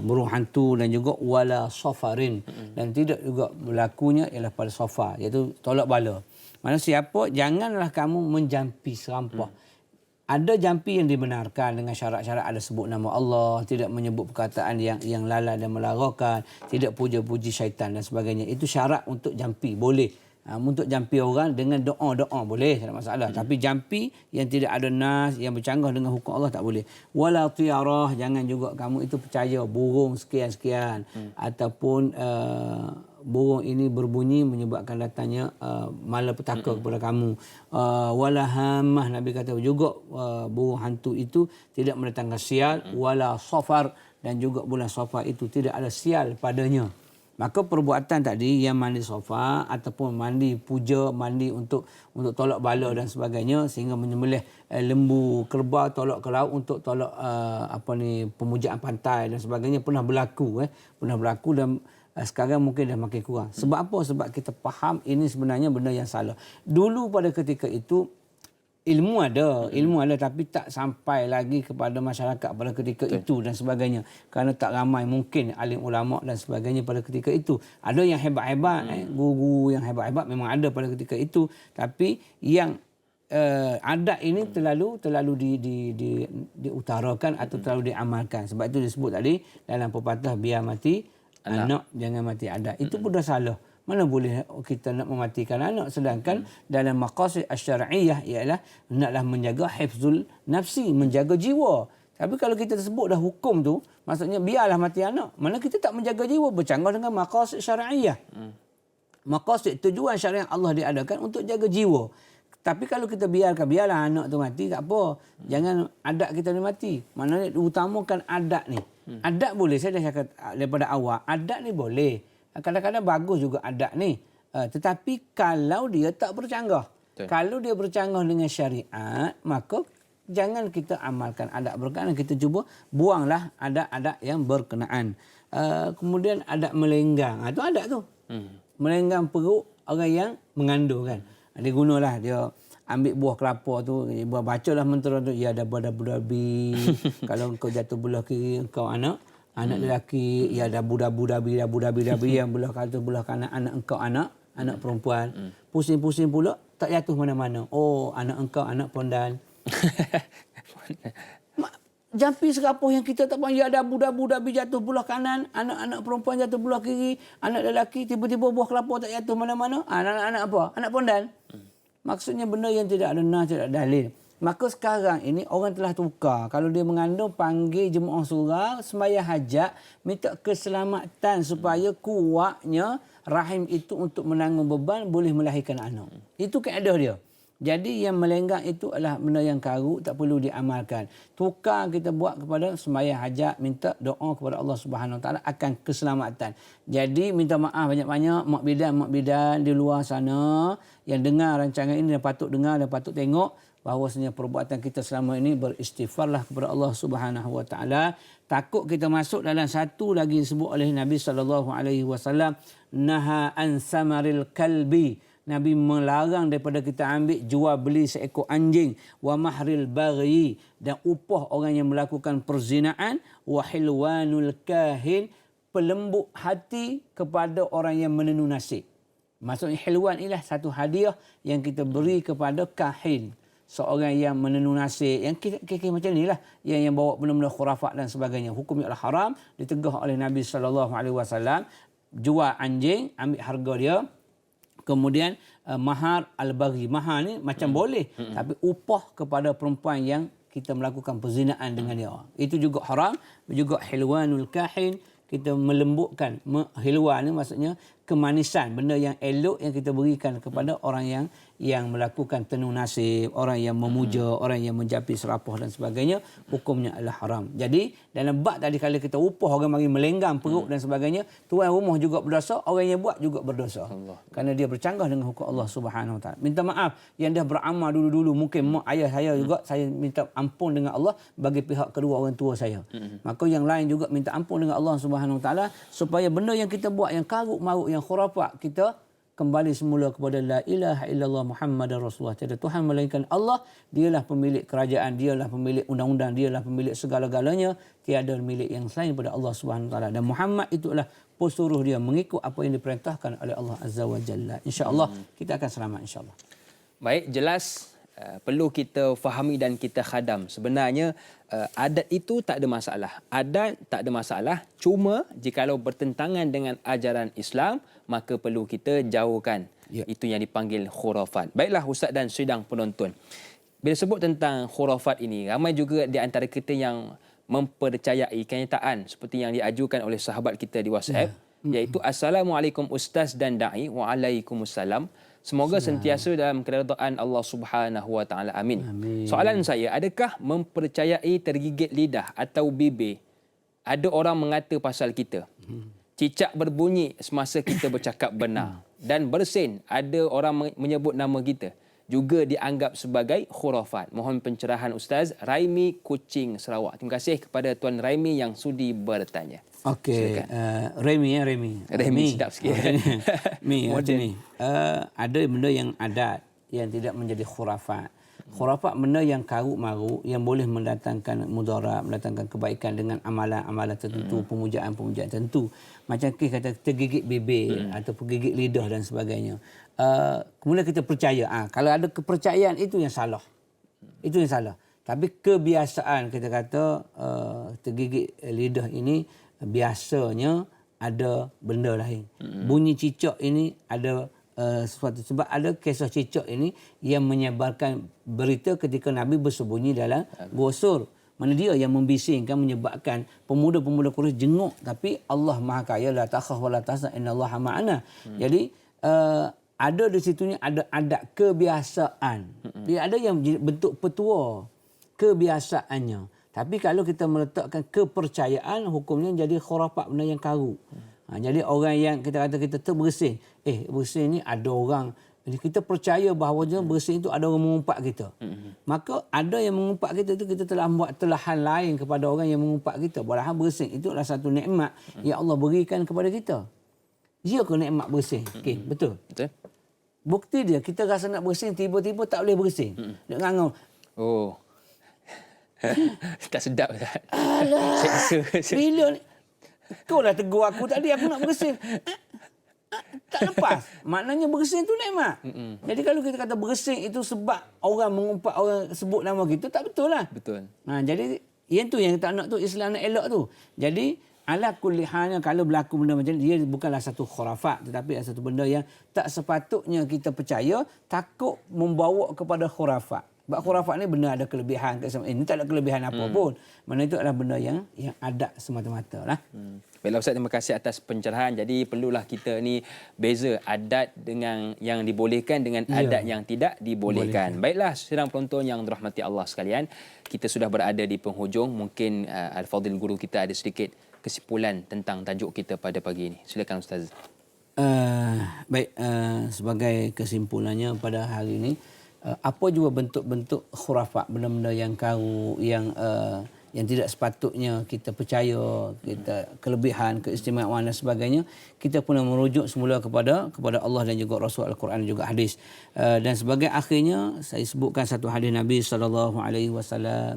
burung hantu, dan juga wala safarin, dan tidak juga berlakunya ialah pada safar, iaitu tolak bala. Maksudnya siapa, janganlah kamu menjampi serampah. Ada jampi yang dibenarkan dengan syarat-syarat, ada sebut nama Allah, tidak menyebut perkataan yang lalai dan melarakan, tidak puja-puji syaitan dan sebagainya. Itu syarat untuk jampi, boleh. Untuk jampi orang dengan doa-doa boleh, tak ada masalah. Tapi jampi yang tidak ada nas, yang bercanggah dengan hukum Allah, tak boleh. Wala tiarah, jangan juga kamu itu percaya burung sekian-sekian ataupun burung ini berbunyi menyebabkan datangnya malapetaka kepada kamu. Wala hamah, Nabi kata juga burung hantu itu tidak mendatangkan sial. Wala safar, dan juga bulan Safar itu tidak ada sial padanya. Maka perbuatan tadi yang mandi sofa ataupun mandi puja, mandi untuk tolak bala dan sebagainya, sehingga menyembelih lembu, kerbau, tolak ke laut untuk tolak pemujaan pantai dan sebagainya pernah berlaku dan sekarang mungkin dah makin kurang. Sebab apa? Sebab kita faham ini sebenarnya benda yang salah. Dulu pada ketika itu ilmu ada tapi tak sampai lagi kepada masyarakat pada ketika itu dan sebagainya, kerana tak ramai mungkin alim ulama dan sebagainya pada ketika itu. Ada yang hebat-hebat, guru yang hebat-hebat memang ada pada ketika itu, tapi yang adat ini terlalu diutarakan atau terlalu diamalkan. Sebab itu disebut tadi dalam pepatah biar mati anak jangan mati adat. Itu pun dah salah. Mana boleh kita nak mematikan anak, sedangkan dalam maqasid asy-syar'iyyah ialah naklah menjaga hifzul nafsi, menjaga jiwa. Tapi kalau kita sebut dah hukum tu, maksudnya biarlah mati anak, mana kita tak menjaga jiwa, bercanggah dengan maqasid syar'iyyah. Maqasid tujuan syariat Allah diadakan untuk jaga jiwa. Tapi kalau kita biarlah anak tu mati, tak apa. Jangan adat kita ni mati. Maknanya utamakan adat ni. Adat boleh, saya dah cakap daripada awal, adat ni boleh. Kadang-kadang bagus juga adat ni. Tetapi kalau dia tak bercanggah. Kalau dia bercanggah dengan syariat, maka jangan kita amalkan adat berkenaan. Kita cuba buanglah adat-adat yang berkenaan. Kemudian adat melenggang. Itu adat tu. Melenggang perut orang yang mengandung kan. Dia gunalah, dia ambil buah kelapa tu, bacalah mentera tu, ya dabi. Kalau engkau jatuh belah kiri, engkau anak Anak lelaki, ya dabu-dabu yang belah kata belah kanan anak engkau anak perempuan. Pusing-pusing pula tak jatuh mana-mana. Oh, anak engkau anak pondan. Jampi serapuh yang kita tak payah ada dabu jatuh belah kanan, anak-anak perempuan jatuh belah kiri, anak lelaki tiba-tiba buah kelapa tak jatuh mana-mana. Anak-anak apa? Anak pondan. Maksudnya benda yang tidak ada nas, tidak ada dalil. Maka sekarang ini orang telah tukar. Kalau dia mengandung, panggil jemaah surau, sembahyang hajat, minta keselamatan supaya kuatnya rahim itu untuk menanggung beban, boleh melahirkan anak. Itu keadaan dia. Jadi yang melenggang itu adalah benda yang karut, tak perlu diamalkan. Tukar kita buat kepada sembahyang hajat, minta doa kepada Allah Subhanahu Wa Taala akan keselamatan. Jadi minta maaf banyak-banyak mak bidan di luar sana yang dengar rancangan ini dan patut dengar dan patut tengok bahawasanya perbuatan kita selama ini beristighfarlah kepada Allah Subhanahu Wa Taala. Takut kita masuk dalam satu lagi disebut oleh Nabi sallallahu alaihi wasallam, naha an samaril kalbi. Nabi melarang daripada kita ambil jual beli seekor anjing, wa mahril baghi, dan upah orang yang melakukan perzinaan, wa hilwanul kahin, pelembut hati kepada orang yang menenun nasib. Maksudnya hilwan ialah satu hadiah yang kita beri kepada kahin, seorang yang menenun nasib, yang kira-kira macam inilah, yang bawa benda-benda khurafat dan sebagainya. Hukumnya adalah haram, ditegah oleh Nabi sallallahu alaihi wasallam. Jual anjing, ambil harga dia. Kemudian mahar al-baghi. Mahar ni macam boleh. Tapi upah kepada perempuan yang kita melakukan perzinaan dengan dia. Itu juga haram. Juga hilwanul kahin. Kita melembutkan. Hilwan ni maksudnya kemanisan. Benda yang elok yang kita berikan kepada orang yang melakukan tenun nasib. Orang yang memuja. Orang yang menjapi serapuh dan sebagainya. Hukumnya adalah haram. Jadi dalam bab tadi kalau kita upah orang mari melenggang perut dan sebagainya. Tuan rumah juga berdosa. Orang yang buat juga berdosa. Kerana dia bercanggah dengan hukum Allah Subhanahu Wa Taala. Minta maaf yang dah beramal dulu-dulu. Mungkin mak ayah saya juga. Saya minta ampun dengan Allah bagi pihak kedua orang tua saya. Maka yang lain juga minta ampun dengan Allah Subhanahu Wa Taala supaya benda yang kita buat yang karut-marut, yang khurafat, kita kembali semula kepada la ilaha illallah Muhammadar Rasulullah. Tiada Tuhan melainkan Allah. Dialah pemilik kerajaan, dialah pemilik undang-undang, dialah pemilik segala-galanya. Tiada milik yang selain daripada Allah Subhanahu Wa Taala. Dan Muhammad itu adalah pesuruh dia mengikut apa yang diperintahkan oleh Allah Azza wa Jalla. Insya-Allah kita akan selamat insya-Allah. Baik, jelas perlu kita fahami dan kita khadam. Sebenarnya adat itu tak ada masalah. Adat tak ada masalah. Cuma jikalau bertentangan dengan ajaran Islam, maka perlu kita jauhkan. Ya. Itu yang dipanggil khurafat. Baiklah Ustaz dan sidang penonton. Bila sebut tentang khurafat ini, ramai juga di antara kita yang mempercayai kenyataan seperti yang diajukan oleh sahabat kita di WhatsApp, iaitu Assalamualaikum Ustaz dan Da'i. Waalaikumsalam. Semoga sentiasa dalam keredaan Allah Subhanahu Wa Taala. Amin. Soalan saya, adakah mempercayai tergigit lidah atau bibir ada orang mengata pasal kita? Cicak berbunyi semasa kita bercakap benar dan bersin ada orang menyebut nama kita juga dianggap sebagai khurafat. Mohon pencerahan Ustaz. Raimi, Kuching, Sarawak. Terima kasih kepada Tuan Raimi yang sudi bertanya. Okey, Remi. Remi sedap sikit. Macam ni. Ada benda yang adat yang tidak menjadi khurafat. Khurafat benda yang karut-marut yang boleh mendatangkan mudarat, mendatangkan kebaikan dengan amalan-amalan tertentu, pemujaan-pemujaan tertentu. Macam kita kata tergigit bibir ataupun gigit lidah dan sebagainya. Kemudian kita percaya. Kalau ada kepercayaan itu yang salah. Itu yang salah. Tapi kebiasaan kita kata tergigit lidah ini biasanya ada benda lain. Bunyi cicak ini ada sesuatu. Sebab ada kisah cicak ini yang menyebarkan berita ketika Nabi bersembunyi dalam Gua Sur. Mana dia yang membisingkan, menyebabkan pemuda-pemuda Quraisy jenguk. Tapi Allah Maha Kaya, la takhaf wa la tahzan innallaha ma'ana. Jadi ada di situnya ada adat kebiasaan. Dia ada yang bentuk petua kebiasaannya. Tapi kalau kita meletakkan kepercayaan, hukumnya jadi khurafat, benda yang karut. Jadi orang yang kita kata kita terbersin. Bersin ni ada orang. Jadi kita percaya bahawa bersin itu ada orang mengumpat kita. Maka ada yang mengumpat kita itu kita telah buat telahan lain kepada orang yang mengumpat kita. Padahal bersin itu adalah satu nikmat yang Allah berikan kepada kita. Dia ke nikmat bersin? Okey, betul. Bukti dia, kita rasa nak bersin, tiba-tiba tak boleh bersin. Dia ngangau. Oh. Tak sedap. Alah. Seksa. Bila Kau dah tegur aku tadi, aku nak bersin. Tak lepas. Maknanya bersin tu nikmat. Jadi kalau kita kata bersin itu sebab orang mengumpat, orang sebut nama kita, tak betul lah. Betul. Jadi yang tu yang tak nak tu, Islam nak elok tu. Jadi ala kulli halnya kalau berlaku benda macam ni, dia bukanlah satu khurafat, tetapi adalah satu benda yang tak sepatutnya kita percaya, takut membawa kepada khurafat. Sebab khurafat ni benda ada kelebihan. Ini tak ada kelebihan apa pun. Mana itu adalah benda yang adat semata-mata lah. Baiklah Ustaz, terima kasih atas pencerahan. Jadi perlulah kita ni beza adat dengan yang dibolehkan dengan adat yang tidak dibolehkan. Baiklah, sidang penonton yang dirahmati Allah sekalian, kita sudah berada di penghujung. Mungkin Al-Fadhil Guru kita ada sedikit kesimpulan tentang tajuk kita pada pagi ini. Silakan Ustaz. Sebagai kesimpulannya pada hari ini, apa juga bentuk-bentuk khurafat, benda-benda yang kau yang tidak sepatutnya kita percaya, kita kelebihan, keistimewaan dan sebagainya, kita pun merujuk semula kepada Allah dan juga Rasul Al-Quran dan juga hadis. Dan sebagai akhirnya saya sebutkan satu hadis Nabi SAW,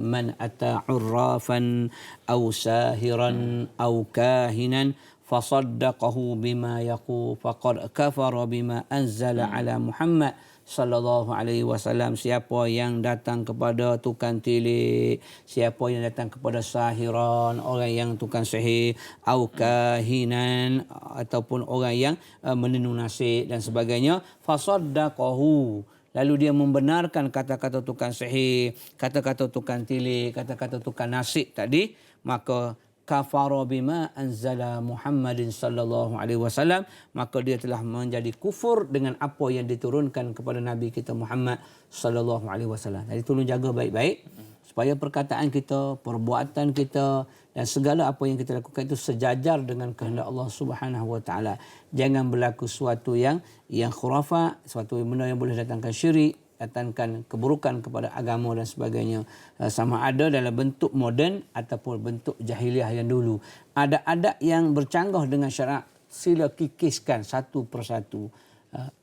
man ata urrafan aw sahiran aw kahinan fasaddaqahu bima yaqul faqad kafara bima anzala ala Muhammad sallallahu alaihi wasallam. Siapa yang datang kepada tukang tilik, siapa yang datang kepada sahiran, orang yang tukang sihir, au kahinan, ataupun orang yang menenun nasib dan sebagainya, fasaddaqahu, lalu dia membenarkan kata-kata tukang sihir, kata-kata tukang tilik, kata-kata tukang nasib tadi, maka kafara bima anzala Muhammadin sallallahu alaihi wasallam, maka dia telah menjadi kufur dengan apa yang diturunkan kepada Nabi kita Muhammad sallallahu alaihi wasallam. Jadi tolong jaga baik-baik supaya perkataan kita, perbuatan kita dan segala apa yang kita lakukan itu sejajar dengan kehendak Allah Subhanahu wa taala. Jangan berlaku sesuatu yang khurafat, sesuatu benda yang boleh datangkan syirik, datangkan keburukan kepada agama dan sebagainya, sama ada dalam bentuk moden ataupun bentuk jahiliah yang dulu. Ada adat yang bercanggah dengan syarak, sila kikiskan satu persatu.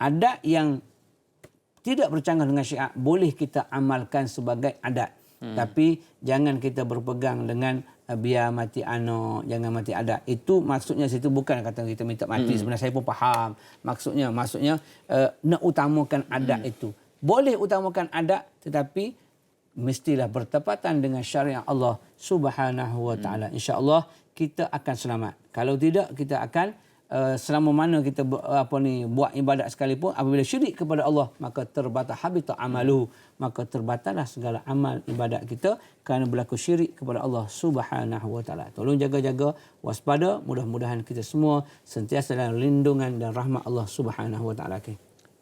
Adat yang tidak bercanggah dengan syarak boleh kita amalkan sebagai adat. Tapi jangan kita berpegang dengan biar mati anak, jangan mati adat. Itu maksudnya situ bukan kata kita minta mati. Sebenarnya saya pun faham. Maksudnya nak utamakan adat itu. Boleh utamakan adat, tetapi mestilah bertepatan dengan syariat Allah Subhanahu wa taala. Insya-Allah kita akan selamat. Kalau tidak, kita akan selama mana kita buat ibadat sekalipun, apabila syirik kepada Allah, maka terbatal habita amaluhu, maka terbatallah segala amal ibadat kita kerana berlaku syirik kepada Allah Subhanahu wa taala. Tolong jaga-jaga, waspada, mudah-mudahan kita semua sentiasa dalam lindungan dan rahmat Allah Subhanahu wa taala.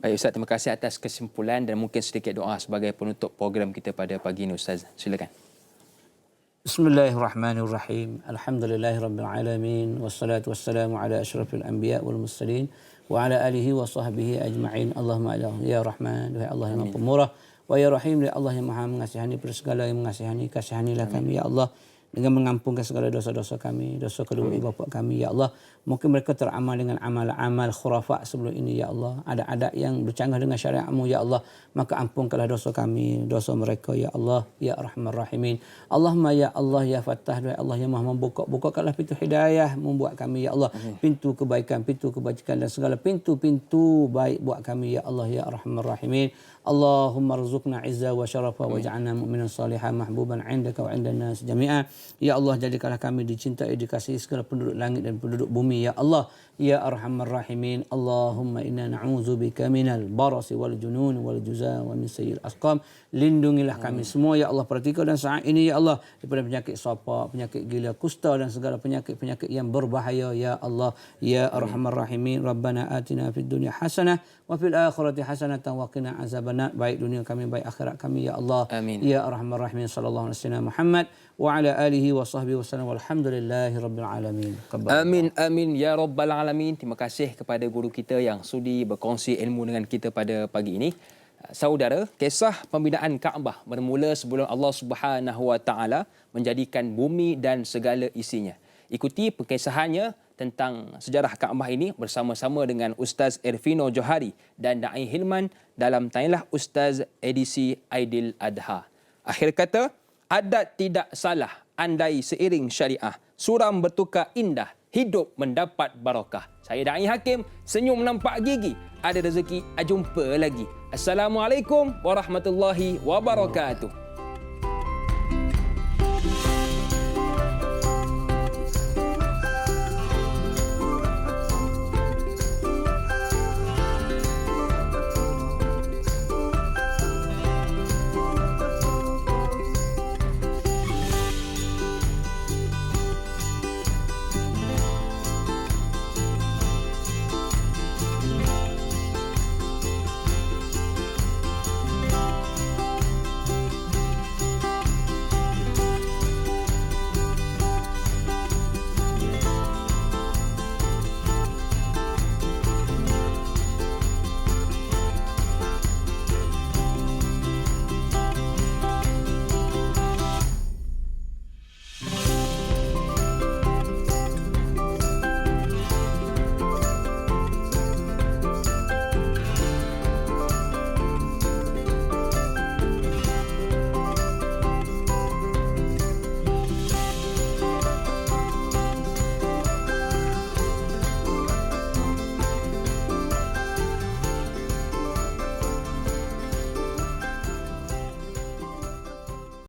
Baik Ustaz, terima kasih atas kesimpulan dan mungkin sedikit doa sebagai penutup program kita pada pagi ini Ustaz. Silakan. Bismillahirrahmanirrahim. Alhamdulillahirabbil alamin wassalatu wassalamu ala asyrafil anbiya wal mursalin wa ala alihi wa sahbihi ajma'in. Allahumma ya Rahman, ya Allah yang Maha Pemurah, wa ya Rahim, ya Allah yang Maha mengasihani pada segala yang mengasihani. Kasihanilah kami ya Allah dengan mengampunkan segala dosa-dosa kami, dosa kedua ibu bapa kami ya Allah. Mungkin mereka teramal dengan amal-amal khurafat sebelum ini ya Allah. Ada adat yang bercanggah dengan syariat-Mu ya Allah. Maka ampunkanlah dosa kami, dosa mereka ya Allah, ya Arhamar Rahimin. Allahumma ya Allah ya Fattah, ya Allah yang Maha bukakanlah pintu hidayah membuat kami ya Allah, pintu kebaikan, pintu kebajikan dan segala pintu-pintu baik buat kami ya Allah, ya Arhamar Rahimin. Allahumma rzuqna izza wa syarafa waj'alna mu'minan salihan mahbuban 'indaka wa 'indan nas jami'a. Ya Allah, jadikanlah kami dicintai, dikasihi segala penduduk langit dan penduduk bumi ya Allah, ya Arhamar Rahimin. Allahumma inna na'udzubika minal barasi wal junun wal juzam wa min sayyi'il asqam. Lindungilah kami semua ya Allah pada ketika dan saat ini ya Allah daripada penyakit sapa, penyakit gila, kusta dan segala penyakit-penyakit yang berbahaya ya Allah, ya Arhamar Rahimin. Rabbana atina fid dunya hasanah wa fil akhirati hasanatan wa qina azabannar. Baik dunia kami, baik akhirat kami ya Allah. Amin. Ya Arhamar Rahimin. Sallallahu alaihi wasallam Muhammad wa ala alihi wa sahbihi wasallam walhamdulillahi rabbil alamin. Amin amin ya rabbal alamin. Terima kasih kepada guru kita yang sudi berkongsi ilmu dengan kita pada pagi ini. Saudara, kisah pembinaan Kaabah bermula sebelum Allah Subhanahu wa taala menjadikan bumi dan segala isinya. Ikuti penkisahannya tentang sejarah Kaabah ini bersama-sama dengan Ustaz Ervino Johari dan Dai Hilman dalam tayangan Ustaz edisi Aidil Adha. Akhir kata, adat tidak salah andai seiring syariah, suram bertukar indah hidup mendapat barakah. Saya Da'i Hakim, senyum nampak gigi, ada rezeki, jumpa lagi. Assalamualaikum warahmatullahi wabarakatuh.